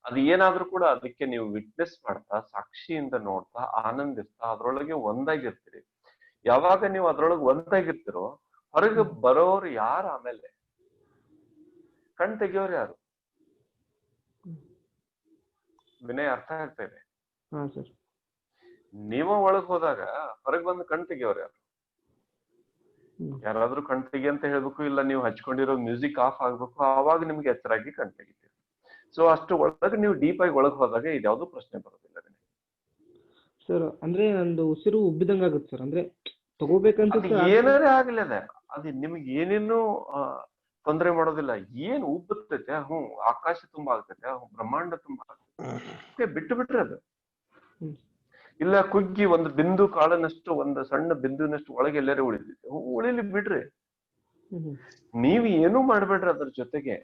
ಅದು ಏನಾದ್ರೂ ಕೂಡ ಅದಕ್ಕೆ ನೀವು ವಿಟ್ನೆಸ್ ಮಾಡ್ತಾ, ಸಾಕ್ಷಿಯಿಂದ ನೋಡ್ತಾ, ಆನಂದಿಸ್ತಾ ಅದ್ರೊಳಗೆ ಒಂದಾಗಿರ್ತೀರಿ. ಯಾವಾಗ ನೀವು ಅದ್ರೊಳಗೆ ಒಂದಾಗಿರ್ತಿರೋ, ಹೊರಗೆ ಬರೋರು ಯಾರು, ಆಮೇಲೆ ಕಣ್ ತೆಗಿಯೋರು ಯಾರು? ವಿನಯ್, ಅರ್ಥ ಆಗ್ತಾ ಇದೆ? ನೀವ ಒಳಗ್ ಹೋದಾಗ ಹೊರಗೆ ಬಂದು ಕಣ್ ತೆಗಿಯೋರು ಯಾರು? ಯಾರಾದ್ರೂ ಕಣ್ ತೆಗಿ ಅಂತ ಹೇಳ್ಬೇಕು, ಇಲ್ಲ ನೀವು ಹಚ್ಕೊಂಡಿರೋ ಮ್ಯೂಸಿಕ್ ಆಫ್ ಆಗ್ಬೇಕು, ಆವಾಗ ನಿಮ್ಗೆ ಎಚ್ಚರಾಗಿ ಕಣ್ ತೆಗಿತೀರಿ. ಸೊ ಅಷ್ಟು ಒಳಗೆ ನೀವು ಡೀಪ್ ಆಗಿ ಒಳಗ್ ಹೋದಾಗ ಇದ್ಯಾವ್ದು ಪ್ರಶ್ನೆ ಬರೋದಿಲ್ಲ ಸರ್. ಅಂದ್ರೆ ನಂದು ಉಸಿರು ಉಬ್ಬಿದಂಗ ಆಗುತ್ತೆ ಸರ್. ಅಂದ್ರೆ ತಗೋಬೇಕಂತ ಏನಾರೇ ಆಗ್ಲಿ ಅದು ನಿಮ್ಗೆ ಏನೇನು ತೊಂದರೆ ಮಾಡೋದಿಲ್ಲ. ಏನ್ ಉಬ್ಬುತ್ತೈತೆ, ಆಕಾಶ ತುಂಬಾ ಆಗ್ತೈತೆ, ಬ್ರಹ್ಮಾಂಡ ತುಂಬಾ ಆಗ್ತೈತೆ, ಬಿಟ್ಟು ಬಿಟ್ರೆ ಅದು. ಇಲ್ಲ ಕುಗ್ಗಿ ಒಂದು ಬಿಂದು ಕಾಳನಷ್ಟು, ಒಂದು ಸಣ್ಣ ಬಿಂದುನಷ್ಟು ಒಳಗೆ ಎಲ್ಲರೂ ಉಳಿಲಿ ಬಿಡ್ರಿ. ನೀವ್ ಏನು ಮಾಡ್ಬೇಡ್ರಿ. ಅದ್ರ ಜೊತೆಗೆ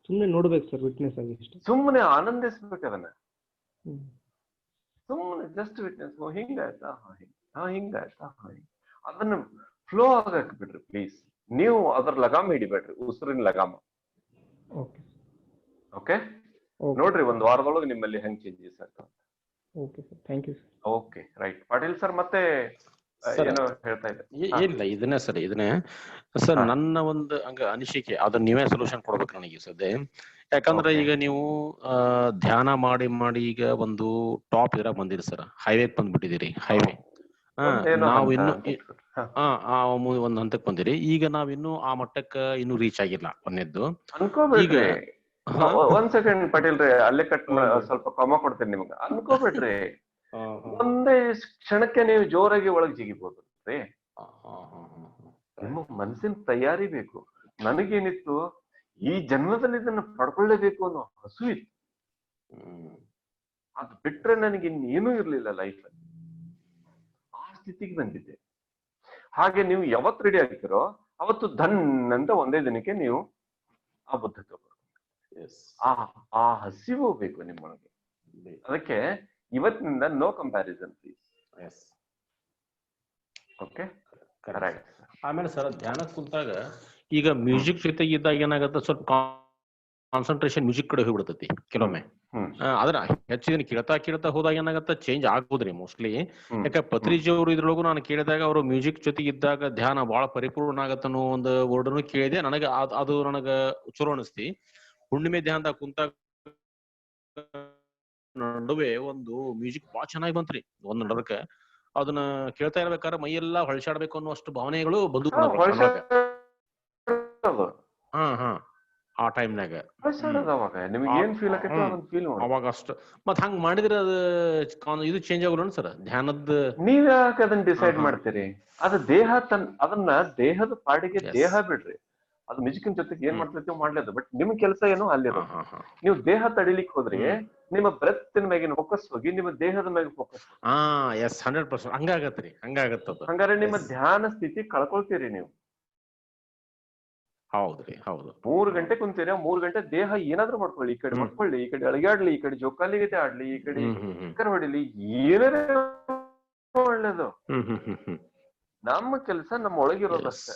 ಸುಮ್ನೆ ನೋಡ್ಬೇಕು ಸರ್, ವಿಟ್ನೆಸ್ ಆಗಿ ಸುಮ್ಮನೆ ಆನಂದಿಸ್ಬೇಕು ಅದನ್ನ. ಸುಮ್ಮನೆ ಜಸ್ಟ್ ವಿಟ್ನೆಸ್. ಹಿಂಗಾಯ್ತಾ, ಹಿಂಗಾಯ್ತಾ, ಅದನ್ನ ಫ್ಲೋ ಆಗಕ್ ಬಿಡ್ರಿ ಪ್ಲೀಸ್. ನೀವು ಅದ್ರ ಲಗಾಮ ಹಿಡಿಬೇಡ್ರಿ, ಉಸಿರಿನ ಲಗಾಮ. ಓಕೆ ಓಕೆ, ನೋಡ್ರಿ ಒಂದ್ ವಾರದೊಳಗೆ ನಿಮ್ಮಲ್ಲಿ ಹೆಂಗ್ ಚೇಂಜಸ್ ಆಗ್ತಾವ. Okay sir, thank you sir. Okay right. Patil sir ಮತ್ತೆ ಏನೋ ಹೇಳ್ತಾ ಇದ್ದೆ. ಇಲ್ಲ ಇದನ್ನೇ ಸರ್, ಇದನ್ನೇ ಸರ್ ನನ್ನ ಒಂದು ಹಂಗ ಅನಿಸಿಕೆ, ಅದನ್ನ ನೀವೇ ಸೊಲ್ಯೂಷನ್ ಕೊಡ್ಬೇಕು ನನಗೆ ಸದ್ಯ. ಯಾಕಂದ್ರೆ ಈಗ ನೀವು ಧ್ಯಾನ ಮಾಡಿ ಮಾಡಿ ಈಗ ಒಂದು ಟಾಪ್ ಇದ್ರಾಗ ಬಂದಿರಿ ಸರ್, ಹೈವೇಗ್ ಬಂದ್ಬಿಟ್ಟಿದ್ದೀರಿ. ಹೈವೇ ನಾವು ಇನ್ನು ಒಂದ್ ಹಂತಕ್ಕೆ ಬಂದಿರಿ. ಈಗ ನಾವಿನ್ನು ಆ ಮಟ್ಟಕ್ಕೆ ಇನ್ನು ರೀಚ್ ಆಗಿಲ್ಲ ಒಂದೇದ್ದು. ಅನ್ಕೋಬೇಡ್ರಿ, ಒಂದ್ ಸೆಕೆಂಡ್ ಪಾಟೀಲ್ ರೀ, ಅಲ್ಲೇ ಕಟ್ ಸ್ವಲ್ಪ ಕಾಮ ಕೊಡ್ತೇನೆ ನಿಮ್ಗೆ. ಅನ್ಕೋಬೇಡ್ರಿ, ಒಂದೇ ಕ್ಷಣಕ್ಕೆ ನೀವು ಜೋರಾಗಿ ಒಳಗ್ ಜಿಗಿಬಹುದು ರೀ. ನಿಮ್ಮ ಮನಸ್ಸಿನ ತಯಾರಿ ಬೇಕು. ನನಗೇನಿತ್ತು, ಈ ಜನ್ಮದಲ್ಲಿ ಇದನ್ನ ಪಡ್ಕೊಳ್ಳೇಬೇಕು ಅನ್ನೋ ಹಸು ಇತ್ತು. ಅದು ಬಿಟ್ರೆ ನನಗೆ ಇನ್ನೇನೂ ಇರ್ಲಿಲ್ಲ ಲೈಫ್ ಅಲ್ಲಿ. ಆ ಸ್ಥಿತಿಗೆ ಬಂದಿದ್ದೆ. ಹಾಗೆ ನೀವು ಯಾವತ್ತು ರೆಡಿ ಆಗ್ತೀರೋ ಅವತ್ತು ಧನ್ ಅಂತ ಒಂದೇ ದಿನಕ್ಕೆ ನೀವು ಆ ಬದ್ಧತೆ ಆ ಹಸಿವು ಬೇಕು ನಿಮ್ಮೊಳಗೆ. ಅದಕ್ಕೆ ಇವತ್ತಿನಿಂದ no comparison please. Okay, correct. ಆಮೇಲೆ ಸರ್ ಧ್ಯಾನಕ್ಕೆ ಕುಂತಾಗ ಈಗ ಮ್ಯೂಸಿಕ್ ಜೊತೆಗೆ ಇದ್ದಾಗ ಏನಾಗತ್ತೆ, ಸ್ವಲ್ಪ ಕಾನ್ಸಂಟ್ರೇಷನ್ ಮ್ಯೂಸಿಕ್ ಕಡೆ ಹೋಗ್ಬಿಡ್ತೈತಿ ಕೆಲವೊಮ್ಮೆ. ಆದ್ರ ಹೆಚ್ಚಿನ ಕೇಳ್ತಾ ಹೋದಾಗ ಏನಾಗತ್ತ, ಚೇಂಜ್ ಆಗ್ಬೋದ್ರಿ ಮೋಸ್ಟ್ಲಿ. ಯಾಕೆ ಪತ್ರಿಜಿ ಅವರು ಇದ್ರೊಳಗು ನಾನು ಕೇಳಿದಾಗ ಅವರು ಮ್ಯೂಸಿಕ್ ಜೊತೆಗೆ ಇದ್ದಾಗ ಧ್ಯಾನ ಬಹಳ ಪರಿಪೂರ್ಣ ಆಗತ್ತನ್ನೋ ಒಂದು ವರ್ಡನ್ನು ಕೇಳಿದೆ. ನನಗೆ ಅದು ನನಗ ಚಲೋ ಅನಿಸ್ತಿ. ಹುಣ್ಣಿಮೆ ಧ್ಯಾನದಾಗ ಕುಂತಾಗ ನಡುವೆ ಒಂದು ಮ್ಯೂಸಿಕ್ ಬಹಳ ಚೆನ್ನಾಗಿ ಬಂತ್ರಿ. ಒಂದ್ ನಡಕ ಅದನ್ನ ಕೇಳ್ತಾ ಇರ್ಬೇಕಾದ್ರೆ ಮೈಯೆಲ್ಲಾ ಹೊಳಸಾಡ್ಬೇಕು ಅನ್ನೋ ಅಷ್ಟು ಭಾವನೆಗಳು ಬಂದು ಆ ಟೈಮ್ನಾಗ ಅವಾಗ ಅಷ್ಟು. ಮತ್ ಹಂಗ್ ಮಾಡಿದ್ರೆ ಅದು ಇದು ಚೇಂಜ್ ಆಗೋಲ್ಲ ಸರ್ ಧ್ಯಾನದ. ನೀವ್ ಯಾಕೆ ಅದನ್ನ ಡಿಸೈಡ್ ಮಾಡ್ತೀರಿ? ಅದು ದೇಹ ಅದನ್ನ ದೇಹದ ಪಾಡಿಗೆ ದೇಹ ಬಿಡ್ರಿ. ಅದು ಮ್ಯೂಸಿಕಿನ ಜೊತೆಗೆ ಏನ್ ಮಾಡ್ತೈತಿ ಮಾಡ್ಲಿದ್ದು, ಬಟ್ ನಿಮ್ ಕೆಲಸ ಏನೋ ಅಲ್ಲಿರೋ. ನೀವು ದೇಹ ತಡಿಲಿಕ್ಕೆ ಹೋದ್ರಿ, ನಿಮ್ಮ ಬ್ರೆತ್ ಮ್ಯಾಗಿನ ಫೋಕಸ್ ಹೋಗಿ ನಿಮ್ಮ ದೇಹದ ಮ್ಯಾಗ ಫೋಕಸ್. 100% ಹಂಗಾಗತ್ರಿ, ಹಂಗಾಗತ್ತದ. ಹಂಗಾರೆ ನಿಮ್ಮ ಧ್ಯಾನ ಸ್ಥಿತಿ ಕಳ್ಕೊಳ್ತೀರಿ ನೀವು. ಹೌದ್ರಿ, ಹೌದು. 3 ಗಂಟೆ ಕುಂತೀರ, 3 ಗಂಟೆ ದೇಹ ಏನಾದ್ರೂ ಮಾಡ್ಕೊಳ್ಳಿ. ಈ ಕಡೆ ಮಾಡ್ಕೊಳ್ಳಿ, ಈ ಕಡೆ ಅಳಿಗಾಡ್ಲಿ, ಈ ಕಡೆ ಜೋಕಾಲಿ ಗತೆ ಆಡ್ಲಿ, ಈ ಕಡೆ ಕರ್ ಹೊಡಿಲಿ, ಏನಾರೇ ಒಳ್ಳೇದು. ನಮ್ಮ ಕೆಲಸ ನಮ್ಮ ಒಳಗಿರೋದಷ್ಟೇ.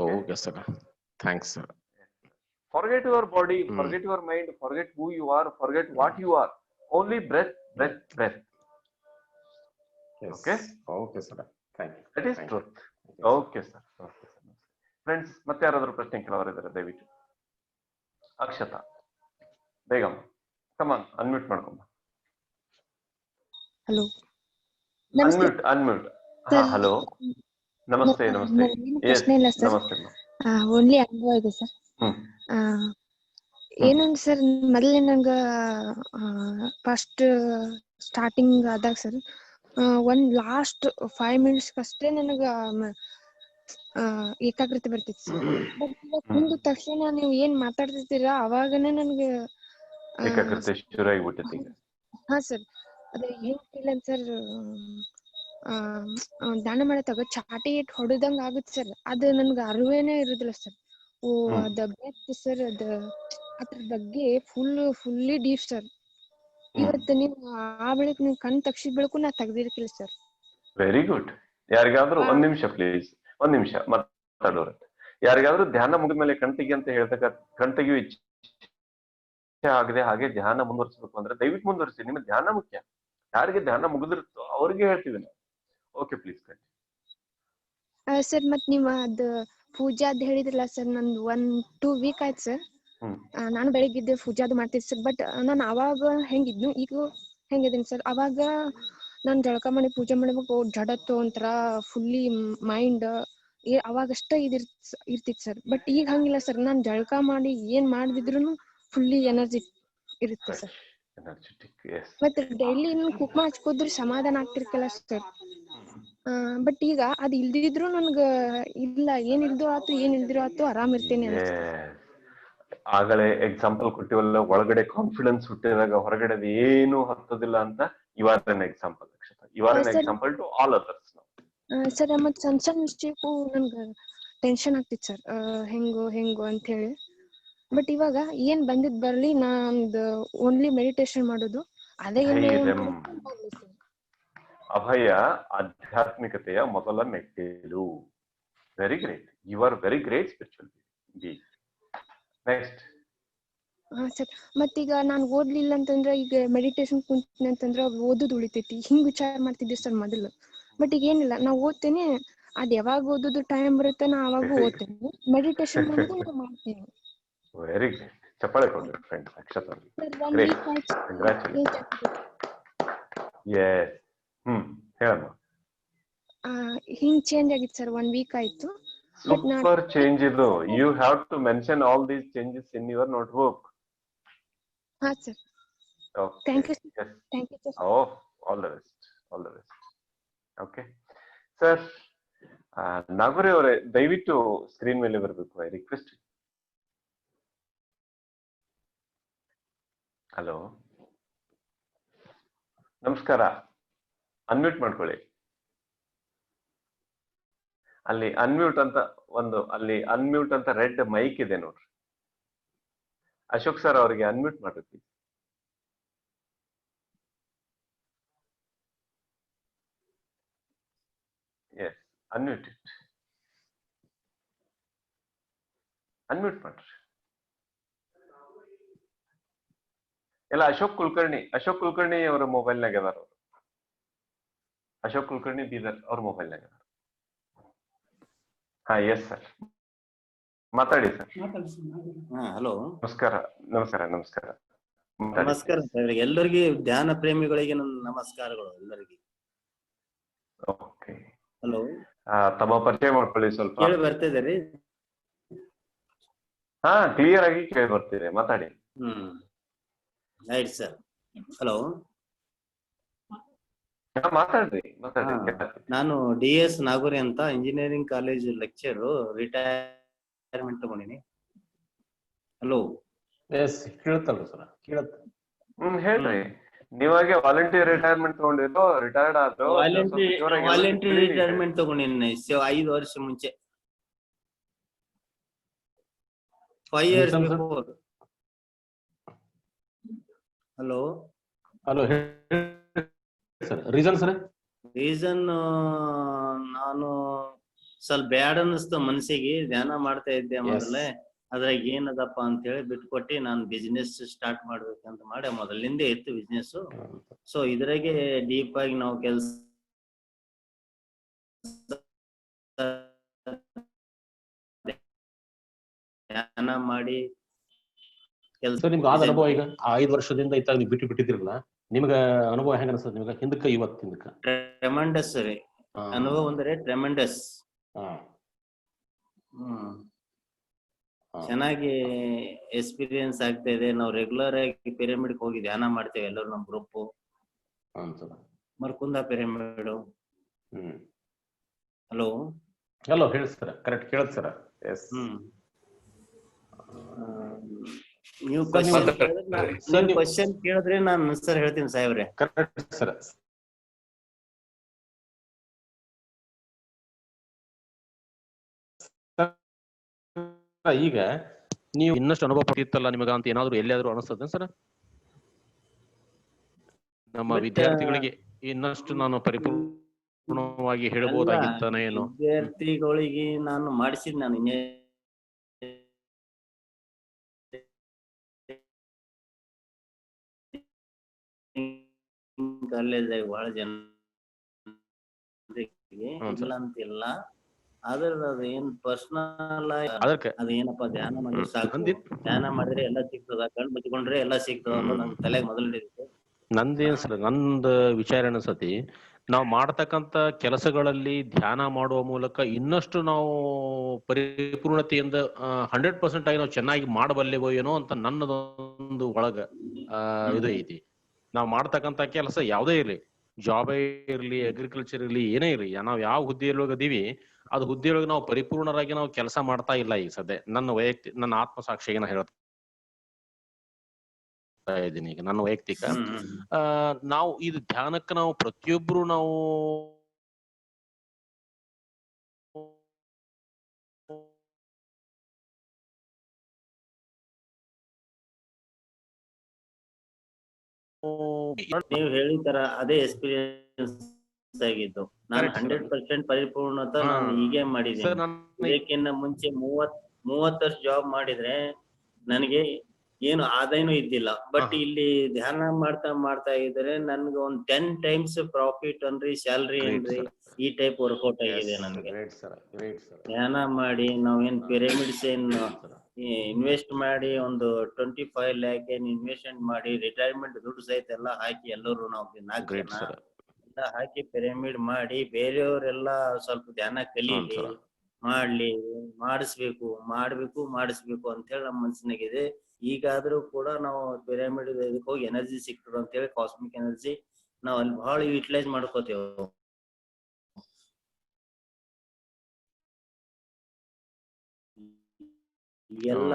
Okay sir, thanks sir. Forget your body, forget your mind, forget who you are, forget what you are. Only breath, breath, breath. Okay? Okay sir. Thank you. That is truth. Okay sir. Okay sir. Friends, ಮತ್ತೆ ಯಾರಾದರೂ ಪ್ರಶ್ನೆ ಕೇಳೋರಿದ್ದಾರೆ ದಯವಿಟ್ಟು. Akshata, Begamma, come on, unmute ಮಾಡ್ಕೊಂಬ. Hello, unmute. Hello, ನಮಸ್ತೆ. ಪ್ರಶ್ನೆ ಇಲ್ಲ sir, only ಅನುಭವ ಇದೆ ಸರ್. ಏನಂದ್ರೆ ಸರ್, ಮೊದಲೇ ನಂಗ ಫಸ್ಟ್ ಸ್ಟಾರ್ಟಿಂಗ್ ಆದಾಗ ಸರ್, ಒಂದ್ ಲಾಸ್ಟ್ 5 minutes ಅಷ್ಟೇ ನನಗ ಏಕಾಗ್ರತೆ ಬರ್ತಿತ್ತು ಸರ್. ಬಟ್ ಮುಂದ ತಕ್ಷಣ ನೀವು ಏನ್ ಮಾತಾಡ್ತಿರ್ತೀರಾ ಅವಾಗನೇ ನನ್ಗೆ ಏಕಾಗ್ರತೆ ಶುರು ಆಗಿಬಿಟ್ಟಿದೆ. ಹಾ ಸರ್, ಅದೇ ಹೆಂಗ್ ಫೀಲ್ ಅಂತ ಸರ್, ದಾನ ಮಾಡತ್ತಾಗ ಚಾಟಿ ಇಟ್ ಹೊಡೆದಂಗ ಆಗುತ್ತೆ ಸರ್. ಅದು ನನ್ಗೆ ಅರಿವೇನೇ ಇರುದಿಲ್ಲ ಸರ್. ಅದ ಬ್ರೆತ್ ಸರ್, ಅದ್ರ ಬಗ್ಗೆ ಫುಲ್ಲಿ ಡೀಪ್ ಸರ್. ಇವತ್ತು ನೀವು ಆ ಬಳಿಕ ನೀವು ಕಣ್ ತಕ್ಷಿದ ಬೆಳಕು ನಾ ತೆಗ್ದಿರ್ಕಿಲ್ಲ ಸರ್. Very good. ಯಾರಿಗಾದ್ರೂ ಒಂದ್ ನಿಮಿಷ ಪ್ಲೀಸ್, ಒಂದ್ ನಿಮಿಷ ಮಾತಾಡೋರು. ಯಾರಿಗಾದ್ರೂ ಧ್ಯಾನ ಮುಗಿದ್ಮೇಲೆ ಕಣ್ತಿಗೆ ಅಂತ ಹೇಳ್ತಕ್ಕ, ಕಣ್ತಿಗೆ ಇಚ್ಛೆ ಆಗದೆ ಹಾಗೆ ಧ್ಯಾನ ಮುಂದುವರಿಸಬೇಕು ಅಂದ್ರೆ ದಯವಿಟ್ಟು ಮುಂದುವರಿಸಿ. ನಿಮ್ಮ ಧ್ಯಾನ ಮುಖ್ಯ. ಯಾರಿಗೆ ಧ್ಯಾನ ಮುಗಿದಿರುತ್ತೋ ಅವ್ರಿಗೆ ಹೇಳ್ತೀವಿ ನಾವು. Okay please sir. ಮತ್ ನೀವು ಅದ್ ಪೂಜಾದ್ ಹೇಳಿದ್ರಲ್ಲ ಸರ್, ನಂದು 1-2 week ಆಯ್ತು ಸರ್. ನಾನು ಬೆಳಿಗ್ಗೆ ಪೂಜಾದು ಮಾಡ್ತಿದ್ದೆ ಸರ್. ಬಟ್ ನಾನು ಅವಾಗ ಹೆಂಗಿದ್ನು ಈಗ ಹೆಂಗಿದ್ದೀನಿ ಸರ್. ಅವಾಗ ನಾನ್ ಜಳಕ ಮಾಡಿ ಪೂಜೆ ಮಾಡ್ಬೇಕು, ಜಡತ್ತು ಒಂಥರ ಫುಲ್ಲಿ ಮೈಂಡ್ ಅವಾಗಷ್ಟ ಇರ್ತಿತ್ತು ಸರ್. ಬಟ್ ಈಗ ಹಂಗಿಲ್ಲ ಸರ್. ನಾನ್ ಜಳಕ ಮಾಡಿ ಏನ್ ಮಾಡಿದ್ರು ಫುಲ್ಲಿ ಎನರ್ಜಿ ಇರುತ್ತೆ ಸರ್. ಮತ್ತೆ ಡೈಲಿ ಕುಕ್ಮ ಹಚ್ಕೋದ್ರ ಸಮಾಧಾನ ಆಗ್ತಿರ್ಕಲ್ಲ ಸರ್. ಬಟ್ ಈಗ ಅದ್ ಇಲ್ದಿದ್ರು ನನ್ಗ ಇಲ್ಲ, ಏನ್ ಇಲ್ದ್ರು ಆತು ಆರಾಮ್ ಇರ್ತೇನೆ ಅಂತ. ಆಗಲೇ ಎಕ್ಸಾಂಪಲ್ ಕೊಟ್ಟಿವಲ್ಲ, ಒಳಗಡೆ ಕಾನ್ಫಿಡೆನ್ಸ್ ಹುಟ್ಟಿದಾಗ ಹೊರಗಡೆ ಏನು ಹತ್ತದಿಲ್ಲ ಅಂತ. ಇವಾರ ಎಕ್ಸಾಂಪಲ್ ಅಕ್ಷತಾ, ಇವಾರ example to all others sir. ಮತ್ ಸಣ್ಣ ಮಿಸ್ಟೇಕು ನನ್ಗ ಟೆನ್ಷನ್ ಆಗ್ತಿತ್ತು ಸರ್, ಹೆಂಗೋ ಅಂತ ಹೇಳಿ. ಬಟ್ ಇವಾಗ ಏನ್ ಬಂದಿದ್ ಬರ್ಲಿ, ನಾನ್ದು ಓನ್ಲಿ ಮೆಡಿಟೇಷನ್ ಮಾಡೋದು, ಅದೇ ಅಭಯ ಆಧ್ಯಾತ್ಮಿಕತೆಯ ಮೊದಲ ಮೆಟ್ಟಿಲು. Very great, you are very great spiritual being. Next. ಹಾ ಸರ್, ಮತ್ತೀಗ ನಾನು ಓದ್ಲಿಲ್ಲ ಅಂತಂದ್ರ ಈಗ ಮೆಡಿಟೇಷನ್ ಕುಂತೀನಿ ಅಂತಂದ್ರ ಓದೋದು ಉಳಿತೈತಿ, ಹಿಂಗ್ ವಿಚಾರ ಮಾಡ್ತಿದ್ದೆ ಸರ್ ಮೊದಲು. ಬಟ್ ಈಗ ಏನಿಲ್ಲ, ನಾ ಓದ್ತೇನೆ, ಅದ್ ಯಾವಾಗ ಓದೋದು ಟೈಮ್ ಬರುತ್ತೆ ನಾ ಅವಾಗೂ ಓದ್ತೇನೆ. ಮೆಡಿಟೇಷನ್ ಮಾಡೋದು ನಾ ಮಾಡ್ತೀನಿ. ವೆರಿ ಗ್ರೇಟ್, ಚಪ್ಪಾಳೆ ಕೊಡ್ರಿ ಫ್ರೆಂಡ್ ಅಕ್ಷತ್ ಅವ್ರಿಗೆ. ಸರ್ 1 ಗ್ರೇಟ್, ವೀಕ್ ಆಯ್ತು ಕಂಗ್ರಾಚುಲೇಷನ್. ಎಸ್, ಹೇಳಮ್ಮ. ಹಿಂಗ್ ಚೇಂಜ್ ಆಗಿತ್ತು ಸರ್, 1 ವೀಕ್ ಆಯ್ತು. ಸೂಪರ್ ಚೇಂಜ್ ಇದು. You have to mention all these changes in your notebook. ಹಾ sir, Okay. Thank you Yes. Thank you sir. Oh, all the best. All the best. Okay. Sir, Naguri ಅವರೇ ದಯವಿಟ್ಟು screen ಮೇಲೆ ಬರಬೇಕು. I request. Hello, ನಮಸ್ಕಾರ. Unmute ಮಾಡ್ಕೊಳ್ಳಿ. ಅಲ್ಲಿ unmute ಅಂತ ಅಲ್ಲಿ ಅನ್ಮ್ಯೂಟ್ ಅಂತ ರೆಡ್ ಮೈಕ್ ಇದೆ ನೋಡ್ರಿ. ಅಶೋಕ್ ಸರ್ ಅವರಿಗೆ ಅನ್ಮ್ಯೂಟ್ ಮಾಡ್ರಿ. Yes, unmute it. Unmute ಮಾಡ್ರಿ. ಎಲ್ಲ ಅಶೋಕ್ ಕುಲಕರ್ಣಿ ಅವರ ಮೊಬೈಲ್ನಾಗ ಅದಾರ. ಅಶೋಕ್ ಕುಲಕರ್ಣಿ ಬೀದರ್ ಅವ್ರ ಮೊಬೈಲ್ನಾಗ ಅದಾರ. ಹಾ, ಎಸ್ ಸರ್, ಮಾತಾಡಿ ಸರ್. ಹಲೋ, ನಮಸ್ಕಾರ. ನಮಸ್ಕಾರ ನಮಸ್ಕಾರ ನಮಸ್ಕಾರ ಸರ್. ಎಲ್ಲರಿಗೆ ಧ್ಯಾನ ಪ್ರೇಮಿಗಳಿಗೆ ನನ್ನ ನಮಸ್ಕಾರಗಳು ಎಲ್ಲರಿಗೆ. ಓಕೆ, ಹಲೋ, ತಮ್ಮ ಪರಿಚಯ ಮಾಡ್ಕೊಳ್ಳಿ ಸ್ವಲ್ಪ. ಕೇಳಿ ಬರ್ತಿದ್ದೀರಿ? ಹಾ, ಕ್ಲಿಯರ್ ಆಗಿ ಕೇಳಿ ಬರ್ತಿದೆ, ಮಾತಾಡಿ. Right sir. ಹಲೋ, ಮಾತಾಡ್ರಿ. ನಾನು DS ನಾಗೂರಿ ಅಂತ, ಇಂಜಿನಿಯರಿಂಗ್ ಕಾಲೇಜ್ ಲೆಕ್ಚರು, ರಿಟೈರ್ಮೆಂಟ್ ತಗೊಂಡಿನಿ. ಹಲೋ, ಕೇಳುತ್ತಲ್ರಿ ಸರ್? ಕೇಳುತ್ತೆ. ಹೇಳ್ರಿ. ನೀವಾಗೆ ವಾಲಂಟಿಯರ್ ರಿಟೈರ್ಮೆಂಟ್ ತಗೊಂಡಿರೋ, ರಿಟೈರ್ಡ್ ಆದ್ರು? ವಾಲಂಟ್ರಿ ರಿಟೈರ್ಮೆಂಟ್ ತಗೊಂಡಿನಿ 5 ವರ್ಷ ಮುಂಚೆ, 5 years before. Hello hello, sir reason sir? Reason ನಾನು ಸ್ವಲ್ಪ ಬ್ಯಾಡ್ ಅನ್ನಿಸ್ತು ಮನ್ಸಿಗೆ. ಧ್ಯಾನ ಮಾಡ್ತಾ ಇದ್ದೆ ಮೊದಲೇ, ಅದ್ರಾಗ ಏನದಪ್ಪ ಅಂತ ಹೇಳಿ ಬಿಟ್ಕೊಟ್ಟಿ ನಾನು ಬಿಸ್ನೆಸ್ ಸ್ಟಾರ್ಟ್ ಮಾಡ್ಬೇಕಂತ ಮಾಡಿ, ಮೊದಲಿಂದ ಇತ್ತು ಬಿಸ್ನೆಸ್. ಸೊ ಇದ್ರಾಗೆ ಡೀಪ್ ಆಗಿ ನಾವು ಕೆಲಸ ಧ್ಯಾನ ಮಾಡಿ ಕೆಲಸ. ನಿಮ್ಗೆ ಆದ ಅನುಭವ ಈಗ 5 ವರ್ಷದಿಂದ ಇತ್ತಾಗ ನೀವು ಬಿಟ್ಟಿದ್ರಲ್ಲ, ನಿಮ್ಗ ಅನುಭವ ಹೆಂಗ ಅನ್ಸುತ್ತೆ ನಿಮ್ಗೆ? ಹಿಂದಕ್ಕ ಇವತ್ತಿಂದಕ್ಕ ಟ್ರೆಮೆಂಡಸ್ ರೀ ಅನುಭವ ಅಂದ್ರೆ ಟ್ರೆಮೆಂಡಸ್. ಚೆನ್ನಾಗಿ ಎಕ್ಸ್ಪೀರಿಯನ್ಸ್ ಆಗ್ತಾ ಇದೆ. ನಾವು ರೆಗ್ಯುಲರ್ ಆಗಿ ಪಿರಮಿಡ್ ಹೋಗಿ ಧ್ಯಾನ ಮಾಡ್ತೇವೆ ಎಲ್ಲರೂ, ನಮ್ group Markunda pyramid. Hello hello, ಹೇಳಿ ಸರ್. ಕರೆಕ್ಟ್ ಕೇಳತ್ ಸರ್. ಎಸ್. ನೀವು ಕ್ವಶನ್ ಕೇಳಿದ್ರೆ ನಾನು ಸರ್ ಹೇಳ್ತೀನಿ ಸಾಹೇಬ್ರೆ. Correct sir. ಈಗ ನೀವು ಇನ್ನಷ್ಟು ಅನುಭವ ಪಡೆಯುತ್ತಲ್ಲ ನಿಮಗ ಅಂತ ಏನಾದ್ರು ಎಲ್ಲಿಯಾದ್ರೂ ಅನಿಸ್ತದೆ ಸರ್? ನಮ್ಮ ವಿದ್ಯಾರ್ಥಿಗಳಿಗೆ ಇನ್ನಷ್ಟು ನಾನು ಪರಿಪೂರ್ಣವಾಗಿ ಹೇಳಬಹುದಾಗಿತ್ತಾನೆ ಏನು? ವಿದ್ಯಾರ್ಥಿಗಳಿಗೆ ನಾನು ಮಾಡಿಸಿದ್, ನಾನು ಕಾಲೇಜಾಗ ಬಹಳ ಜನ ಇಲ್ಲ ಅಂತಿಲ್ಲ, ಆದ್ರೆ ಅದು ಏನ್ ಪರ್ಸನಲ್ ಅದೇನಪ್ಪ ಧ್ಯಾನ ಮಾಡಿ ಸಾಕು, ಧ್ಯಾನ ಮಾಡಿದ್ರೆ ಎಲ್ಲ ಸಿಗ್ತದ, ಕಣ್ ಮುಚ್ಕೊಂಡ್ರೆ ಎಲ್ಲ ಸಿಗ್ತದ ಅನ್ನೋದು ನನ್ ತಲೆಗೆ ಮೊದಲು ಹಿಡಿದಿತ್ತು. ನಂದೇನ್ ಸರ್, ನಂದು ವಿಚಾರ ಅನ್ಸತಿ, ನಾವು ಮಾಡ್ತಕ್ಕಂತ ಕೆಲಸಗಳಲ್ಲಿ ಧ್ಯಾನ ಮಾಡುವ ಮೂಲಕ ಇನ್ನಷ್ಟು ನಾವು ಪರಿಪೂರ್ಣತೆಯಿಂದ 100% ಆಗಿ ನಾವು ಚೆನ್ನಾಗಿ ಮಾಡಬಲ್ಲೆವೋ ಏನೋ ಅಂತ ನನ್ನದೊಂದು ಒಳಗ ಇದು ಐತಿ. ನಾವು ಮಾಡ್ತಕ್ಕಂತ ಕೆಲಸ ಯಾವುದೇ ಇರಲಿ, ಜಾಬೇ ಇರ್ಲಿ, ಅಗ್ರಿಕಲ್ಚರ್ ಇರ್ಲಿ, ಏನೇ ಇರಲಿ, ನಾವು ಯಾವ ಹುದ್ದೆಯೊಳಗೆ ಅದೀವಿ ಅದು ಹುದ್ದೆಯೊಳಗೆ ನಾವು ಪರಿಪೂರ್ಣರಾಗಿ ನಾವು ಕೆಲಸ ಮಾಡ್ತಾ ಇಲ್ಲ ಈಗ ಸದ್ಯ. ನನ್ನ ಆತ್ಮಸಾಕ್ಷಿಗೆ ನಾ ಹೇಳ್ತಾ ಇದ್ದೀನಿ ಈಗ, ನನ್ನ ವೈಯಕ್ತಿಕ. ನಾವು ಇದು ಧ್ಯಾನಕ್ಕೆ ನಾವು ಪ್ರತಿಯೊಬ್ರು ನಾವು ನೀವು ಹೇಳಿದ ತರ ಅದೇ ಎಕ್ಸ್ಪೀರಿಯನ್ಸ್ ಆಗಿದ್ದು. ನಾನು Correct, sir. 100% ಪರಿಪೂರ್ಣತ ನಾನು ಹಾ. ಹೀಗೆ ಸರ್ ಮಾಡಿದ್ದೀನಿ. ನಾನು ಇದಕ್ಕಿಂತ ಮುಂಚೆ 30 ವರ್ಷ ಜಾಬ್ ಮಾಡಿದ್ರೆ ನನಗೆ ಏನು ಆದಾಯನೂ ಇದ್ದಿಲ್ಲ. ಬಟ್ ಇಲ್ಲಿ ಧ್ಯಾನ ಮಾಡ್ತಾ ಇದ್ರೆ ನನ್ಗೆ ಒಂದ್ 10 times ಪ್ರಾಫಿಟ್ ಅನ್ರಿ, ಸ್ಯಾಲ್ರಿ ಗ್ರೇಟ್ ಏನ್ರಿ, ಸರ್. ಈ ಟೈಪ್ ವರ್ಕೌಟ್ ಆಗಿದೆ ನನ್ಗೆ. Great sir, great sir. ಧ್ಯಾನ ಮಾಡಿ ನಾವೇನ್ ಪಿರಮಿಡ್ಸ್ ಏನ್ ಸರ್. ಇನ್ವೆಸ್ಟ್ ಮಾಡಿ ಒಂದು 25 lakh ಏನ್ ಇನ್ವೆಸ್ಟ್ಮೆಂಟ್ ಮಾಡಿ ರಿಟೈರ್ಮೆಂಟ್ ದುಡ್ಡು ಸಹಿತ ಎಲ್ಲ ಹಾಕಿ ಎಲ್ಲರೂ ನಾವು 4 ಗ್ರೇಟ್ ಜನ ಸರ್. ಎಲ್ಲ ಹಾಕಿ ಪಿರಮಿಡ್ ಮಾಡಿ ಬೇರೆಯವರೆಲ್ಲ ಸ್ವಲ್ಪ ಧ್ಯಾನ ಕಲೀಲಿ, ಸರ್. ಮಾಡ್ಲಿ, ಮಾಡಿಸ್ಬೇಕು ಅಂತ ಹೇಳಿ ನಮ್ಮ ಮನಸ್ಸಿನಾಗಿದೆ. ಈಗಾದ್ರೂ ಕೂಡ ನಾವು ಪಿರಮಿಡ್ ಇದಕ್ಕೆ ಹೋಗಿ ಎನರ್ಜಿ ಸಿಗ್ತದ ಅಂತ ಹೇಳಿ ಕಾಸ್ಮಿಕ್ ಎನರ್ಜಿ ನಾವ್ ಅಲ್ಲಿ ಬಹಳ ಯುಟಿಲೈಸ್ ಮಾಡ್ಕೋತೇವೆ. ಎಲ್ಲ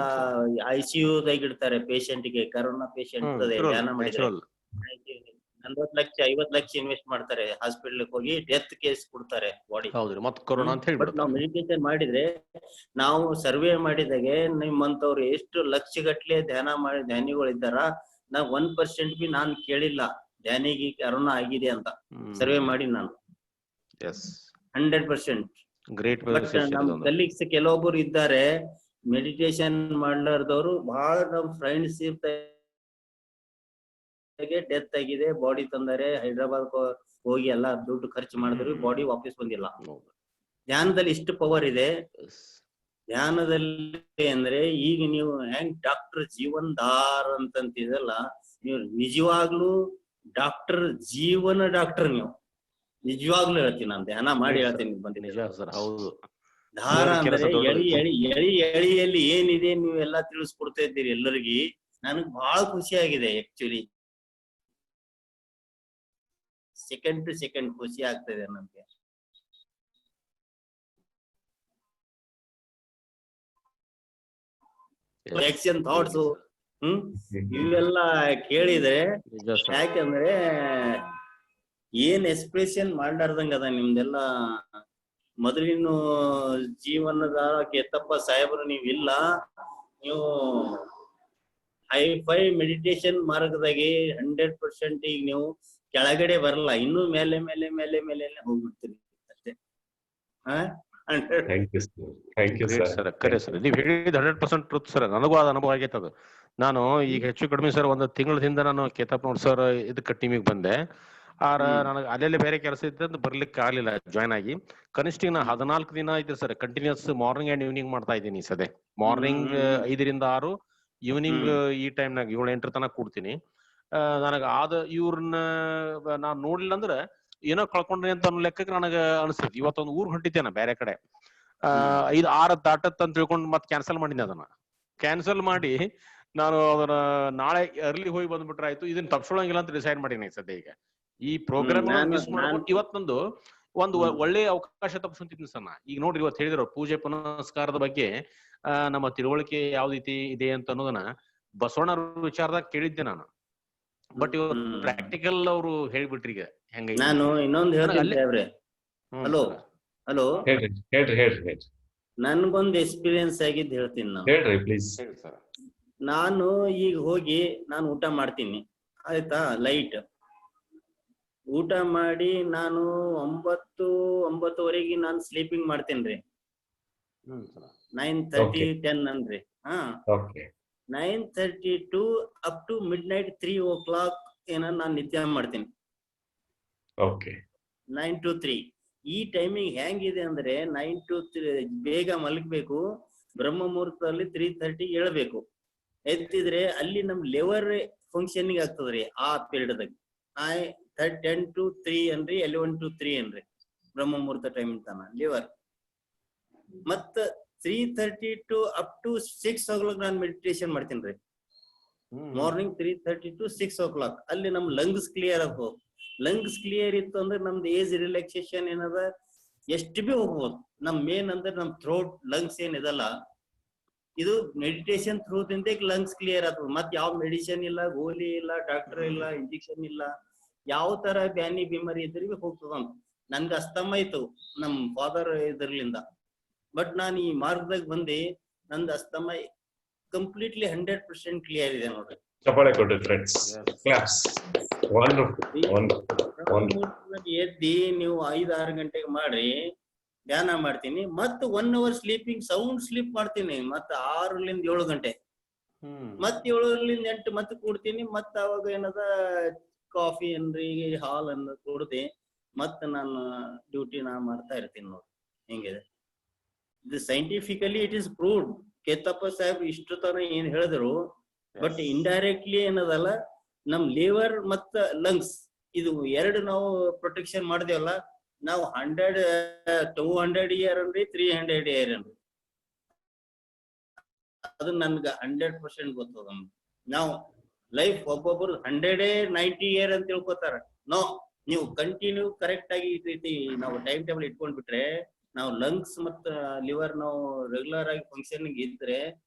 ICU ದಾಗ ಇಡ್ತಾರೆ ಪೇಷಂಟ್ ಗೆ, ಕರೋನಾ ಪೇಷಂಟ್ ಧ್ಯಾನ ಮಾಡಿದ್ರೆ 40 ಲಕ್ಷ 50 ಲಕ್ಷ ಇನ್ವೆಸ್ಟ್ ಮಾಡ್ತಾರೆ, ಹಾಸ್ಪಿಟಲ್ ಹೋಗಿ ಡೆತ್ ಕೇಸ್ ಕೊಡ್ತಾರೆ ಬಾಡಿ. ಹೌದ್ರಿ, ಮತ್ ಕೊರೋನಾ ಅಂತ ಬಟ್ ನಾವು ಹೇಳ್ಬಿಡ್ತಾರೆ. ಮೆಡಿಟೇಷನ್ ಮಾಡಿದ್ರೆ, ನಾವು ಸರ್ವೆ ಮಾಡಿದಾಗೆ ನಿಮ್ಮಂತವ್ರು ಎಷ್ಟು ಲಕ್ಷಗಟ್ಲೆ ಧ್ಯಾನಿಗಳು ಇದ್ದಾರ, ನಾ 1% ಬಿ ನಾನ್ ಕೇಳಿಲ್ಲ ಧ್ಯಾನಿಗೆ ಕರೋನಾ ಆಗಿದೆ ಅಂತ. ಸರ್ವೆ ಮಾಡಿ ನಾನು 100%. ಗ್ರೇಟ್. ಬಟ್ ನಮ್ ಕಲೀಗ್ಸ್ ಕೆಲವೊಬ್ರು ಇದ್ದಾರೆ ಮೆಡಿಟೇಷನ್ ಮಾಡ್ಲಾರ್ದವ್ರು, ಬಹಳ ನಮ್ ಫ್ರೆಂಡ್ಸ್ ಇರ್ತಾರೆ, ಡೆತ್ ಆಗಿದೆ, ಬಾಡಿ ತಂದರೆ ಹೈದ್ರಾಬಾದ್ ಹೋಗಿ ಎಲ್ಲಾ ದುಡ್ಡು ಖರ್ಚು ಮಾಡಿದ್ರು, ಬಾಡಿ ವಾಪಸ್ ಬಂದಿಲ್ಲ. ಧ್ಯಾನದಲ್ಲಿ ಇಷ್ಟು ಪವರ್ ಇದೆ. ಧ್ಯಾನದಲ್ಲಿ ಅಂದ್ರೆ ಈಗ ನೀವು ಹೆಂಗ್ ಡಾಕ್ಟರ್ ಜೀವನ್ ದಾರ್ ಅಂತಂತಿದಲ್ಲ, ನೀವು ನಿಜವಾಗ್ಲೂ ಡಾಕ್ಟರ್ ಜೀವನ ಡಾಕ್ಟರ್. ನೀವು ನಿಜವಾಗ್ಲೂ ಹೇಳ್ತೀನಿ, ನಾನು ಧ್ಯಾನ ಮಾಡಿ ಹೇಳ್ತೀನಿ. ನಿಜ ಸರ್, ಹೌದು. ಧಾರ ಅಂದ್ರೆ ಎಳಿಯಲ್ಲಿ ಏನಿದೆ ನೀವೆಲ್ಲಾ ತಿಳಿಸ್ಕೊಡ್ತಾ ಇದ್ದೀರಿ ಎಲ್ಲರಿಗಿ. ನನಗ್ ಬಹಳ ಖುಷಿ ಆಗಿದೆ ಆಕ್ಚುಲಿ. ಸೆಕೆಂಡ್ ಟು ಸೆಕೆಂಡ್ ಖುಷಿ ಆಗ್ತದೆ ನಮ್ಗೆ. ಆಕ್ಷನ್ ಥಾಟ್ಸ್ ಇವೆಲ್ಲ ಕೇಳಿದ್ರೆ, ಯಾಕಂದ್ರೆ ಏನ್ ಎಕ್ಸ್ಪ್ರೆಷನ್ ಮಾಡ್ಲಾರ್ದಂಗ ಅದ ನಿಮ್ದೆಲ್ಲ. ಮೊದಲಿನ ಜೀವನದ ಕೆತ್ತಪ್ಪ ಸಾಹೇಬರು ನೀವಿಲ್ಲ, ನೀವು ಹೈ ಮೆಡಿಟೇಷನ್ ಮಾರ್ಗದಾಗೆ 100% ಈಗ ನೀವು ಕೆಳಗಡೆ ಬರಲ್ಲ, ಇನ್ನು ಮೇಲೆ ಮೇಲೆ ಮೇಲೆ ಮೇಲೆ ಹೋಗ್ಬಿಡ್ತೀರಿ ಅಷ್ಟೇ. ಸರ್, ಕರೆ ಸರ್, ನೀವ್ ಹೇಳಿದ 100% ಟ್ರೂತ್ ಸರ್. ನನಗೂ ಅದ ಅನುಭವ ಆಗೈತೆ ಅದು. ನಾನು ಈಗ ಹೆಚ್ಚು ಕಡಿಮೆ ಸರ್ ಒಂದು ತಿಂಗಳ ಹಿಂದೆ ನಾನು ಕೇತಪ್ಪ ನೋಡ್ ಸರ್ ಇದಕ್ಕೆ ಟೀಮಿಗೆ ಬಂದೆ. ನನಗೆ ಅಲ್ಲೆಲ್ಲಿ ಬೇರೆ ಕೆಲಸ ಇದ್ದಂತ ಬರ್ಲಿಕ್ಕೆ ಆಗ್ಲಿಲ್ಲ ಜಾಯ್ನ್ ಆಗಿ. ಕನಿಷ್ಠ ನಾ 14 ದಿನ ಐತೆ sir continues morning and evening ಮಾಡ್ತಾ ಇದ್ದೀನಿ ಸದ್ಯ. ಮಾರ್ನಿಂಗ್ 5 ರಿಂದ 6, ಈವ್ನಿಂಗ್ ಈ ಟೈಮ್ನಾಗ 7-8 ತನಕ ಕೂಡ್ತೀನಿ. ನನಗ ಇವ್ರನ್ನ ನಾನ್ ನೋಡ್ಲಿಲ್ಲ ಅಂದ್ರೆ ಏನೋ ಕಳ್ಕೊಂಡ್ರಿ ಅಂತ ಅನ್ನೋ ಲೆಕ್ಕಕ್ಕೆ ನನಗ ಅನಿಸ್ತೈತಿ. ಇವತ್ತೊಂದು ಊರ್ ಹೊಂಟಿದ್ದೇನ ಬೇರೆ ಕಡೆ, 5-6 ದಾಟತ್ ಅಂತ ತಿಳ್ಕೊಂಡು ಮತ್ತೆ ಕ್ಯಾನ್ಸಲ್ ಮಾಡಿದ್ದೆ. ಅದನ್ನ ಕ್ಯಾನ್ಸಲ್ ಮಾಡಿ ನಾನು ಅದನ್ನ ನಾಳೆ ಅರ್ಲಿ ಹೋಗಿ ಬಂದ್ಬಿಟ್ರೆ ಆಯ್ತು, ಇದನ್ನ ತಪ್ಪಿಸೋಳಂಗಿಲ್ಲ ಅಂತ ಡಿಸೈಡ್ ಮಾಡೀನಿ ಸದ್ಯ. ಈಗ ಈ ಪ್ರೋಗ್ರಾಮ್ ಮಿಸ್ ಮಾಡ್ಕೊಂಡು ಇವತ್ತೊಂದು ಒಂದು ಒಳ್ಳೆ ಅವಕಾಶ ತಪ್ಪಿಸ್ಕೊಂತಿದ್ನಿ ಸರ್ ನಾ. ಈಗ ನೋಡ್ರಿ, ಇವತ್ತು ಹೇಳಿದ್ರು ಪೂಜೆ ಪುನಸ್ಕಾರದ ಬಗ್ಗೆ ನಮ್ಮ ತಿಳುವಳಿಕೆ ಯಾವ ರೀತಿ ಇದೆ ಅಂತ ಅನ್ನೋದನ್ನ ಬಸವಣ್ಣ ವಿಚಾರದಾಗ ಕೇಳಿದ್ದೆ ನಾನು. ಬಟ್ ಇವತ್ತು ಪ್ರಾಕ್ಟಿಕಲ್ ಅವರು ಹೇಳ್ಬಿಟ್ರಿ ಈಗ ಹೆಂಗ. ನಾನು ಇನ್ನೊಂದು ಹೇಳ್ತೀನಿ. ಹಲೋ ಹಲೋ, ಹೇಳ್ರಿ. ನನ್ಗೊಂದು ಎಕ್ಸ್ಪೀರಿಯನ್ಸ್ ಆಗಿದ್ದು ಹೇಳ್ತೀನಿ ನಾನು. ಹೇಳ್ರಿ ಪ್ಲೀಸ್. ನಾನು ಈಗ ಹೋಗಿ ನಾನು ಊಟ ಮಾಡ್ತೀನಿ ಆಯ್ತಾ, ಲೈಟ್ ಊಟ ಮಾಡಿ ನಾನು 9-9:30 ನಾನು ಸ್ಲೀಪಿಂಗ್ ಮಾಡ್ತೇನ್ರಿ. 9:30 10 ಅನ್ರಿ. 9:30 to up to midnight 3 o'clock ನಾನು ನಿದ್ದೆ ಮಾಡ್ತೀನಿ. 9 to 3 ಈ ಟೈಮಿಂಗ್ ಹೆಂಗಿದೆ ಅಂದ್ರೆ 9 to 3 ಬೇಗ ಮಲಗಬೇಕು, ಬ್ರಹ್ಮ ಮುಹೂರ್ತದಲ್ಲಿ 3:30 ಏಳ್ಬೇಕು. ಎತ್ತಿದ್ರೆ ಅಲ್ಲಿ ನಮ್ ಲಿವರ್ ಫಂಕ್ಷನಿಂಗ್ ಆಗ್ತದ್ರಿ ಆ ಪೀರಿಯಡ್ದಾಗ. 10 to 3 ಅನ್ರಿ, 11 to 3 ಅನ್ರಿ ಬ್ರಹ್ಮ ಮುಹೂರ್ತ ಟೈಮ್ ತನ ಲಿವರ್. ಮತ್ತ 3:30 to up to 6 o'clock ನಾನು ಮೆಡಿಟೇಷನ್ ಮಾಡ್ತೀನಿ. ಮಾರ್ನಿಂಗ್ 3:30 to 6 o'clock ಅಲ್ಲಿ ನಮ್ ಲಂಗ್ಸ್ ಕ್ಲಿಯರ್ ಆಗ್ತದೆ. ಲಂಗ್ಸ್ ಕ್ಲಿಯರ್ ಇತ್ತು ಅಂದ್ರೆ ನಮ್ದು ಏಜ್ ರಿಲ್ಯಾಕ್ಸೇಷನ್ ಏನದ ಎಷ್ಟು ಬಿ ಹೋಗ್ಬೋದು. ನಮ್ ಮೇನ್ ಅಂದ್ರೆ ನಮ್ ಥ್ರೋಟ್ ಲಂಗ್ಸ್ ಏನಿದಲ್ಲ, ಇದು ಮೆಡಿಟೇಷನ್ ಥ್ರೂದಿಂದ ಲಂಗ್ಸ್ ಕ್ಲಿಯರ್ ಆಗ್ತದೆ. ಮತ್ ಯಾವ ಮೆಡಿಸಿನ್ ಇಲ್ಲ, ಗೋಲಿ ಇಲ್ಲ, ಡಾಕ್ಟರ್ ಇಲ್ಲ, ಇಂಜೆಕ್ಷನ್ ಇಲ್ಲ, ಯಾವ ತರ ಬ್ಯಾನಿ ಬಿಮಾರಿ ಇದ್ರಿಗೆ ಹೋಗ್ತದಂತ. ನನ್ಗೆ ಅಸ್ತಮ ಇತ್ತು ನಮ್ ಫಾದರ್ ಇದ್ರಲಿಂದ. ಬಟ್ ನಾನು ಈ ಮಾರ್ಗದಾಗ ಬಂದು ನಂದು ಅಸ್ತಮ ಕಂಪ್ಲೀಟ್ಲಿ 100% ಕ್ಲಿಯರ್ ಇದೆ ನೋಡ್ರಿ. ಚಪ್ಪಾಳೆ ಕೊಡ್ರಿ ಫ್ರೆಂಡ್ಸ್. ಕ್ಲಾಪ್ಸ್. ವಂಡರ್ಫುಲ್. ಎದ್ದಿ ನೀವು 5-6 ಗಂಟೆಗೆ ಮಾಡ್ರಿ, ಧ್ಯಾನ ಮಾಡ್ತೀನಿ. ಮತ್ 1 hour ಸ್ಲೀಪಿಂಗ್ ಸೌಂಡ್ ಸ್ಲೀಪ್ ಮಾಡ್ತೀನಿ. ಮತ್ತ 6ರಿಂದ 7 ಗಂಟೆ, ಮತ್ 7ರಿಂದ 8 ಮತ್ತೆ ಕೂಡ್ತೀನಿ. ಮತ್ತ ಅವಾಗ ಏನದ ಕಾಫಿ ಏನ್ರಿ ಹಾಲ್ ಅನ್ನ ಕುಡ್ದೆ ಮತ್ತ ನಾನು ಡ್ಯೂಟಿ ಮಾಡ್ತಾ ಇರ್ತೀನಿ ನೋಡಿ. ಹೆಂಗಿದೆ ಇದು scientifically it is proved. Ketappa Saheb ಇಷ್ಟು ತರ ಏನ್ ಹೇಳಿದ್ರು, ಬಟ್ ಇಂಡೈರೆಕ್ಟ್ಲಿ ಏನದಲ್ಲ ನಮ್ ಲಿವರ್ ಮತ್ತ ಲಂಗ್ಸ್ ಇದು ಎರಡು ನಾವು ಪ್ರೊಟೆಕ್ಷನ್ ಮಾಡಿದೇವಲ್ಲ, ನಾವು 100 200 ಇಯರ್ ಅನ್ರಿ 300 ಇಯರ್ ಅನ್ರಿ, ಅದು ನನ್ಗ 100% ಗೊತ್ತದ. ನಾವು ಲೈಫ್ ಒಬ್ಬೊಬ್ರು 190 ಇಯರ್ ಅಂತ ತಿಳ್ಕೊತಾರ. ನೋ, ನೀವು ಕಂಟಿನ್ಯೂ ಕರೆಕ್ಟ್ ಆಗಿ ಈ ರೀತಿ ನಾವು ಟೈಮ್ ಟೇಬಲ್ ಇಟ್ಕೊಂಡ್ಬಿಟ್ರೆ, ನಾವು ಲಂಗ್ಸ್ ಮತ್ತ ಲಿವರ್ ನಾವು ರೆಗ್ಯುಲರ್ ಆಗಿ ಫಂಕ್ಷನಿಂಗ್ ಇದ್ರೆ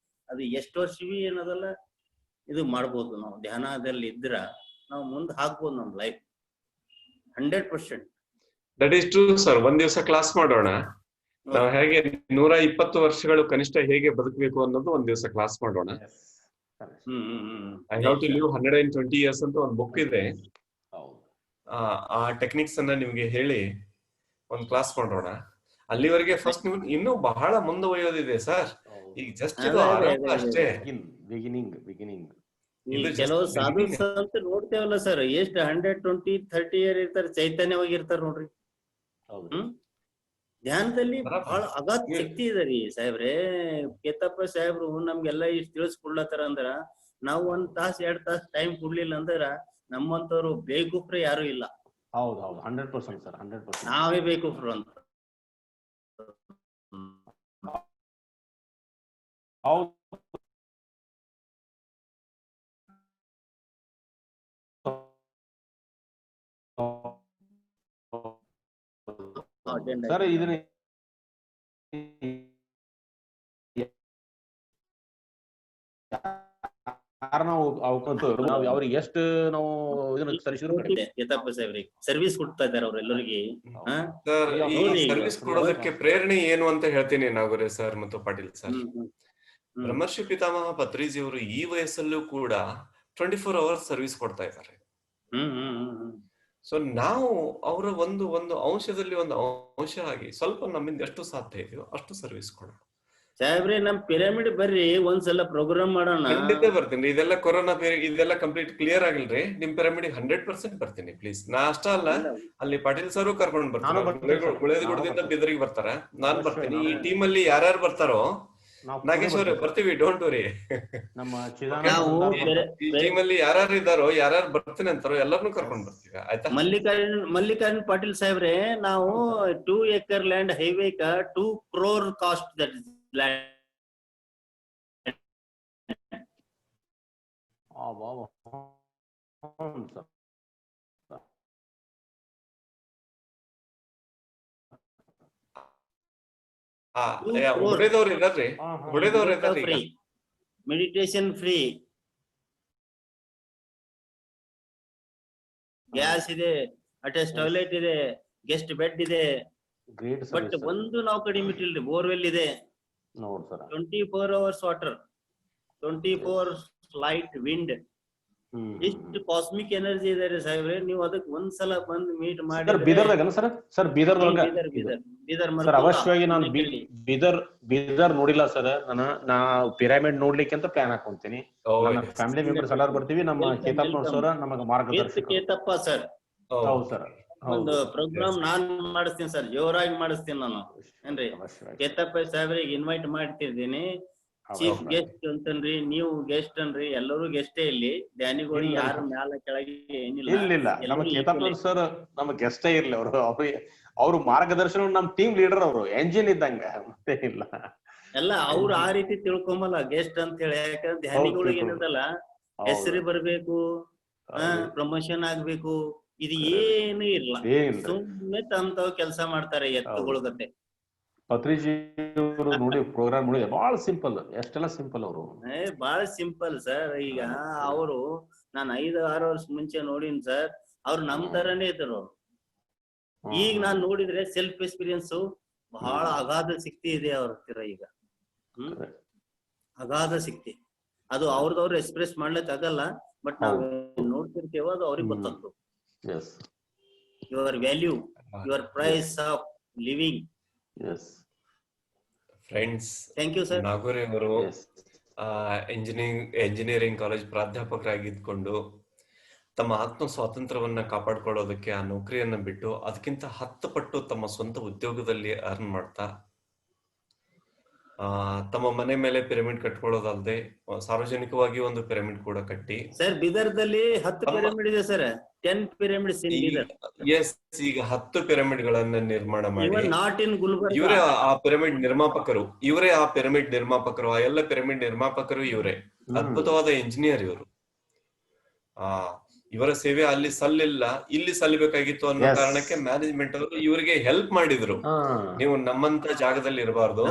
ಅದು ಎಷ್ಟು ವರ್ಷವಿ ಏನದಲ್ಲ ಇದು ಮಾಡ್ಬೋದು. ನಾವು ಧ್ಯಾನದಲ್ಲಿ ಇದ್ರ ನಾವು ಮುಂದೆ ಹಾಕ್ಬೋದು ನಮ್ life 100%. That is true sir. ಒಂದ್ ದಿವಸ ಕ್ಲಾಸ್ ಮಾಡೋಣ. ನಾವು ಹೇಗೆ 120 ವರ್ಷಗಳು ಕನಿಷ್ಠ ಹೇಗೆ ಬದುಕಬೇಕು ಅನ್ನೋದು ಒಂದ್ ದಿವಸ ಕ್ಲಾಸ್ ಮಾಡೋಣ. I have to live 120 years ಅಂತ ಒಂದು ಬುಕ್ ಇದೆ. ಆ ಟೆಕ್ನಿಕ್ಸ್ ಅನ್ನ ನಿಮ್ಗೆ ಹೇಳಿ ಒಂದ್ ಕ್ಲಾಸ್ ಮಾಡೋಣ. ಅಲ್ಲಿವರೆಗೆ ಫಸ್ಟ್ ನೀವು ಇನ್ನೂ ಬಹಳ ಮುಂದುವರಿಯೋದಿದೆ ಸರ್. ಈಗ ಜಸ್ಟ್ ಇದು ಆರಂಭ ಅಷ್ಟೇ. ಬಿಗಿನಿಂಗ್ ಕೆಲವು ಸಾಧು ಸಂತ ನೋಡ್ತೇವಲ್ಲ ಸರ್, ಎಷ್ಟು 120-130 ಇಯರ್ ಇರ್ತಾರೆ, ಚೈತನ್ಯವಾಗಿರ್ತಾರ ನೋಡ್ರಿ. ಧ್ಯಾನದಲ್ಲಿ ಬಹಳ ಅಗಾಧ ಶಕ್ತಿ ಇದೆ ರೀ ಸಾಹೇಬ್ರೆ. ಕೇತಪ್ಪ ಸಾಹೇಬ್ರು ನಮ್ಗೆಲ್ಲಾ ಇಷ್ಟ ತಿಳಿಸ್ಕೊಡ್ಲತ್ತಾರ ಅಂದ್ರ, ನಾವು 1 ತಾಸ್ 2 ತಾಸ್ ಟೈಮ್ ಕೊಡ್ಲಿಲ್ಲ ಅಂದ್ರ ನಮ್ಮಂತವ್ರು ಬೇಕೂಫ್ರೆ ಯಾರು ಇಲ್ಲ. ಹೌದು 100% ಸರ್, 100%. ನಾವೇ ಬೇಕೂಫ್ರು ಅಂತ. ಹೌದು ಸರ್, ಇದನ್ನ ಅವ್ರಿಗೆ ಎಷ್ಟು ನಾವು ಸರ್ವಿಸ್ ಕೊಡ್ತಾ ಇದ್ದಾರೆ ಅವ್ರೆಲ್ಲರಿಗೆ. ಸರ್ವಿಸ್ ಕೊಡೋದಕ್ಕೆ ಪ್ರೇರಣೆ ಏನು ಅಂತ ಹೇಳ್ತೀನಿ ನಾಗೂರೆ ಸರ್ ಮತ್ತು ಪಾಟೀಲ್ ಸರ್. ಬ್ರಹ್ಮರ್ಷಿ ಪಿತಾಮಹ ಪತ್ರಿಜಿಯವರು ಈ ವಯಸ್ಸಲ್ಲೂ ಕೂಡ 24 hours ಸರ್ವಿಸ್ ಕೊಡ್ತಾ ಇದ್ದಾರೆ. ಸೊ ನಾವು ಅವರ ಒಂದು ಅಂಶದಲ್ಲಿ ಒಂದು ಅಂಶ ಆಗಿ ಸ್ವಲ್ಪ ನಮ್ಮಿಂದ ಎಷ್ಟು ಸಾಧ್ಯ ಇದೆಯೋ ಅಷ್ಟು ಸರ್ವಿಸ್ ಕೊಡೋಣ. ಸಾಹೇಬ್ರೆ, ನಮ್ ಪಿರಮಿಡ್ ಬರ್ರಿ, ಒಂದ್ಸಲ ಪ್ರೋಗ್ರಾಮ್ ಮಾಡೋಣ. ಖಂಡಿತ ಬರ್ತೀನಿ. ಇದೆಲ್ಲ ಕೊರೋನಾ ಇದೆಲ್ಲ ಕಂಪ್ಲೀಟ್ ಕ್ಲಿಯರ್ ಆಗಿಲ್ರಿ. ನಿಮ್ ಪಿರಮಿಡ್ 100% ಬರ್ತೀನಿ ಪ್ಲೀಸ್. ನಾ ಅಷ್ಟ ಅಲ್ಲ, ಅಲ್ಲಿ ಪಾಟೀಲ್ ಸರ್ ಕರ್ಕೊಂಡ್ ಬರ್ತೀನಿ. ಗುಳೇದಗುಡದಿಂದ ಬೀದರಿಗೆ ಬರ್ತಾರ, ನಾನ್ ಬರ್ತೀನಿ. ಈ ಟೀಮ್ ಅಲ್ಲಿ ಯಾರ್ಯಾರು ಬರ್ತಾರೋ, ನಾಗೇಶ್ ಅವ್ರೆ ಬರ್ತೀವಿ, ಡೋಂಟ್ ವರಿ. ಈ ಟೀಮ್ ಅಲ್ಲಿ ಯಾರ್ಯಾರು ಇದ್ದಾರೋ, ಯಾರ್ಯಾರು ಬರ್ತೀನಿ ಅಂತಾರೋ ಎಲ್ಲರನ್ನೂ ಕರ್ಕೊಂಡ್ ಬರ್ತೀವಿ. ಆಯ್ತಾ? ಮಲ್ಲಿಕಾರ್ಜುನ್ ಪಾಟೀಲ್ ಸಾಹೇಬ್ರೆ, ನಾವು 2 acre ಲ್ಯಾಂಡ್ ಹೈವೇಕ 2 crore cost that is land. Meditation free, gas ಇದೆ, ಅಟ್ಯಾಚ್ ಟಾಯ್ಲೆಟ್ ಇದೆ, ಗೆಸ್ಟ್ ಬೆಡ್ ಇದೆ. ಬಟ್ ಒಂದು ನಾವು ಕಡಿಮೆ ಇಟ್ಟಿಲ್ರಿ, ಬೋರ್ವೆಲ್ ಇದೆ. 24 hours water, 24 hours light, wind. ಎಷ್ಟು ಕಾಸ್ಮಿಕ್ ಎನರ್ಜಿ ಇದೆ ರೀ ಸಾಹೇಬ್ರೆ. ನೀವು ಅದಕ್ಕೆ ಒಂದ್ಸಲ ಬಂದು ಮೀಟ್ ಮಾಡಿ. ಸರ್ ಅವಶ್ಯವಾಗಿ ನಾನು ಬೀದರ್ ನೋಡಿಲ್ಲ ಸರ್. ನಾ ಪಿರಮಿಡ್ ನೋಡ್ಲಿಕ್ಕೆ ಅಂತ ಪ್ಲಾನ್ ಹಾಕೊಂತೀನಿ. ನನ್ನ ಫ್ಯಾಮಿಲಿ ಮೆಂಬರ್ಸ್ ಎಲ್ಲಾರು ಬರ್ತೀವಿ. ನಮ್ಮ ಕೇತಪ್ಪ ಸರ್ ನಮಗೆ ಮಾರ್ಗದರ್ಶಕ. ಕೇತಪ್ಪ ಸರ್, ಹೌದು ಸರ್, ಒಂದು ಪ್ರೋಗ್ರಾಮ್ ನಾನ್ ಮಾಡಿಸ್ತೀನಿ ಸರ್, ಜೋರಾಗಿ ಮಾಡಿಸ್ತೀನಿ ನಾನು. ಏನ್ರಿ, ಕೇತಪ್ಪ ಸಾಹೇಬ್ರಿಗೆ ಇನ್ವೈಟ್ ಮಾಡ್ತಿದ್ದೀನಿ. ಚೀಫ್ ಗೆಸ್ಟ್ ಅಂತನ್ರಿ, ನೀವು ಗೆಸ್ಟ್ ಅನ್ರಿ, ಎಲ್ಲರೂ ಗೆಸ್ಟೇ ಇಲ್ಲಿ. ಧ್ಯಾನಿಗಳಿಗೆ ಯಾರು ಮ್ಯಾಲ ಕೆಳಗೆ ಏನಿಲ್ಲ. ಇಲ್ಲ, ನಮ್ಮ ಕೇತಪ್ಪ ಸರ್ ನಮ್ಮ ಗೆಸ್ಟೇ ಇರ್ಲಿ. ಅವ್ರು ಮಾರ್ಗದರ್ಶನ, ನಮ್ ಟೀಮ್ ಲೀಡರ್, ಅವರು ಎಂಜಿನ್ ಇದ್ದಂಗ, ಮತ್ತೆ ಇಲ್ಲ. ಎಲ್ಲ ಅವ್ರು ಆ ರೀತಿ ತಿಳ್ಕೊಂಬಲ್ಲ ಗೆಸ್ಟ್ ಅಂತ ಹೇಳಿ. ಯಾಕಂದ್ರೆ ಧ್ಯಾನಿಗಳಿಗೆ ಏನದಲ್ಲ, ಹೆಸರು ಬರ್ಬೇಕು, ಪ್ರಮೋಷನ್ ಆಗ್ಬೇಕು, ಇದು ಏನು ಇಲ್ಲ. ಸುಮ್ಮನೆ ತಮ್ಮ ಕೆಲಸ ಮಾಡ್ತಾರೆ ಎತ್ತುಗಳ ಗತೆ. ಪತ್ರಿಜಿ ನೋಡಿ ಪ್ರೋಗ್ರಾಮ್ ನೋಡಿ, ಬಹಳ ಸಿಂಪಲ್, ಎಷ್ಟೆಲ್ಲ ಸಿಂಪಲ್ ಅವರು. ಬಹಳ ಸಿಂಪಲ್ ಸರ್. ಈಗ ಅವರು ನಾನು 5-6 ವರ್ಷ ಮುಂಚೆ ನೋಡಿನ್ ಸರ್, ಅವ್ರು ನಮ್ ತರನೇ ಇದ್ರು. ಈಗ ನಾನ್ ನೋಡಿದ್ರೆ ಸೆಲ್ಫ್ ಎಕ್ಸ್ಪೀರಿಯನ್ಸ್ ಬಹಳ ಅಗಾಧ ಶಕ್ತಿ ಇದೆ ಅವ್ರ ಹತ್ತಿರ ಈಗ. ಅಗಾಧ ಶಕ್ತಿ, ಅದು ಅವ್ರದವ್ರು ಎಕ್ಸ್ಪ್ರೆಸ್ ಮಾಡ್ಲಿಕ್ ಆಗಲ್ಲ. ಬಟ್ ನಾವ್ ನೋಡ್ತಿರ್ತೇವ, ಅದು ಅವ್ರಿಗೆ ಗೊತ್ತಾಗ್ತದೆ. your value, your price of living. Yes. Friends, Thank you, sir. Naguri ಅವರು ಎಂಜಿನಿಯರಿಂಗ್ ಕಾಲೇಜ್ ಪ್ರಾಧ್ಯಾಪಕರಾಗಿದ್ಕೊಂಡು ತಮ್ಮ ಆತ್ಮ ಸ್ವಾತಂತ್ರ್ಯವನ್ನ ಕಾಪಾಡ್ಕೊಳ್ಳೋದಕ್ಕೆ ಆ ನೌಕರಿಯನ್ನ ಬಿಟ್ಟು ಅದಕ್ಕಿಂತ 10 ಪಟ್ಟು ತಮ್ಮ ಸ್ವಂತ ಉದ್ಯೋಗದಲ್ಲಿ ಅರ್ನ್ ಮಾಡ್ತಾ ತಮ್ಮ ಮನೆ ಮೇಲೆ ಪಿರಮಿಡ್ ಕಟ್ಕೊಳ್ಳೋದಲ್ಲದೆ ಸಾರ್ವಜನಿಕವಾಗಿ ಒಂದು ಪಿರಮಿಡ್ ಕೂಡ ಕಟ್ಟಿ ಸರ್ ಬೀದರ್ದಲ್ಲಿ 10 ಪಿರಮಿಡ್ ಇದೆ ಸರ್. 10 ಪಿರಮಿಡ್ಸ್ ಇನ್ ಬೀದರ್. ಎಸ್, ಈಗ 10 ಪಿರಮಿಡ್ ಗಳನ್ನ ನಿರ್ಮಾಣ ಮಾಡಿ ನಾಟ್ ಇನ್ ಗುಲ್ಬರ್ಗ. ಇವರೇ ಆ ಪಿರಮಿಡ್ ನಿರ್ಮಾಪಕರು, ಆ ಎಲ್ಲ ಪಿರಮಿಡ್ ನಿರ್ಮಾಪಕರು ಇವರೇ. ಅದ್ಭುತವಾದ ಇಂಜಿನಿಯರ್ ಇವರು. ಇವರ ಸೇವೆ ಅಲ್ಲಿ ಸಲ್ಲಿಲ್ಲ, ಇಲ್ಲಿ ಸಲ್ಲಬೇಕಾಗಿತ್ತು ಅನ್ನೋ ಕಾರಣಕ್ಕೆ ಮ್ಯಾನೇಜ್ಮೆಂಟ್ ಅವರು ಇವರಿಗೆ ಹೆಲ್ಪ್ ಮಾಡಿದ್ರು. ನೀವು ನಮ್ಮಂತ ಜಾಗದಲ್ಲಿ ಇರಬಾರ್ದು,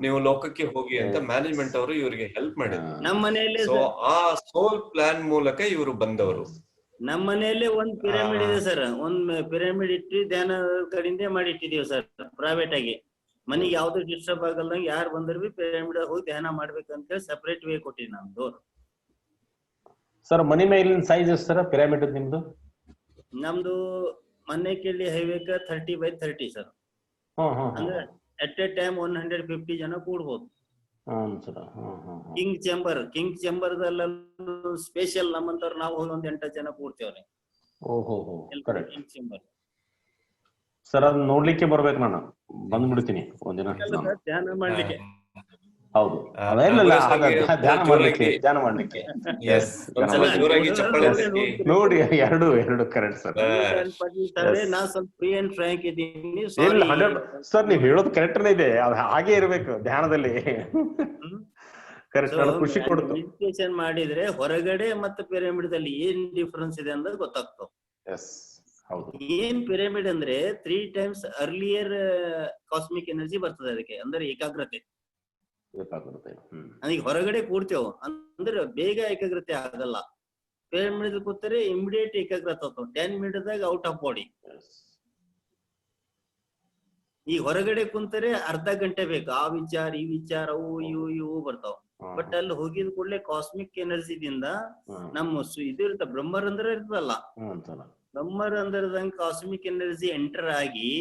ನೀವು ಲೋಕಕ್ಕೆ ಹೋಗಿ ಅಂತ ಮ್ಯಾನೇಜ್ಮೆಂಟ್ ಅವರು ಇವರಿಗೆ ಹೆಲ್ಪ್ ಮಾಡಿದ್ರು. ನಮ್ಮ ಮನೆಯಲ್ಲಿ ಆ ಸೋಲ್ ಪ್ಲಾನ್ ಮೂಲಕ ಇವರು ಬಂದವರು. ನಮ್ಮ ಮನೆಯಲ್ಲೇ ಒಂದ್ ಪಿರಮಿಡ್ ಇದೆ ಸರ್. ಒಂದ್ ಪಿರಮಿಡ್ ಇಟ್ಟು ಧ್ಯಾನ ಕಡೆಯಿಂದ ಮಾಡಿ ಇಟ್ಟಿದೀವಿ ಸರ್, ಪ್ರೈವೇಟ್ ಆಗಿ. ಮನೆಗೆ ಯಾವ್ದು ಡಿಸ್ಟರ್ಬ್ ಆಗಲ್ದಂಗ ಯಾರು ಬಂದ್ರು ಬಿ ಪಿರಮಿಡ್ ಹೋಗಿ ಧ್ಯಾನ ಮಾಡ್ಬೇಕಂತ ಹೇಳಿ ಸಪರೇಟ್ ವೇ ಕೊಟ್ಟಿವಿ ನಮ್ದು. ಸರ್ ಮನಿ ಮೇಲಿನ ಸೈಜ್ ಎಷ್ಟು ಸರ್ ಪಿರಮಿಡ್ ನಿಮ್ದು? ನಮ್ದು ಮನೆ ಕೇಳಿ ಹೈವೇಕ 30x30 ಸರ್. ಅಂದ್ರೆ ಅಟ್ ಎ ಟೈಮ್ 150 ಜನ ಕೂಡ್ಬೋದು. ಕಿಂಗ್ ಚೇಂಬರ್ ಸ್ಪೆಷಲ್ ನಮ್ಮಂತವ್ರು ನಾವು ಹೋಗಿ 8 ಜನ ಕೂಡ್ತೇವ್ರಿ. ಕಿಂಗ್ ಚೇಂಬರ್ ಸರ್ ಅದನ್ನ ನೋಡ್ಲಿಕ್ಕೆ ಬರ್ಬೇಕು, ನಾನು ಬಂದ್ಬಿಡ್ತೀನಿ ಒಂದಿನ ಧ್ಯಾನ ಮಾಡ್ಲಿಕ್ಕೆ. ಹೌದು, ಧ್ಯಾನ ಮಾಡ್ಲಿಕ್ಕೆ ನೋಡಿ. ಎರಡು ಕರೆಕ್ಟ್ ಸರ್. ನಾ ಸ್ವಲ್ಪ ಫ್ರೀ ಅಂಡ್ ಫ್ರಾಂಕ್ ಇದ್ದೀನಿ ಸರ್. ನೀವ್ ಹೇಳೋದು ಕರೆಕ್ಟ್ನೇ ಇದೆ, ಅದು ಹಾಗೆ ಇರ್ಬೇಕು ಧ್ಯಾನದಲ್ಲಿ. ಖುಷಿ ಕೊಡ್ತು. ಮೆಡಿಟೇಷನ್ ಮಾಡಿದ್ರೆ ಹೊರಗಡೆ ಮತ್ತೆ ಪಿರಮಿಡ್ ದಲ್ಲಿ ಏನ್ ಡಿಫರೆನ್ಸ್ ಇದೆ ಅನ್ನೋದು ಗೊತ್ತಾಗ್ತಾವ. ಏನ್ ಪಿರಮಿಡ್ ಅಂದ್ರೆ 3 times ಅರ್ಲಿಯರ್ ಕಾಸ್ಮಿಕ್ ಎನರ್ಜಿ ಬರ್ತದೆ ಅದಕ್ಕೆ, ಅಂದ್ರೆ ಏಕಾಗ್ರತೆ. ಅದಕ್ಕೆ ಹೊರಗಡೆ ಕೂಡ್ತೇವ್ ಅಂದ್ರೆ ಬೇಗ ಏಕಾಗ್ರತೆ ಆಗಲ್ಲ. ಪಿರಮಿಡ್ ಕೂತರೆ ಇಮಿಡಿಯೇಟ್ ಏಕಾಗ್ರತೆ ಆಗ್ತಾವ. 10 minutes ಔಟ್ ಆಫ್ ಬಾಡಿ. ಈ ಹೊರಗಡೆ ಕುಂತರೆ ಅರ್ಧ ಗಂಟೆ ಬೇಕು. ಆ ವಿಚಾರ ಈ ವಿಚಾರ ಅವು ಇವು ಬರ್ತಾವ. ಬಟ್ ಅಲ್ಲಿ ಹೋಗಿದ ಕೂಡಲೇ ಕಾಸ್ಮಿಕ್ ಎನರ್ಜಿದಿಂದ ನಮ್ಮ ಇದು ಇರ್ತ ಬ್ರಹ್ಮರಂಧ್ರ ಇರ್ತದಲ್ಲ, ಬ್ರಹ್ಮರಂಧ್ರದಂಗ ಕಾಸ್ಮಿಕ್ ಎನರ್ಜಿ ಎಂಟರ್ ಆಗಿ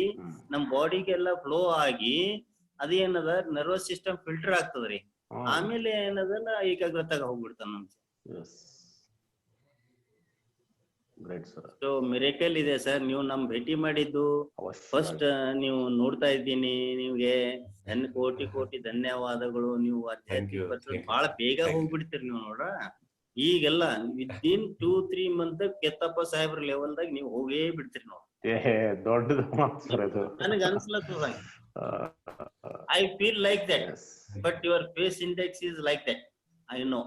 ನಮ್ ಬಾಡಿಗೆಲ್ಲ ಫ್ಲೋ ಆಗಿ ಅದೇನದ ನರ್ವಸ್ ಸಿಸ್ಟಮ್ ಫಿಲ್ಟರ್ ಆಗ್ತದ್ರಿ. ಆಮೇಲೆ ಏನದಲ್ಲ ಏಕಾಗ್ರತಾಗ ಹೋಗ್ಬಿಡ್ತಾನ ನಮ್. ಸೊ ಮಿರೇಕಲ್ ಇದೆ ಸರ್. ನೀವು ನಮ್ ಭೇಟಿ ಮಾಡಿದ್ದು ಫಸ್ಟ್ ನೀವು ನೋಡ್ತಾ ಇದ್ದೀನಿ. ನಿಮ್ಗೆ ಕೋಟಿ ಧನ್ಯವಾದಗಳು. ನೀವು ಬಹಳ ಬೇಗ ಹೋಗ್ಬಿಡ್ತೀರಿ ನೀವು ನೋಡ್ರ. ಈಗೆಲ್ಲ ವಿದಿನ್ 2-3 months ಕೆತ್ತಪ್ಪ ಸಾಹೇಬ್ರ ಲೆವೆಲ್ದಾಗ ನೀವು ಹೋಗೇ ಬಿಡ್ತೀರಿ ನೋಡಿ. ದೊಡ್ಡದು ನನಗೆ ಅನ್ಸ್ಲತ್ತದ. I feel like that, but your face index is like that. I know.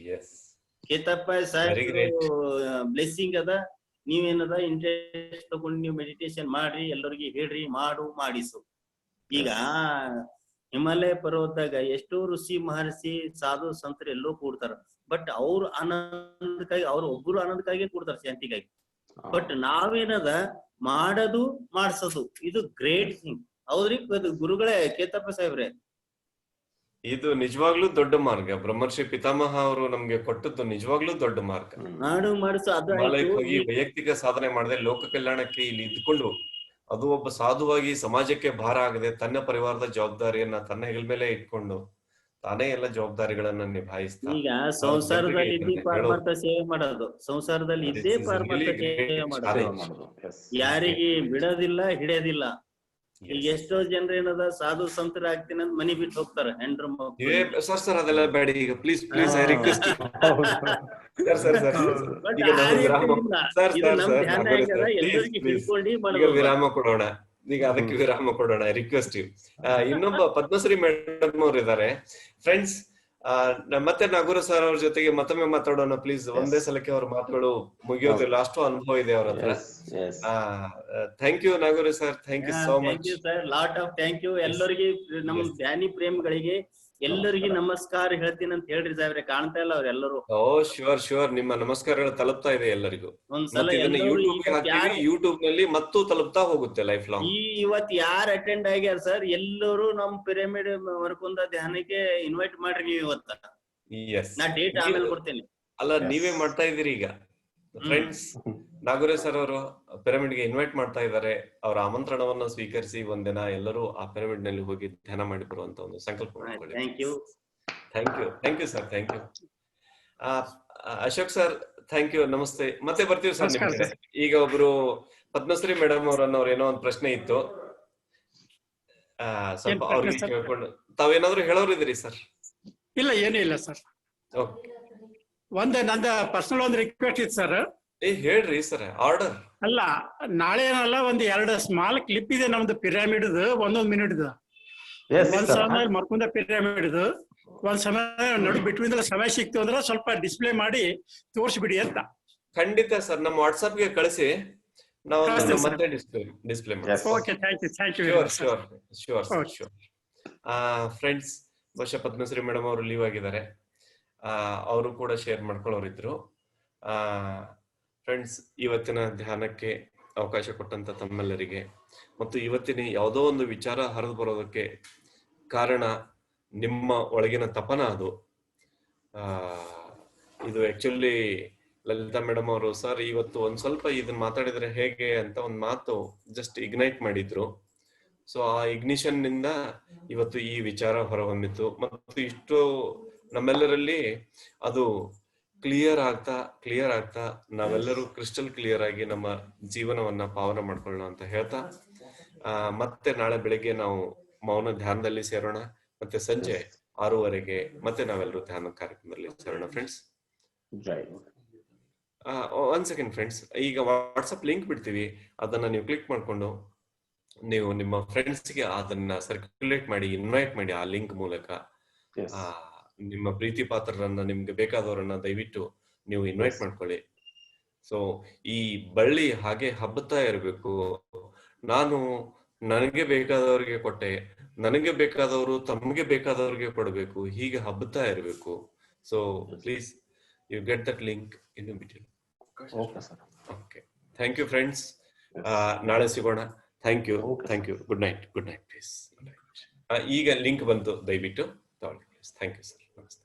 Yes. Ketappa Saheb blessing ಅದ. ನೀವೇನದ ಇಂಟ್ರೆಸ್ಟ್ ತಗೊಂಡು ನೀವು ಮೆಡಿಟೇಷನ್ ಮಾಡ್ರಿ, ಎಲ್ಲರಿಗೆ ಹೇಳ್ರಿ, ಮಾಡಿಸು. ಈಗ ಹಿಮಾಲಯ ಪರ್ವತದಾಗ ಎಷ್ಟೋ ಋಷಿ ಮಹರ್ಷಿ ಸಾಧು ಸಂತರು ಎಲ್ಲೋ ಕೂಡ್ತಾರ. ಬಟ್ ಅವ್ರ ಆನಂದಕ್ಕಾಗಿ, ಅವ್ರ ಒಬ್ರು ಆನಂದಕ್ಕಾಗಿ ಕೂಡ್ತಾರ, ಶಾಂತಿಗಾಗಿ. ಬಟ್ ನಾವೇನದ ಮಾಡೋದು ಮಾಡ್ಸೋದು, ಇದು ಗ್ರೇಟ್ ಥಿಂಗ್. ಹೌದ್ರಿ ಗುರುಗಳೇ ಕೇತಪ್ಪ ಸಾಹೇಬ್ರೆ? ಇದು ನಿಜವಾಗ್ಲೂ ದೊಡ್ಡ ಮಾರ್ಗ. ಬ್ರಹ್ಮರ್ಷಿ ಪಿತಾಮಹ ಅವರು ನಮ್ಗೆ ಕೊಟ್ಟದ್ದು ನಿಜವಾಗ್ಲೂ ದೊಡ್ಡ ಮಾರ್ಗ. ಹೋಗಿ ವೈಯಕ್ತಿಕ ಸಾಧನೆ ಮಾಡದೆ ಲೋಕ ಕಲ್ಯಾಣಕ್ಕೆ ಇಲ್ಲಿ ಇದ್ಕೊಂಡು, ಅದು ಒಬ್ಬ ಸಾಧುವಾಗಿ ಸಮಾಜಕ್ಕೆ ಭಾರ ಆಗದೆ ತನ್ನ ಪರಿವಾರದ ಜವಾಬ್ದಾರಿಯನ್ನ ತನ್ನ ಹೆಗಲ ಮೇಲೆ ಇಟ್ಕೊಂಡು ತಾನೇ ಎಲ್ಲ ಜವಾಬ್ದಾರಿಗಳನ್ನ ನಿಭಾಯಿಸ್ತಾ ಈಗ ಸಂಸಾರದಲ್ಲಿ ಇದ್ದೇ ಪಾರಮಾರ್ಥ ಸೇವೆ ಮಾಡೋದು, ಸಂಸಾರದಲ್ಲಿ ಇದ್ದೇ ಪಾರಮಾರ್ಥ ಸೇವೆ ಮಾಡೋದು, ಯಾರಿಗೆ ಬಿಡೋದಿಲ್ಲ ಹಿಡಿಯೋದಿಲ್ಲ. ಈಗ ಎಷ್ಟೋ ಜನರು ಏನದ ಸಾಧು ಸಂತರ ಆಗ್ತೀನಿ ಅಂತ ಮನಿ ಬಿಟ್ಟು ಹೋಗ್ತಾರ. ಸರ್ ಅದೆಲ್ಲ ಬೇಡ ಈಗ, ಪ್ಲೀಸ್ ಐ ರಿಕ್ವೆಸ್ಟ್. ವಿರಾಮ ಕೊಡೋಣ ಈಗ, ಅದಕ್ಕೆ ವಿರಾಮ ಕೊಡೋಣ. ರಿಕ್ವೆಸ್ಟ್. ಇನ್ನೊಬ್ಬ ಪದ್ಮಶ್ರೀ ಮೇಡಮ್ ಅವ್ರು ಇದ್ದಾರೆ ಫ್ರೆಂಡ್ಸ್. ಮತ್ತೆ ನಾಗೂರ ಸರ್ ಅವ್ರ ಜೊತೆಗೆ ಮತ್ತೊಮ್ಮೆ ಮಾತಾಡೋಣ ಪ್ಲೀಸ್. ಒಂದೇ ಸಲಕ್ಕೆ ಅವ್ರ ಮಾತುಗಳು ಮುಗಿಯೋದಿಲ್ಲ, ಅಷ್ಟು ಅನುಭವ ಇದೆ ಅವ್ರ ಹತ್ರ. Thank you Nagur sir, thank you so much sir. Lot of thank you ಎಲ್ಲರಿಗೆ. ನಮ್ಮ ಧ್ಯಾನಿ ಪ್ರೇಮಿಗಳಿಗೆ ಎಲ್ಲರಿಗೆ ನಮಸ್ಕಾರ ಹೇಳ್ತೀನಿ ಅಂತ ಹೇಳ್ರಿ ಸಾಹೇಬ್ರೆ. ಕಾಣ್ತಾ ಇಲ್ಲ ಅವ್ರೆಲ್ಲರೂ. ಶ್ಯೂರ್ ನಿಮ್ಮ ನಮಸ್ಕಾರಗಳು ತಲುಪ್ತಾ ಇದೆ ಎಲ್ಲರಿಗೂ. ಯೂಟ್ಯೂಬ್ ನಲ್ಲಿ ಮತ್ತು ತಲುಪ್ತಾ ಹೋಗುತ್ತೆ ಲೈಫ್ ಲಾಂಗ್. ಇವತ್ ಯಾರು ಅಟೆಂಡ್ ಆಗ್ಯಾರ ಸರ್ ಎಲ್ಲರೂ ನಮ್ ಪಿರಮಿಡ್ ವರ್ಕುಂದ ಧ್ಯಾನಕ್ಕೆ ಇನ್ವೈಟ್ ಮಾಡ್ರಿ ನೀವು ಇವತ್ತ. ನಾ ಡೇಟ್ ಆಮೇಲೆ ಕೊಡ್ತೇನೆ. ಅಲ್ಲ ನೀವೇ ಮಾಡ್ತಾ ಇದೀರಿ ಈಗ ಫ್ರೆಂಡ್ಸ್. ನಾಗೂರೇ ಸರ್ ಅವರು ಪಿರಮಿಡ್ಗೆ ಇನ್ವೈಟ್ ಮಾಡ್ತಾ ಇದ್ದಾರೆ. ಅವರ ಆಮಂತ್ರಣವನ್ನು ಸ್ವೀಕರಿಸಿ ಒಂದಿನ ಎಲ್ಲರೂ ಆ ಪಿರಮಿಡ್ ನಲ್ಲಿ ಹೋಗಿ ಧ್ಯಾನ ಮಾಡಿ ಬರುವಂತ ಒಂದು ಸಂಕಲ್ಪ ಮಾಡ್ಕೊಳ್ಳಿ. Thank you sir, thank you. Ashok sir, thank you, ನಮಸ್ತೆ. ಮತ್ತೆ ಬರ್ತೀವಿ ಸರ್ ನಿಮ್ಗೆ. ಈಗ ಒಬ್ರು ಪದ್ಮಶ್ರೀ ಮೇಡಮ್ ಅವ್ರನ್ನವ್ರ ಏನೋ ಒಂದು ಪ್ರಶ್ನೆ ಇತ್ತು, ಸ್ವಲ್ಪ ಅವ್ರಿಗೆ ಕೇಳ್ಕೊಂಡು ತಾವೇನಾದ್ರು ಹೇಳೋರು ಇದ್ರಿ ಸರ್? ಇಲ್ಲ, ಏನೂ ಇಲ್ಲ ಸರ್. ನಂದ ಪರ್ಸನಲ್ ಒಂದು ರಿಕ್ವೆಸ್ಟ್ ಇತ್ತು ಸರ್. ಹೇಳ್ರಿ ಸರ್. ಆರ್ಡರ್ ಅಲ್ಲ, ನಾಳೆ ಏನಲ್ಲ, ಒಂದ್ 2 ಸ್ಮಾಲ್ ಕ್ಲಿಪ್ ಇದೆ ನಮ್ದು ಪಿರಾಮಿಡ್ ಒಂದೊಂದು ಮಿನಿಟ್. ಒಂದ್ ಸಮಯ ಮರ್ಕುಂದ ಪಿರಾಮಿಡ್ ಒಂದ್ ಸಮಯ ನಡು ಬಿಟ್ವಿಂದ ಸಮಯ ಸಿಕ್ತು ಅಂದ್ರೆ ಸ್ವಲ್ಪ ಡಿಸ್ಪ್ಲೇ ಮಾಡಿ ತೋರಿಸ್ಬಿಡಿ ಅಂತ. ಖಂಡಿತ ಸರ್, ನಮ್ಮ ವಾಟ್ಸ್ಆಪ್ ಗೆ ಕಳಿಸಿ, ನಾವು ಮತ್ತೆ ಡಿಸ್ಪ್ಲೇ ಮಾಡಿ. Okay, thank you. Sure. Friends, ಬಹುಶಃ ಪದ್ಮಶ್ರೀ ಮೇಡಮ್ ಅವರು ಲೀವ್ ಆಗಿದ್ದಾರೆ. ಅವರು ಕೂಡ ಶೇರ್ ಮಾಡ್ಕೊಳ್ಳೋರಿದ್ರು. ಫ್ರೆಂಡ್ಸ್, ಇವತ್ತಿನ ಧ್ಯಾನಕ್ಕೆ ಅವಕಾಶ ಕೊಟ್ಟಂತ ತಮ್ಮೆಲ್ಲರಿಗೆ ಮತ್ತು ಇವತ್ತಿನ ಯಾವುದೋ ಒಂದು ವಿಚಾರ ಹರಿದು ಬರೋದಕ್ಕೆ ಕಾರಣ ನಿಮ್ಮ ಒಳಗಿನ ತಪನ. ಅದು ಇದು ಆಕ್ಚುಲಿ ಲಲಿತಾ ಮೇಡಮ್ ಅವರು ಸರ್ ಇವತ್ತು ಒಂದ್ ಸ್ವಲ್ಪ ಇದನ್ನ ಮಾತಾಡಿದ್ರೆ ಹೇಗೆ ಅಂತ ಒಂದು ಮಾತು ಜಸ್ಟ್ ಇಗ್ನೈಟ್ ಮಾಡಿದ್ರು. ಸೊ ಆ ಇಗ್ನಿಷನ್ ನಿಂದ ಇವತ್ತು ಈ ವಿಚಾರ ಹೊರಹೊಮ್ಮಿತು ಮತ್ತು ಇಷ್ಟು ನಮ್ಮೆಲ್ಲರಲ್ಲಿ ಅದು ಕ್ಲಿಯರ್ ಆಗ್ತಾ ನಾವೆಲ್ಲರೂ ಕ್ರಿಸ್ಟಲ್ ಕ್ಲಿಯರ್ ಆಗಿ ನಮ್ಮ ಜೀವನವನ್ನ ಪಾವನ ಮಾಡ್ಕೊಳ್ಳೋಣ ಅಂತ ಹೇಳ್ತಾ, ಮತ್ತೆ ನಾಳೆ ಬೆಳಿಗ್ಗೆ ನಾವು ಮೌನ ಧ್ಯಾನದಲ್ಲಿ ಸೇರೋಣ. ಮತ್ತೆ ಸಂಜೆ 6:30 ಮತ್ತೆ ನಾವೆಲ್ಲರೂ ಧ್ಯಾನ ಕಾರ್ಯಕ್ರಮದಲ್ಲಿ ಸೇರೋಣ. ಫ್ರೆಂಡ್ಸ್, ಒಂದ್ ಸೆಕೆಂಡ್ ಫ್ರೆಂಡ್ಸ್, ಈಗ ವಾಟ್ಸಪ್ ಲಿಂಕ್ ಬಿಡ್ತೀವಿ, ಅದನ್ನ ನೀವು ಕ್ಲಿಕ್ ಮಾಡ್ಕೊಂಡು ನೀವು ನಿಮ್ಮ ಫ್ರೆಂಡ್ಸ್ಗೆ ಅದನ್ನ ಸರ್ಕ್ಯುಲೇಟ್ ಮಾಡಿ, ಇನ್ವೈಟ್ ಮಾಡಿ. ಆ ಲಿಂಕ್ ಮೂಲಕ ನಿಮ್ಮ ಪ್ರೀತಿ ಪಾತ್ರರನ್ನ, ನಿಮ್ಗೆ ಬೇಕಾದವರನ್ನ ದಯವಿಟ್ಟು ನೀವು ಇನ್ವೈಟ್ ಮಾಡ್ಕೊಳ್ಳಿ. ಸೊ ಈ ಬಳ್ಳಿ ಹಾಗೆ ಹಬ್ಬತಾ ಇರಬೇಕು. ನಾನು ನನಗೆ ಬೇಕಾದವ್ರಿಗೆ ಕೊಟ್ಟೆ, ನನಗೆ ಬೇಕಾದವರು ತಮಗೆ ಬೇಕಾದವ್ರಿಗೆ ಕೊಡಬೇಕು, ಹೀಗೆ ಹಬ್ಬತಾ ಇರಬೇಕು. So please you get that link in between. Okay, thank you friends. ನಾಳೆ ಸಿಗೋಣ. Thank you. Good night please. ಈಗ ಲಿಂಕ್ ಬಂತು, ದಯವಿಟ್ಟು ತಗೊಳ್ಳಿ. Thank you sir. ನಮಸ್ತೆ.